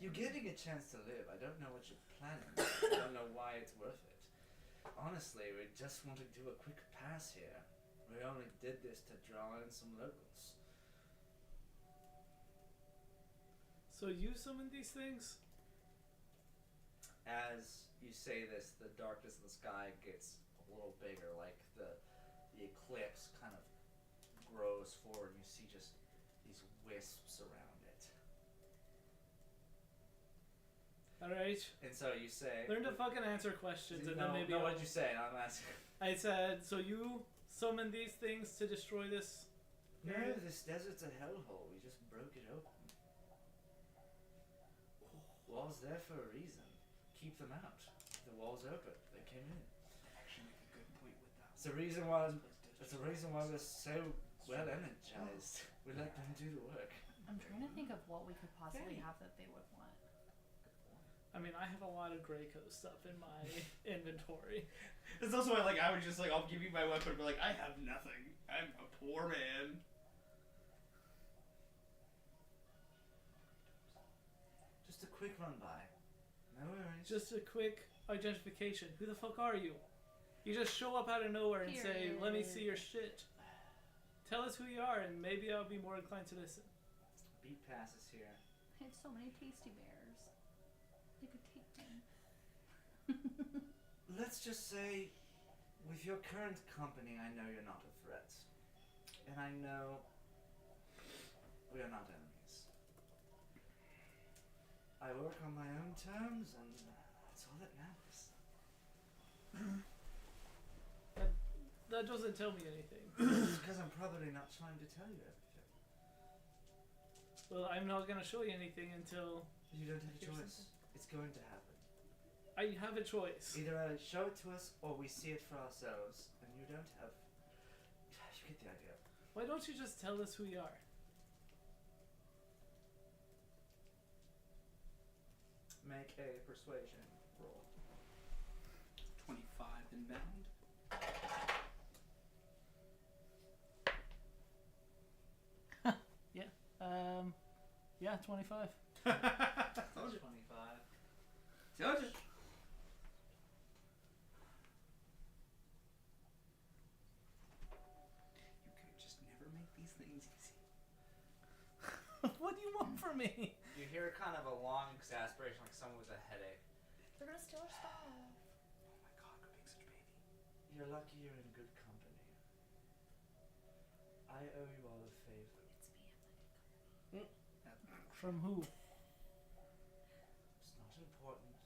You're getting a chance to live. I don't know what you're planning. I don't know why it's worth it. Honestly, we just want to do a quick pass here. We only did this to draw in some locals. So you summon these things? As you say this, the darkness of the sky gets a little bigger, like the eclipse kind of grows forward, and you see just these wisps around it. Alright. And so you say, Learn to fucking answer questions and then maybe no, I'll- what'd you say? I'm asking. I said, so you summon these things to destroy this? No, this desert's a hellhole. We just broke it open. Wall's there for a reason. Keep them out. The wall's open. They came in. Actually make a good point with that. It's the reason why. It's the reason why we're so well energized. We let them do the work. I'm trying to think of what we could possibly have that they would want. I mean, I have a lot of Greyco stuff in my inventory. It's also why, like, I would just, like, I'll give you my weapon, but, like, I have nothing. I'm a poor man. Just a quick run by. No worries. Just a quick identification. Who the fuck are you? You just show up out of nowhere and say, let me see your shit. Tell us who you are and maybe I'll be more inclined to listen. Beat passes here. I have so many tasty bears. You could take them. Let's just say, with your current company, I know you're not a threat. And I know we are not enemies. I work on my own terms, and that's all that matters. That doesn't tell me anything. Because I'm probably not trying to tell you everything. Well, I'm not gonna show you anything until You don't have a Here's choice. It's going to happen. I have a choice. Either I show it to us, or we see it for ourselves, and you don't have... You get the idea. Why don't you just tell us who you are? Make a persuasion roll. 25 inbound. Yeah, 25. Told you. 25. Told you. You could just never make these things easy. What do you want from me? You hear kind of a long exasperation, like someone with a headache. They're gonna steal our stuff. Oh my god, go make such a baby. You're lucky you're in good company. I owe you all a favor. It's me. From who? It's not important.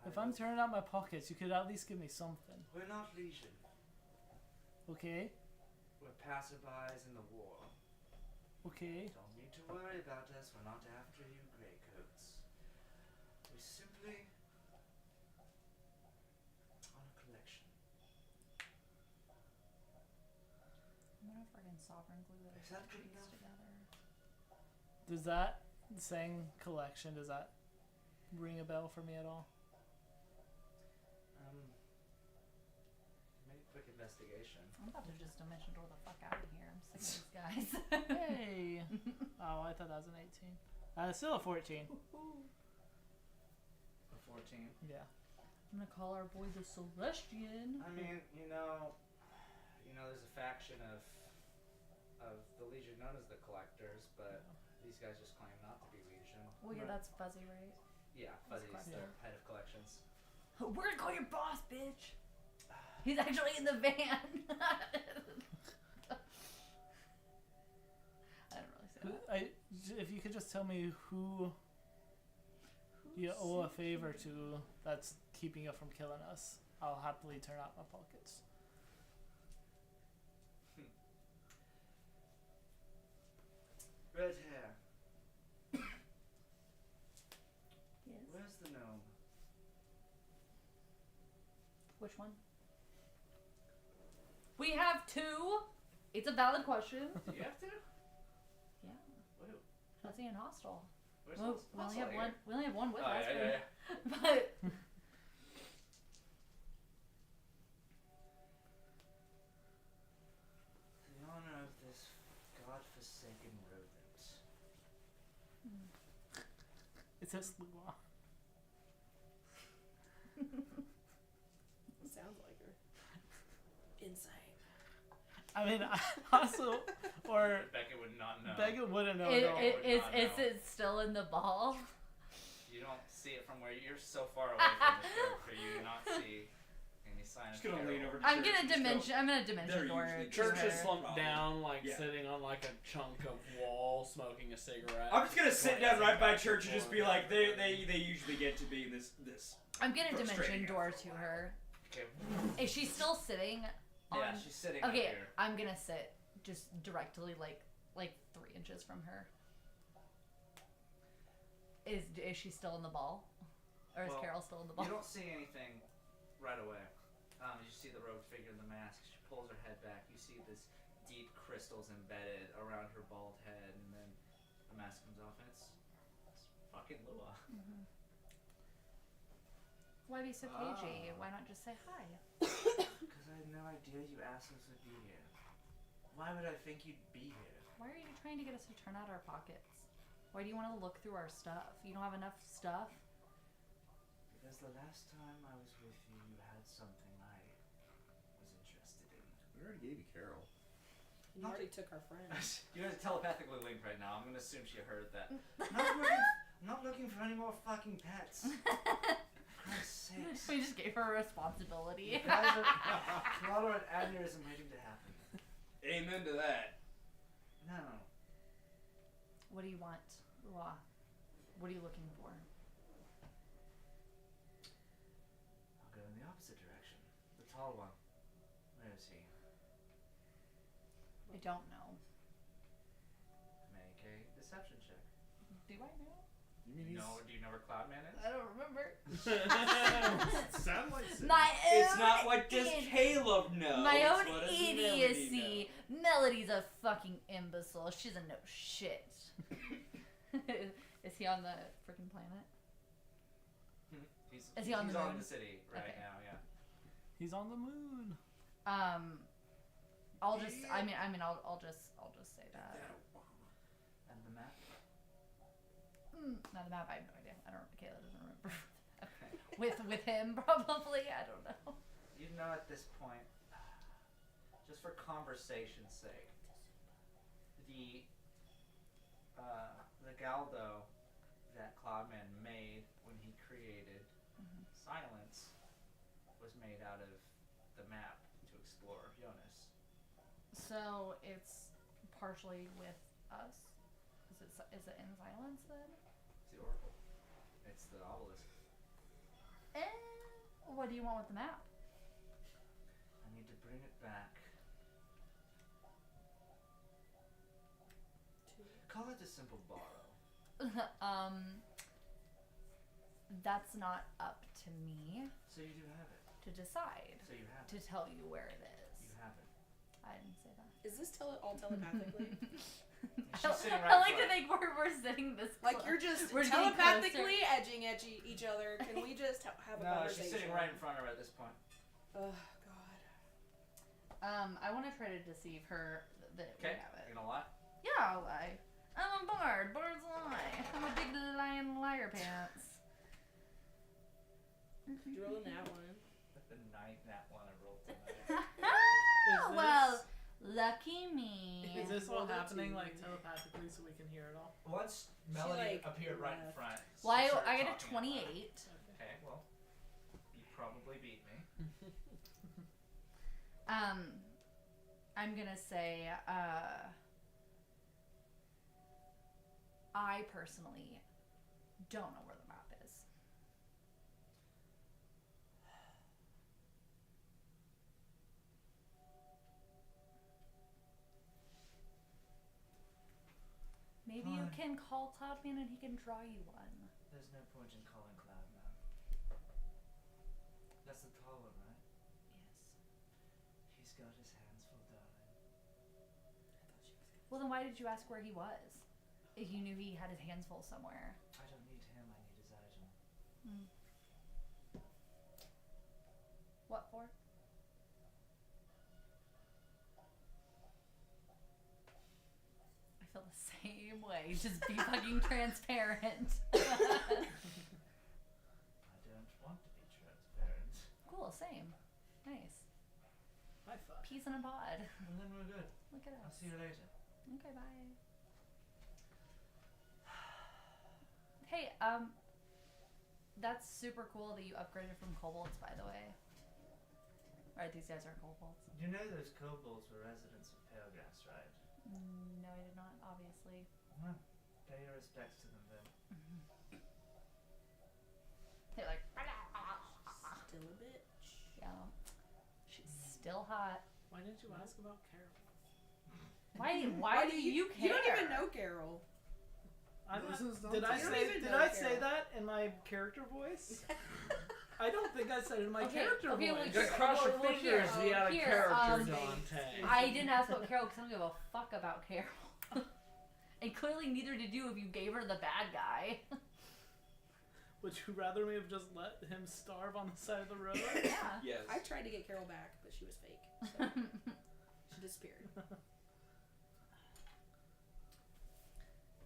If I'm turning out my pockets, you could at least give me something. We're not legion. Okay? We're passerbys in the war. Okay. Don't need to worry about us. We're not after you, Greycoats. We simply on a collection. I'm gonna friggin' sovereign glue those Is that good trees enough? together. Does that saying collection, does that ring a bell for me at all? Make a quick investigation. I'm about to just dimension door the fuck out of here. I'm sick of these guys. Hey. Oh, I thought that was an 18. Still a 14. A 14. Yeah. I'm gonna call our boy the Celestian. I mean, you know, there's a faction of the Legion known as the Collectors, but these guys just claim not to be Legion. Well, yeah, that's Fuzzy, right? Yeah, Fuzzy's the head of collections. We're gonna call your boss, bitch. He's actually in the van. I don't really say that. If you could just tell me who you owe a favor to that's keeping you from killing us, I'll happily turn out my pockets. Red hair. Yes. Where's the gnome? Which one? We have two. It's a valid question. Do you have to? Yeah. Wait, Fuzzy and Hostile. where's Well, we only have one. We only have one with Oh, us. yeah. But The honor of this godforsaken rodent. It says Lua. Sounds like her. Insane. I mean, also, or Becca would not know. Becca wouldn't know. is at all. it still in the ball? You don't see it from where you're so far away from the character. You do not see any sign of Just gonna lean peril. over to I'm Church gonna and just dimension. I'm gonna dimension They're door. usually to Church her. is slumped Problem. down, like Yeah. sitting on like a chunk of wall, smoking a cigarette. I'm just gonna sit down right by Church and just be like, they they usually get to be this. I'm gonna frustrating dimension door after to a while. her. Okay. Is she still sitting? On... Yeah, she's sitting up Okay, here. I'm gonna sit just directly like 3 inches from her. Is she still in the ball? Or is Well, Carol still in the ball? You don't see anything right away. You see the robed figure in the mask. She pulls her head back. You see this deep crystals embedded around her bald head, and then the mask comes off, and it's fucking Lua. Why be so cagey? Why not just say hi? Because I had no idea you assholes would be here. Why would I think you'd be here? Why are you trying to get us to turn out our pockets? Why do you want to look through our stuff? You don't have enough stuff? Because the last time I was with you, you had something I was interested in. We already gave you Carol. You already took our friend. You guys are telepathically linked right now. I'm gonna assume she heard that. Not looking for any more fucking pets. Christ's sakes. We just gave her a responsibility. You guys are throttle an aneurysm waiting to happen. Amen to that. No. What do you want, Lua? What are you looking for? I'll go in the opposite direction. The tall one. Where is he? I don't know. Make a deception check. Do I know? You mean he's... Do you know where Cloudman is? I don't remember. Sound like My It's own not what does idiot- Caleb know. My it's own what does idiocy. Melody's a fucking imbecile. She doesn't know shit. Is he on the freaking planet? Is he on the He's on moon? the city right Okay. now, yeah. He's on the moon. I'll just. I mean, I'll just say that. And the map? Not the map. I have no idea. I don't. Kayla doesn't remember. with him probably. I don't know. You know at this point, just for conversation's sake, the Galdo that Cloudman made when he created Silence was made out of the map to explore Jonas. So it's partially with us. Is it in Silence then? It's the Oracle. It's the obelisk. What do you want with the map? I need to bring it back. Call it a simple borrow. That's not up to me So you do have it. to decide. So you have To it. tell you where it is. You have it. I didn't say that. Is this all telepathically? She's sitting I right like to in front. think we're sitting this Like close. you're just We're getting telepathically edging at each other. Can we just have a No, conversation? she's sitting right in front of her at this point. Oh God. I want to try to deceive her that we Okay, have it. you gonna lie? Yeah, I'll lie. I'm a bard. Bards lie. I'm a big lion liar pants. You roll that one. The night that one I rolled tonight. Is Well, lucky me. Is this all Roll that happening too. like telepathically so we can hear it all? Once Melody like, appeared right in left. front. Well, she started I got a talking out loud. 28. Okay, well, you probably beat me. I'm gonna say, I personally don't know where the map is. Maybe you can Fine. call Cloudman and he can draw you one. There's no point in calling Cloudman. That's the tall one, right? Yes. He's got his hands full, darling. Well, then why did you ask where he was? If you knew he had his hands full somewhere. I don't need him, I need his item. What for? I feel the same way. Just be fucking transparent. I don't want to be transparent. Cool, same. Nice. High five. Peace in a pod. Well, then we're good. Look at I'll us. see you later. Okay, bye. Hey, that's super cool that you upgraded from kobolds, by the way. Alright, these guys are kobolds. You know those kobolds were residents of Palegrass, right? No, I did not, obviously. Well, pay your respects to them then. They're like, Still a bitch. yeah. She's still hot. Why didn't you ask about Carol? Why do you care? You don't even know Carol. This is Did I You don't say even did know I say Carol. that in my character voice? I don't think I said it in my character okay, voice. well, Just cross your well, here, fingers, be out of here, character, Dante. I didn't ask about Carol because I don't give a fuck about Carol. And clearly neither did you if you gave her the bad guy. Would you rather me have just let him starve on the side of the road? Yeah. Yes. I tried to get Carol back, but she was fake. So she disappeared.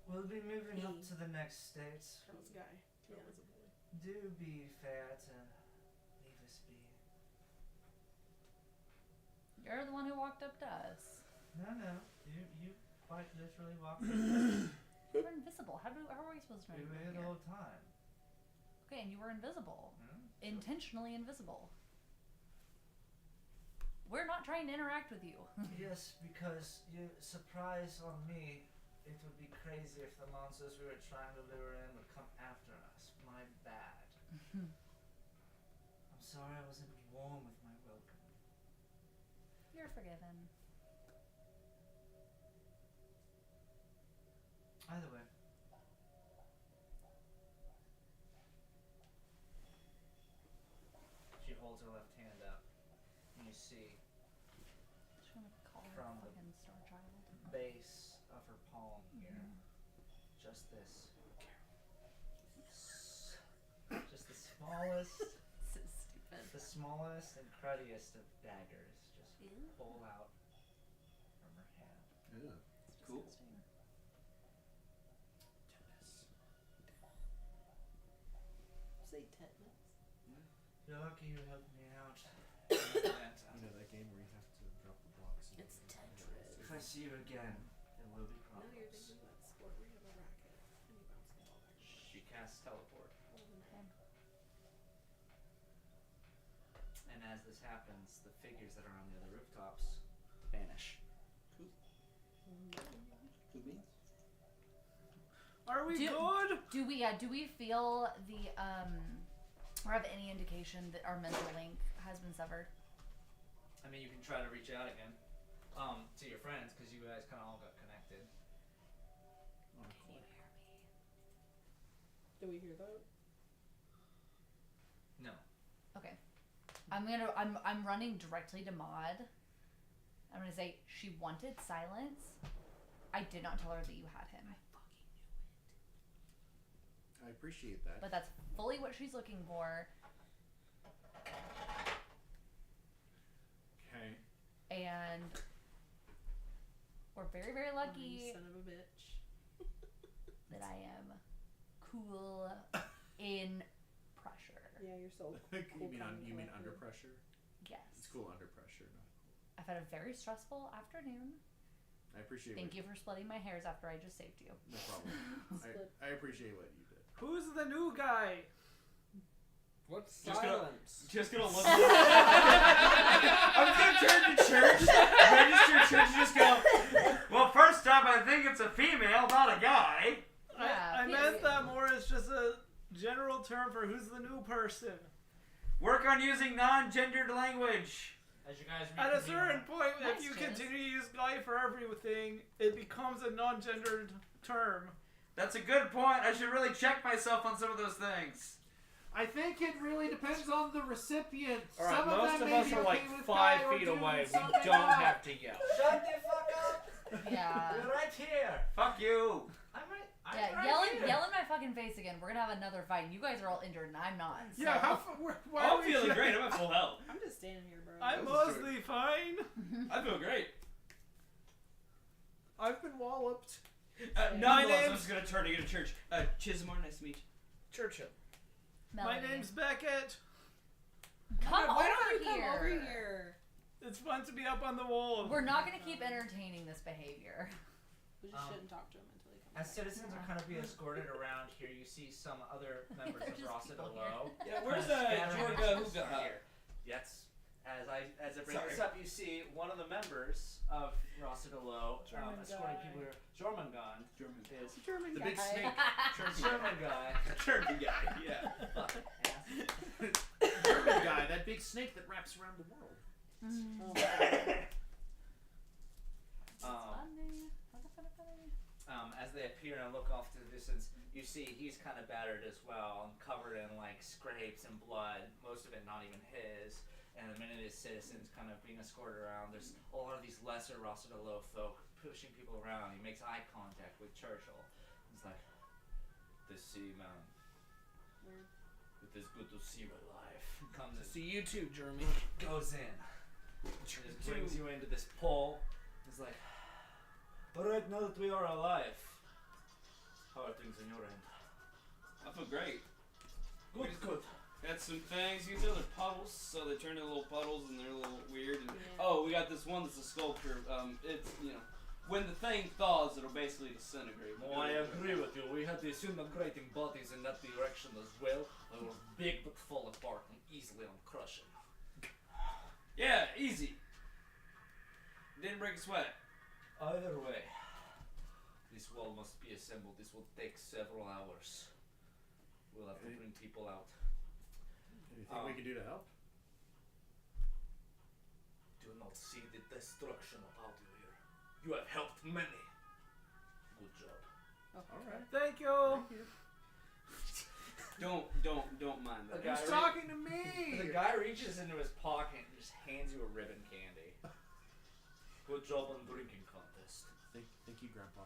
We'll be moving up Me. to the next state. Carol's guy. Carol Yeah. was a boy. Do be fair to leave us be. You're the one who walked up to us. No, you quite literally walked in. We're invisible. How are we supposed to know We you were were here the here? whole time. Okay, and you were invisible. Hmm? Intentionally invisible. We're not trying to interact with you. Yes, because your surprise on me, it would be crazy if the monsters we were trying to lure in would come after us. My bad. I'm sorry I wasn't warm with my welcome. You're forgiven. Either way. She holds her left hand up, and you see Just wanna call her From the- fucking star child. base of her palm here. Just this. Just the smallest, So stupid. the smallest and cruddiest of daggers just Ew. pull out from her hand. Yeah. It's Cool. disgusting. Say tetanus. You're lucky you helped me out. in Atlanta. You know that game where you have to drop the blocks. and It's everything? Tetris. If I see you again, there will be No, you're problems. thinking about the sport where you have a racket and you bounce the ball back. She casts teleport. Okay. And as this happens, the figures that are on the other rooftops vanish. Good beans. Are we Do- good? Do we feel the or have any indication that our mental link has been severed? I mean, you can try to reach out again, to your friends, because you guys kind of all got connected. Can you hear me? Do we hear that? No. Okay. I'm running directly to Maud. I'm gonna say she wanted silence. I did not tell her that you had him. I appreciate that. But that's fully what she's looking for. Okay. And very, very You lucky son of a bitch. that I am cool in pressure. Yeah, you're so you cool. mean calm, and you mean collected. under pressure? Yes. It's cool under pressure. Not I've had a very stressful afternoon. I appreciate. Thank you for splitting my hairs after I just saved you. No problem. Split. I appreciate what you did. Who's the new guy? What's Just gonna- silence? Just gonna look. I'm gonna turn to church, register church, and just go. Well, first off, I think it's a female, not a guy. Yeah, I meant period. that more as just a general term for who's the new person. Work on using non-gendered language. As you guys At a reconvene certain point, Nice, if you Janice. continue to use guy for everything, it becomes a non-gendered term. That's a good point. I should really check myself on some of those things. I think it really depends on the recipient. All right, Some most them of may us be are okay like with 5 guy or feet dude away. and We something don't not. have to yell. Shut the fuck up! Yeah. We're right here. Fuck you. I'm right. I'm Yeah, right yell here. in my fucking face again. We're gonna have another fight. And you guys are all injured, and I'm not. So. Yeah, why are I'm we feeling great. I'm at full health. I'm just standing here, bro. I'm That was mostly fine. I feel great. I've been walloped. Nonetheless, My I'm name's- just gonna turn to get to church. Chismore, nice to meet you. Churchill. My Melanie. name's Beckett. Come Why over don't you here. come over here? It's fun to be up on the wall. We're not gonna keep entertaining this behavior. We just shouldn't talk to him until he comes As back. citizens are kind of being escorted around here, you see some other members There's of just Rossett people Low. Yeah, where's scattering Jorga amongst Hooga? here. Yes. As I bring Sorry. this up, you see one of the members of Rossett Low German escorting guy. people here. Jormungand German. is German The guy. big snake. German guy. German guy. Yeah. Fuck, ass. German guy, that big snake that wraps around the world. Oh, As they appear and look off to the distance, you see he's kind of battered as well and covered in like scrapes and blood, most of it not even his. And many of his citizens kind of being escorted around. There's a lot of these lesser Rossett Low folk pushing people around. He makes eye contact with Churchill. He's like, To see, man. It is good to see you alive. comes and See you too, Jeremy. goes in. Just brings you into this pole. He's like, alright, now that we are alive, how are things on your end? I feel great. Good, good. Got some things. You can tell they're puddles, so they turn into little puddles and they're a little weird. And, Yeah. oh, we got this one that's a sculpture. It's, you know, when the thing thaws, it'll basically disintegrate. Oh, I agree with you. We had disintegrating bodies in that direction as well. They were big but fall apart and easily on crushing. Yeah, easy. Didn't break a sweat. Either way, this wall must be assembled. This will take several hours. We'll have to bring people out. Anything we can do to help? Do not see the destruction about you here. You have helped many. Good job. All right. Thank you. Don't mind that. Okay. He's talking to me. The guy reaches into his pocket and just hands you a ribbon candy. Good job on drinking contest. Thank you, Grandpa.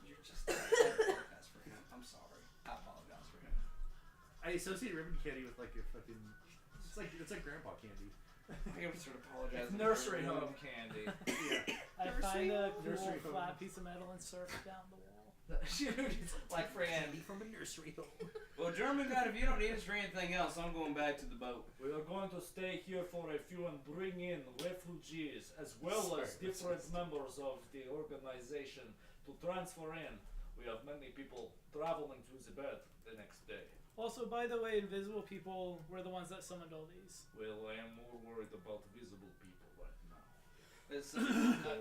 You're just. I apologize for him. I'm sorry. I apologize for him. I associate ribbon candy with like a fucking. It's like Grandpa candy. I gotta start apologizing. Nursery for home candy. Yeah. I find a Nursery cool home. flat piece of metal and surf it down the wall. It's like friend. From a nursery home. Well, German God, if you don't need us for anything else, I'm going back to the boat. We are going to stay here for a few and bring in refugees as well as Sorry, different members of the organization to transfer in. We have many people traveling to the bed the next day. Also, by the way, invisible people were the ones that summoned all these. Well, I am more worried about visible people right now. It's,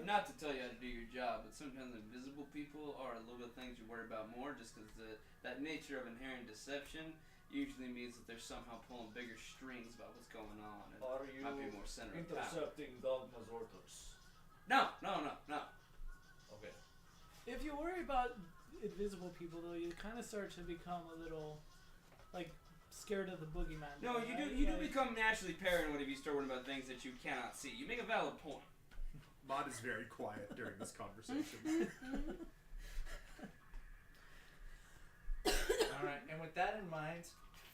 not to tell you how to do your job, but sometimes invisible people are a little bit things you worry about more, just because that nature of inherent deception usually means that they're somehow pulling bigger strings about what's going on, and Are you might be more center of power. intercepting Dogma's orders? No. Okay. If you worry about invisible people, though, you kind of start to become a little, like, scared of the boogeyman. No, thing, you do. right? You do Like, become naturally paranoid if you start worrying about things that you cannot see. You make a valid point. Maud is very quiet during this conversation. Alright, and with that in mind,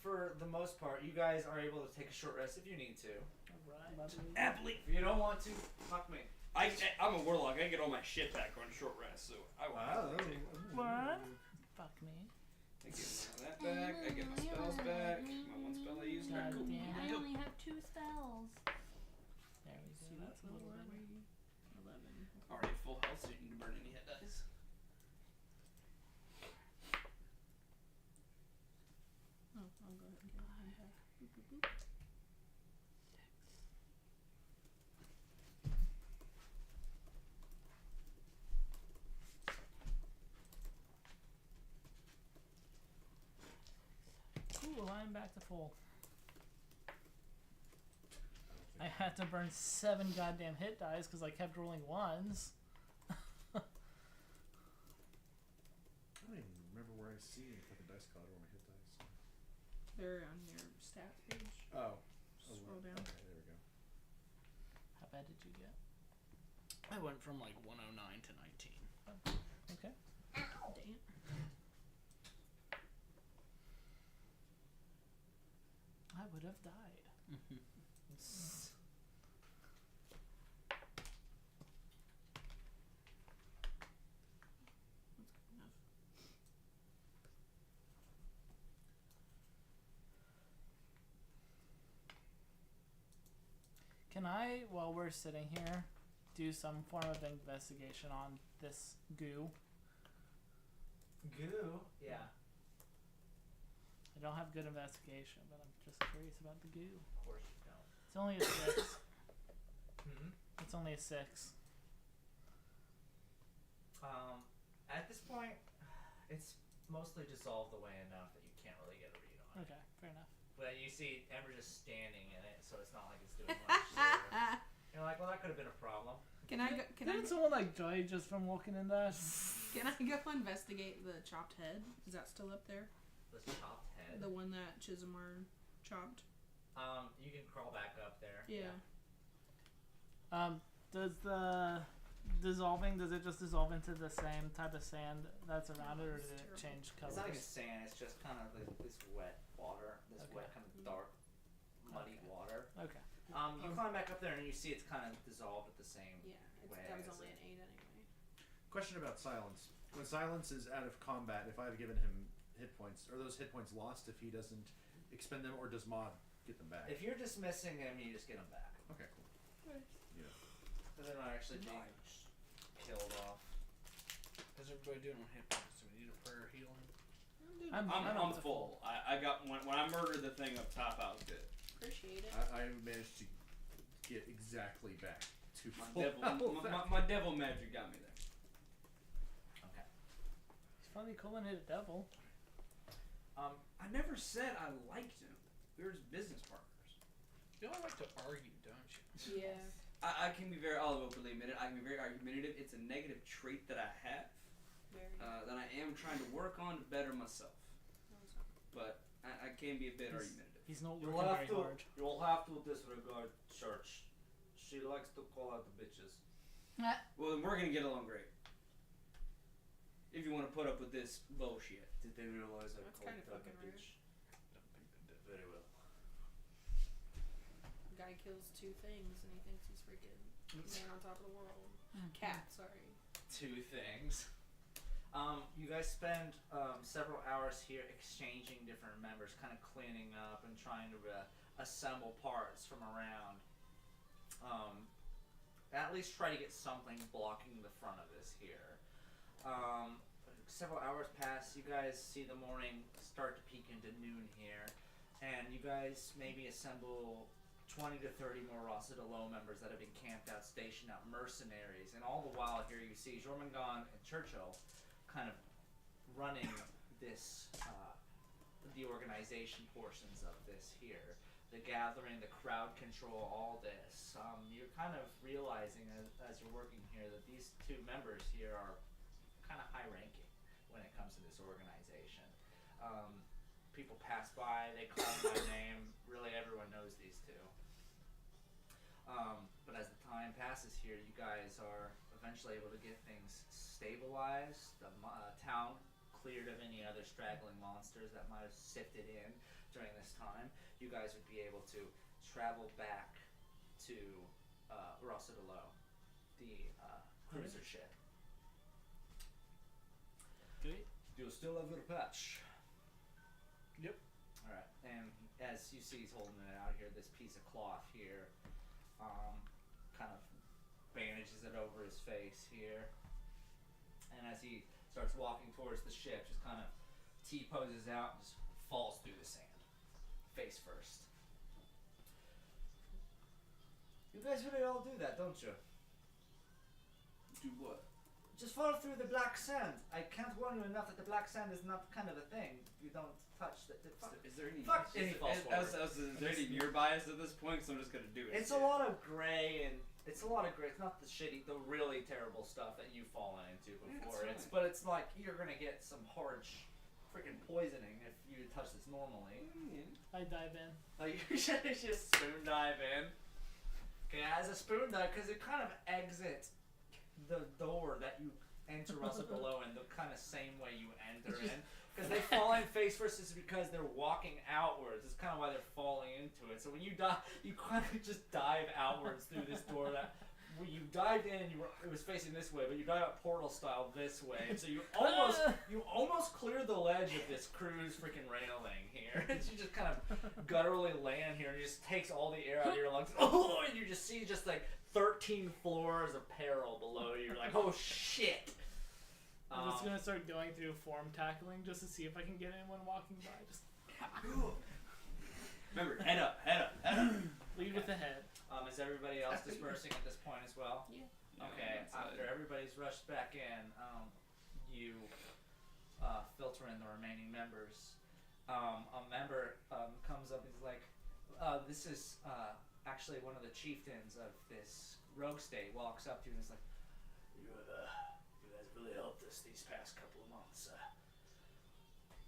for the most part, you guys are able to take a short rest if you need to. Alright. Happily. If you don't want to, fuck me. I'm a warlock. I get all my shit back on short rest, so I will happily take it. What? Fuck me. I get all that back. I get my spells back. My one spell I used. Alright, cool. Goddamn. I only have 2 spells. There we go. See, That's what a little level are bit. we? 11. Already at full health, so you need to burn any hit dice. Oh, I'll go ahead and get one back. Boop, boop, boop. Cool, I'm back to full. I had to burn 7 goddamn hit dice because I kept rolling 1s. I don't even remember where I see the fucking dice color where my hit dice. They're on your stats page. Oh. Scroll down. Okay, there we go. How bad did you get? I went from like 109 to 19. Okay. Dang it. I would have died. That's good enough. Can I, while we're sitting here, do some form of investigation on this goo? Goo. Yeah. I don't have good investigation, but I'm just curious about the goo. Of course you don't. It's only a 6. Hmm. It's only a 6. At this point, it's mostly dissolved away enough that you can't really get a read on it. Okay, fair enough. But you see Ember just standing in it, so it's not like it's doing much. So you're like, well, that could have been a problem. Can I go? Didn't someone like die just from walking in that? Can I go investigate the chopped head? Is that still up there? The chopped head. The one that Chisholmar chopped. You can crawl back up there. Yeah. Does the dissolving, does it just dissolve into the same type of sand that's around it, or did it change colors? It's not even sand. It's just kind of like this wet water. This Okay. wet kind of dark, muddy Okay. water. Okay. You climb back up there and you see it's kind of dissolved at the same Yeah. way. That was as only it- an 8 anyway. Question about Silence. When Silence is out of combat, if I've given him hit points, are those hit points lost if he doesn't expend them, or does Maud get them back? If you're dismissing him, you just get him back. Okay, cool. Yeah. So they're not actually being killed off. How's everybody doing on hit points? Do we need a prayer healing? I'm up to full. I got when I murdered the thing up top, I was good. Appreciate it. I managed to get exactly back to My full devil, health. my devil magic got me there. Okay. It's funny Colin hit a devil. I never said I liked him. We were just business partners. You all like to argue, don't you? Yeah. I can be very, I'll openly admit it, I can be very argumentative. It's a negative trait that I have, Very. that I am trying to work on to better myself. But I can be a bit argumentative. He's not You'll working have very to. hard. You'll have to disregard Church. She likes to call out the bitches. Well, then we're gonna get along great. If you want to put up with this bullshit. Did they realize I That's called kinda Doug a fucking rude. bitch? Don't think they did. Very well. Guy kills 2 things and he thinks he's freaking man on top of the world. Cat, sorry. 2 things. You guys spend several hours here exchanging different members, kind of cleaning up and trying to assemble parts from around. At least try to get something blocking the front of this here. Several hours pass. You guys see the morning start to peak into noon here, and you guys maybe assemble 20 to 30 more Rasa de Lo members that have been camped out, stationed out, mercenaries, and all the while here you see Jormungand and Churchill kind of running this, the organization portions of this here. The gathering, the crowd control, all this. You're kind of realizing as you're working here that these 2 members here are kind of high ranking when it comes to this organization. People pass by, they call my name, really everyone knows these 2. But as the time passes here, you guys are eventually able to get things stabilized, the town cleared of any other straggling monsters that might have sifted in during this time. You guys would be able to travel back to Rasa de Lo. the cruiser ship. Great. Do you still have your patch? Yep. All right. And as you see, he's holding it out here. This piece of cloth here, kind of bandages it over his face here. And as he starts walking towards the ship, just kind of T-poses out and just falls through the sand, face first. You guys really all do that, don't you? Do what? Just fall through the black sand. I can't warn you enough that the black sand is not kind of a thing. You don't touch the Is there any? Fuck! And he falls forward. Is there any mirror bias at this point? So I'm just gonna do it. It's a lot of gray and it's a lot of gray. It's not the shitty, the really terrible stuff that you've fallen into before. It's But it's like you're gonna get some hard freaking poisoning if you touch this normally. I dive in. Like you should just spoon dive in. Okay, as a spoon dive, because it kind of exits the door that you enter Russell below in the kind of same way you enter in. Because they fall in face first is because they're walking outwards. It's kind of why they're falling into it. So when you dive, you kind of just dive outwards through this door that when you dived in, it was facing this way, but you dive out portal style this way. And so you almost clear the ledge of this cruise freaking railing here. And you just kind of gutturally land here and it just takes all the air out of your lungs. Oh, and you just see just like 13 floors of peril below you. You're like, oh shit. I'm just gonna start going through form tackling just to see if I can get anyone walking by. Just Remember, head up, head up, head up. lead with the head. Is everybody else dispersing at this point as well? Yeah. Okay, after everybody's rushed back in, you filter in the remaining members. A member comes up and is like, this is actually one of the chieftains of this rogue state, walks up to you and is like, you guys really helped us these past couple of months.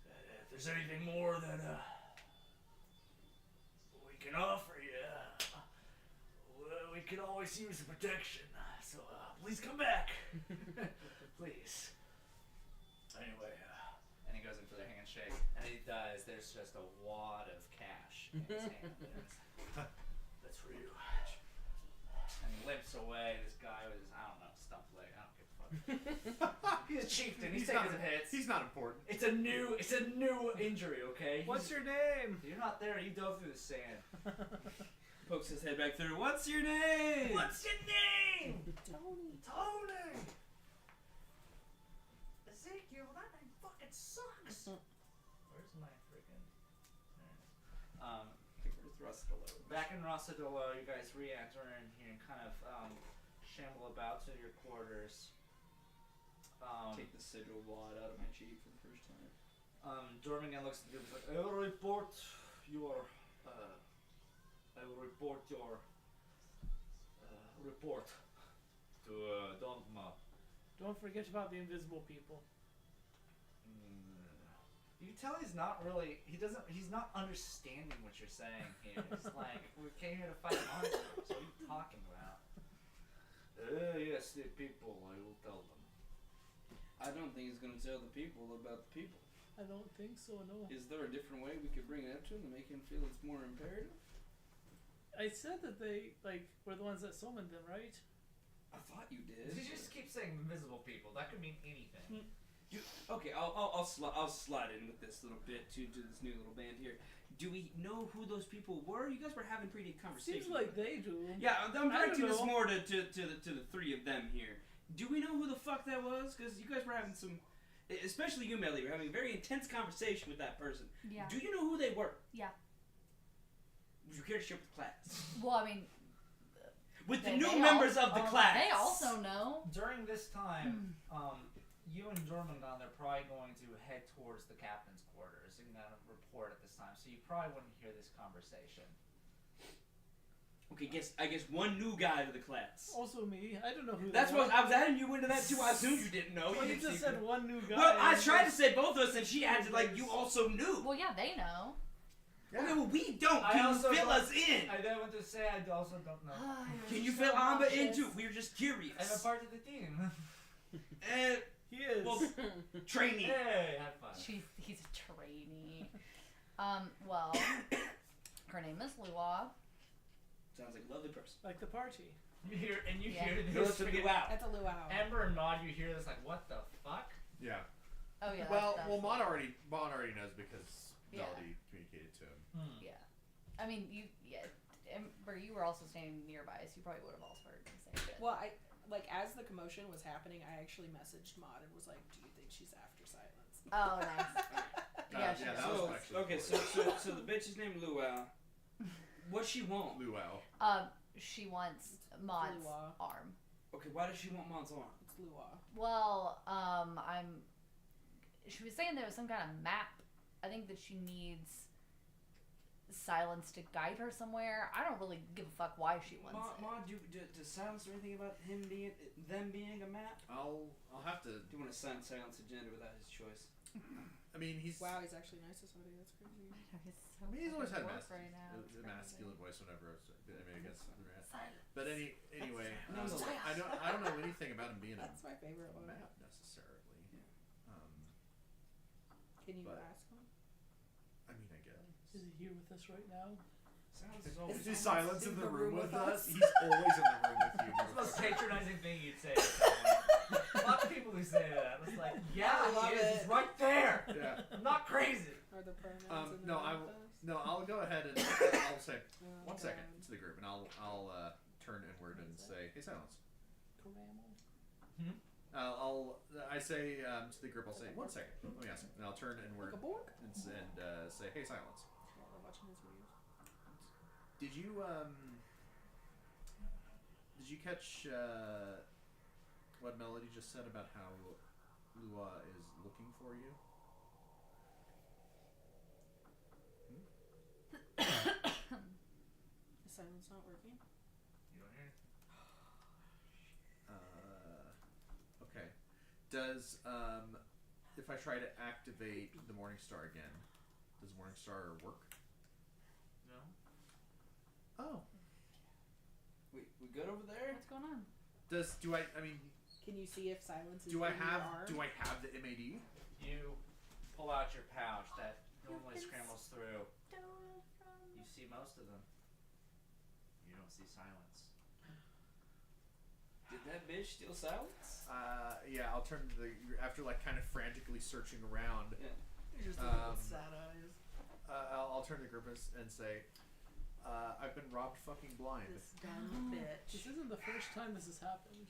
If there's anything more that we can offer you, we can always use the protection. So please come back. Please. Anyway, and he goes in for the handshake, and he does. There's just a wad of cash in his hand. That's for you. And he limps away. This guy with his, I don't know, stumped leg. I don't give a fuck. He's a chieftain. He's taking some hits. He's not important. It's a new injury, okay? What's your name? You're not there. You dove through the sand. Pokes his head back through. What's your name? What's your name? Tony. Tony. Ezekiel, that name fucking sucks. Where's my freaking? Where's Russell? Back in Rossadolo, you guys re-enter in here and kind of shamble about to your quarters. Take the sigil wad out of my cheek for the first time. Jormungand looks at you and is like, I will report your report to Dogma. Don't forget about the invisible people. You can tell he's not understanding what you're saying here. It's like, we came here to fight monsters. What are you talking about? Yes, the people, I will tell them. I don't think he's gonna tell the people about the people. I don't think so, no. Is there a different way we could bring it up to him to make him feel it's more imperative? I said that they, were the ones that summoned them, right? I thought you did. You just keep saying invisible people. That could mean anything. Okay, I'll slide in with this little bit to this new little band here. Do we know who those people were? You guys were having pretty deep conversations. Seems like they do. Yeah, I'm I directing don't this know. more to the three of them here. Do we know who the fuck that was? Because you guys were having some, especially you, Melly, were having a very intense conversation with that person. Yeah. Do you know who they were? Yeah. Would you care to share with the class? Well, I mean, With the they new members of the class. They also know. During this time, you and Jormungand are probably going to head towards the captain's quarters and report at this time, so you probably wouldn't hear this conversation. Okay, I guess one new guy to the class. Also me. I don't know who That's they what are. I was adding you into that too. I assumed you didn't know. Well, you didn't just see said one new guy. Well, I and tried to just- say both of us, and she acted like you also knew. Well, yeah, they know. Okay, well we don't. I Can you also fill don't- us in? I don't want to say I also don't know. Can you fill Amba in too? We're just curious. I'm a part of the team. He is. Well, trainee. Hey, high five. He's a trainee. Well, her name is Lua. Sounds like a lovely person. Like the party. You hear Yeah. hear No, this. it's a freaking- luau. That's a luau. Ember and Maud, you hear this like, what the fuck? Yeah. Oh yeah. Well, that's Maud already knows because Yeah. Melody communicated to him. Yeah. I mean, Ember, you were also standing nearby, so you probably would have also heard him say shit. Well, as the commotion was happening, I actually messaged Maud and was like, "Do you think she's after Silence?" Oh, nice. Yeah, she yeah, does. that was So, actually okay, cool. so the bitch is named Luau. What she want? Luau. She wants Maud's Luau. arm. Okay, why does she want Maud's arm? It's luau. Well, she was saying there was some kind of map. I think that she needs Silence to guide her somewhere. I don't really give a fuck why she wants it. Maud, does Silence know anything about them being a map? I'll have to. Do you want to sign Silence agenda without his choice? I mean, he's. Wow, he's actually nice to somebody. That's crazy. I I mean, he's always had work a right now. It's crazy. masculine voice whenever. I mean, I guess. Silence. But anyway, No, no. I don't know anything about him being That's my favorite a one. map necessarily. Can you But- ask him? I mean, I guess. Is he here with us right now? Silence is always. Is Silence in the room with us? He's always in the room with you. That's the most patronizing thing you'd say to someone. A lot of people who say that. It's like, yeah, I love he is. it. He's right there. Yeah. I'm not crazy. Are the pronouns in the No, I manifest? no. I'll go ahead and I'll say Oh, 1 second God. to the group, and I'll turn inward and say, "Hey, Silence." Caramel. I say to the group, I'll say, 1 second. Let me ask, and I'll turn inward Like a bork? and say, "Hey, Silence. Yeah, we're watching his videos. Did you catch what Melody just said about how Lua is looking for you?" Is Silence not working? You don't hear? Okay. Does if I try to activate the Morningstar again, does Morningstar work? No. Oh. We good over there? What's going on? I mean, Can you see if Silence is do I in your have arm? the MAD? You pull out your pouch that normally scrambles through. You see most of them. You don't see Silence. Did that bitch steal Silence? Yeah, I'll turn to after like kind of frantically searching around. Yeah. You're just looking with sad eyes. I'll turn to the group and say, "I've been robbed fucking blind." This dumb bitch. This isn't the first time this has happened.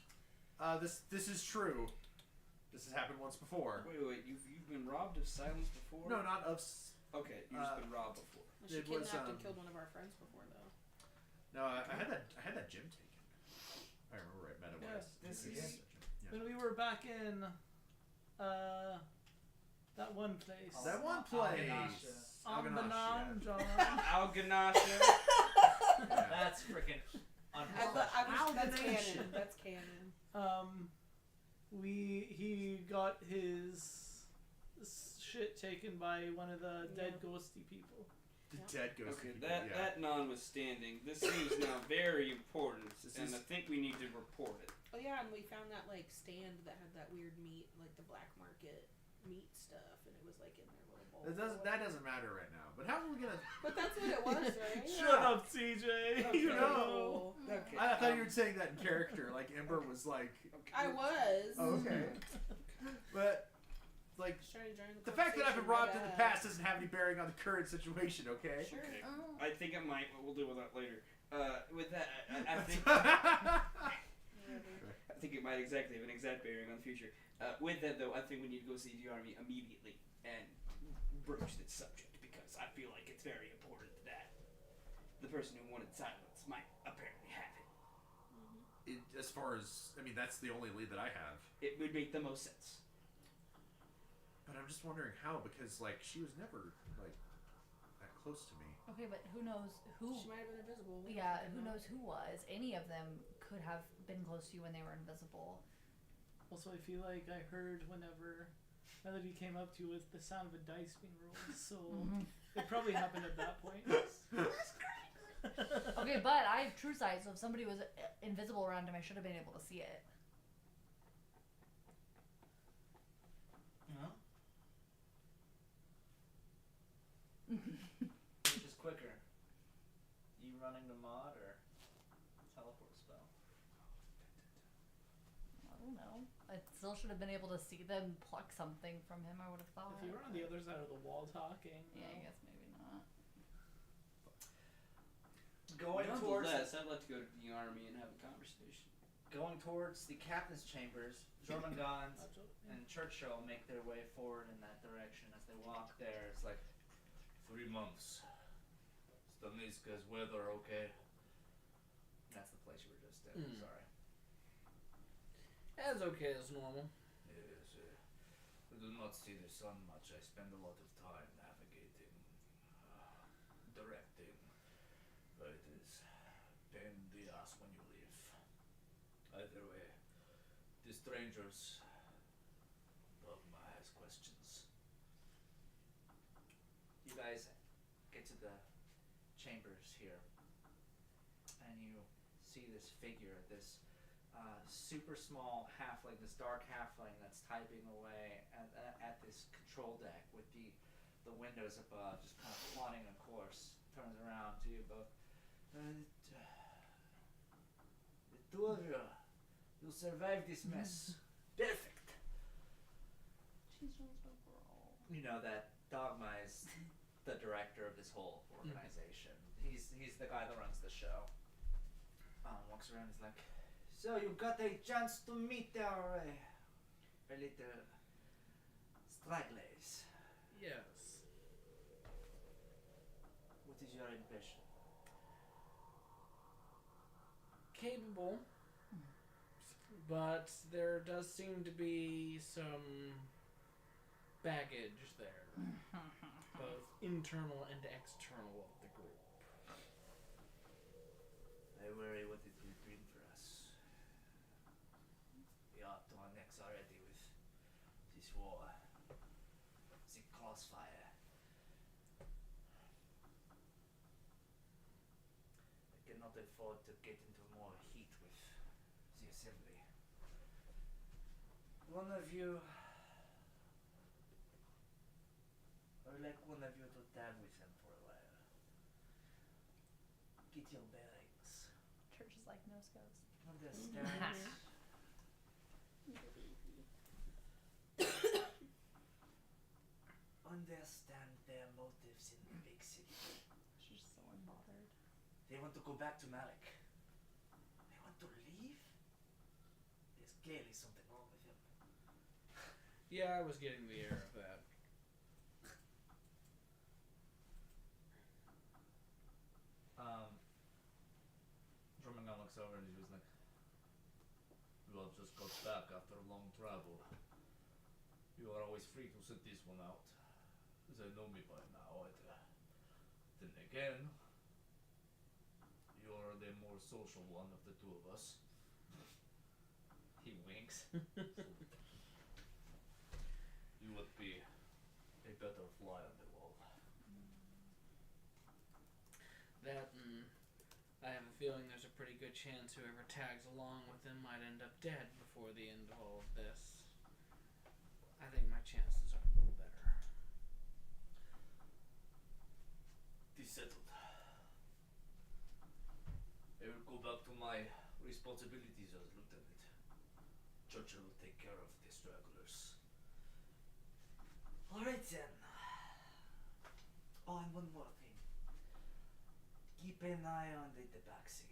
This is true. This has happened once before. Wait, you've been robbed of Silence before? No, not of. Okay, you've just been robbed before. Well, she It was, kidnapped and killed one of our friends before, though. No, I had that gym taken. If I remember right, Meta Yeah, was. this Yeah. is- When we were back in that one place. That one place. On the Alganasha. Nam, John. Alganasha. Yeah. That's freaking That's Alganation. canon. That's canon. He got his shit taken by one of the dead ghosty people. The dead ghost. Okay, people, that yeah. that notwithstanding, this seems now very important, This and is- I think we need to report it. Oh yeah, and we found that like stand that had that weird meat, like the black market meat stuff, and it was like in their little bowl. That doesn't matter right now. But how are we gonna? But that's what it was, right? Shut up, CJ. Okay. You know. Okay. I thought you were saying that in character, like Ember was like. I was. Oh, okay. But like Just trying to join the fact that I've been robbed in the my past doesn't have any bearing on the current situation. Okay. Sure. Okay. Oh. I think it might, but we'll deal with that later. With that, I think I think it might exactly have an exact bearing on the future. With that, though, I think we need to go see the army immediately and broach this subject because I feel like it's very important that the person who wanted Silence might apparently have it. As far as I mean, that's the only lead that I have. It would make the most sense. But I'm just wondering how, because like she was never like that close to me. Okay, but who knows who? She might have been invisible. Yeah, who knows who was? Any of them could have been close to you when they were invisible. Also, I feel like I heard whenever Melody came up to you with the sound of a dice being rolled, so it probably happened at that point. Okay, but I have true sight, so if somebody was invisible around him, I should have been able to see it. No. Which is quicker? You running to Maud or know. I still should have been able to see them pluck something from him, I would have thought. If you were on the other side of the wall talking. Yeah, I guess maybe not. Going towards Nonetheless, I'd like to go to the army and have a conversation. going towards the captain's chambers, Jormungand Absolutely. and Churchill make their way forward in that direction. As they walk there, it's like 3 months. Staniska's weather okay? that's the place you were just in. Mm. Sorry. As okay as normal. Yes. I do not see the sun much. I spend a lot of time navigating, directing. But it is pain in the ass when you leave. Either way, the strangers. Dogma has questions. You guys get to the chambers here, and you see this figure, this super small halfling, this dark halfling that's typing away at this control deck with the windows above, just kind of plotting a course. Turns around to you both. The two of you, you'll survive this mess. Perfect. She's just a girl. You know that Dogma is the director of this whole organization. He's the guy that runs the show. Walks around. He's like, so you got a chance to meet our little stragglers. Yes. What is your impression? Capable. But there does seem to be some baggage there. Both internal and external of the group. I worry what it will bring for us. We ought to annex already with this war. The crossfire. I cannot afford to get into more heat with the assembly. One of you, I would like one of you to tag with him for a while. Get your bearings. Church is like no scopes. Understand? Understand their motives in the big city. She's so unbothered. They want to go back to Malik. They want to leave? There's clearly something wrong with him. Yeah, I was getting the air of that. Jormungand looks over and he was like, "You have just got back after a long travel. You are always free to sit this one out. They know me by now. Then again, you are the more social one of the two of us." He winks. You would be a better fly on the wall. That and I have a feeling there's a pretty good chance whoever tags along with him might end up dead before the end of all of this. I think my chances are a little better. It is settled. I will go back to my responsibilities as lieutenant. Churchill will take care of the stragglers. Alright then. Oh, and one more thing. Keep an eye on the tabaxi.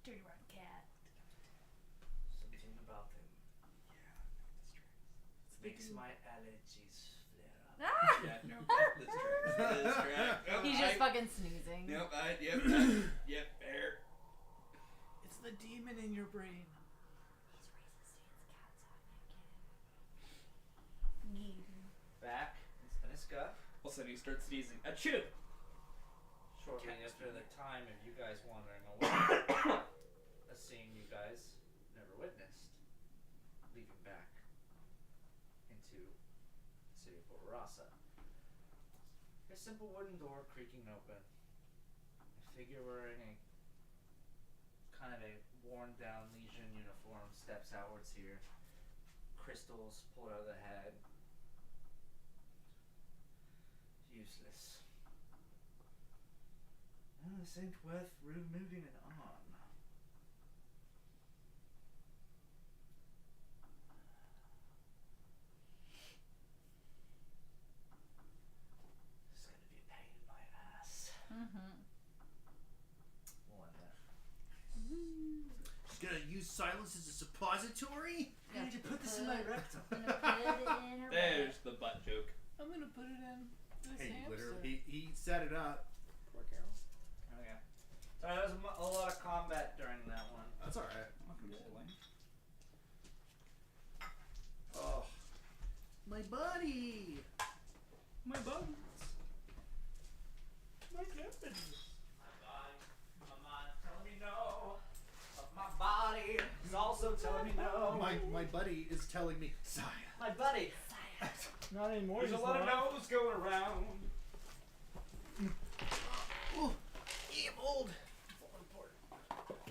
Dirty rotten cat. Something about him. Makes my allergies flare up. Ah! Yeah, no, that's true. That's correct. Yep, He's just fucking snoozing. Yep, fair. It's the demon in your brain. Back in Staniska. All of a sudden he starts sneezing. Achoo! Shortly after the time of you guys wandering away, a scene you guys never witnessed, leaving back into the city of Borasa. A simple wooden door creaking open. A figure wearing a kind of a worn down Legion uniform steps outwards here. Crystals pulled out of the head. Useless. Well, this ain't worth removing an arm. use silence as a suppository? You have Need to to put this in my rectum. I'm gonna put it in her There's the butt joke. I'm gonna put it in this Hey, hamster. literally, he set it up. Poor Carol. Okay. Sorry, there was a lot of combat during that one. That's all right. Fucking rolling. Oh, my buddy. My buns. My weapon. My mind telling me no. But my body is also telling me no. My buddy is telling me, Saya. My buddy. Not anymore. There's a he's lot of not. no's going around. I'm old.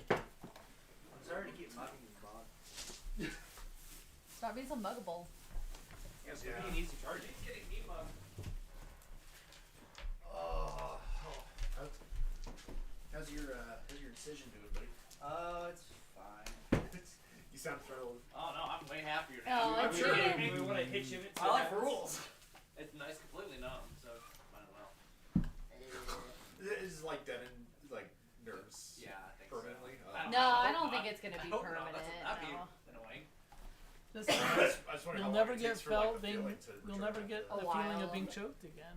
I'm sorry to keep mugging you, Bob. Stop being so muggable. Yeah, it's Yeah. being easy charging. Getting me mugged. Oh, how's your incision doing, buddy? Oh, it's fine. You sound thrilled. Oh no, I'm way happier Oh, now. I'm I'm sure. sure we want to hit you. It's I like rules. It's nice, completely numb, so might as well. This is like dead in like nerves. Yeah, I think Permanently? So. Oh. No, I don't hope think not. it's gonna be I hope not. permanent. That'd be No. annoying. Just, I just wonder you'll how long never it get takes for, like, felt the being. feeling to You'll return never after get that. the A feeling of while. being choked again.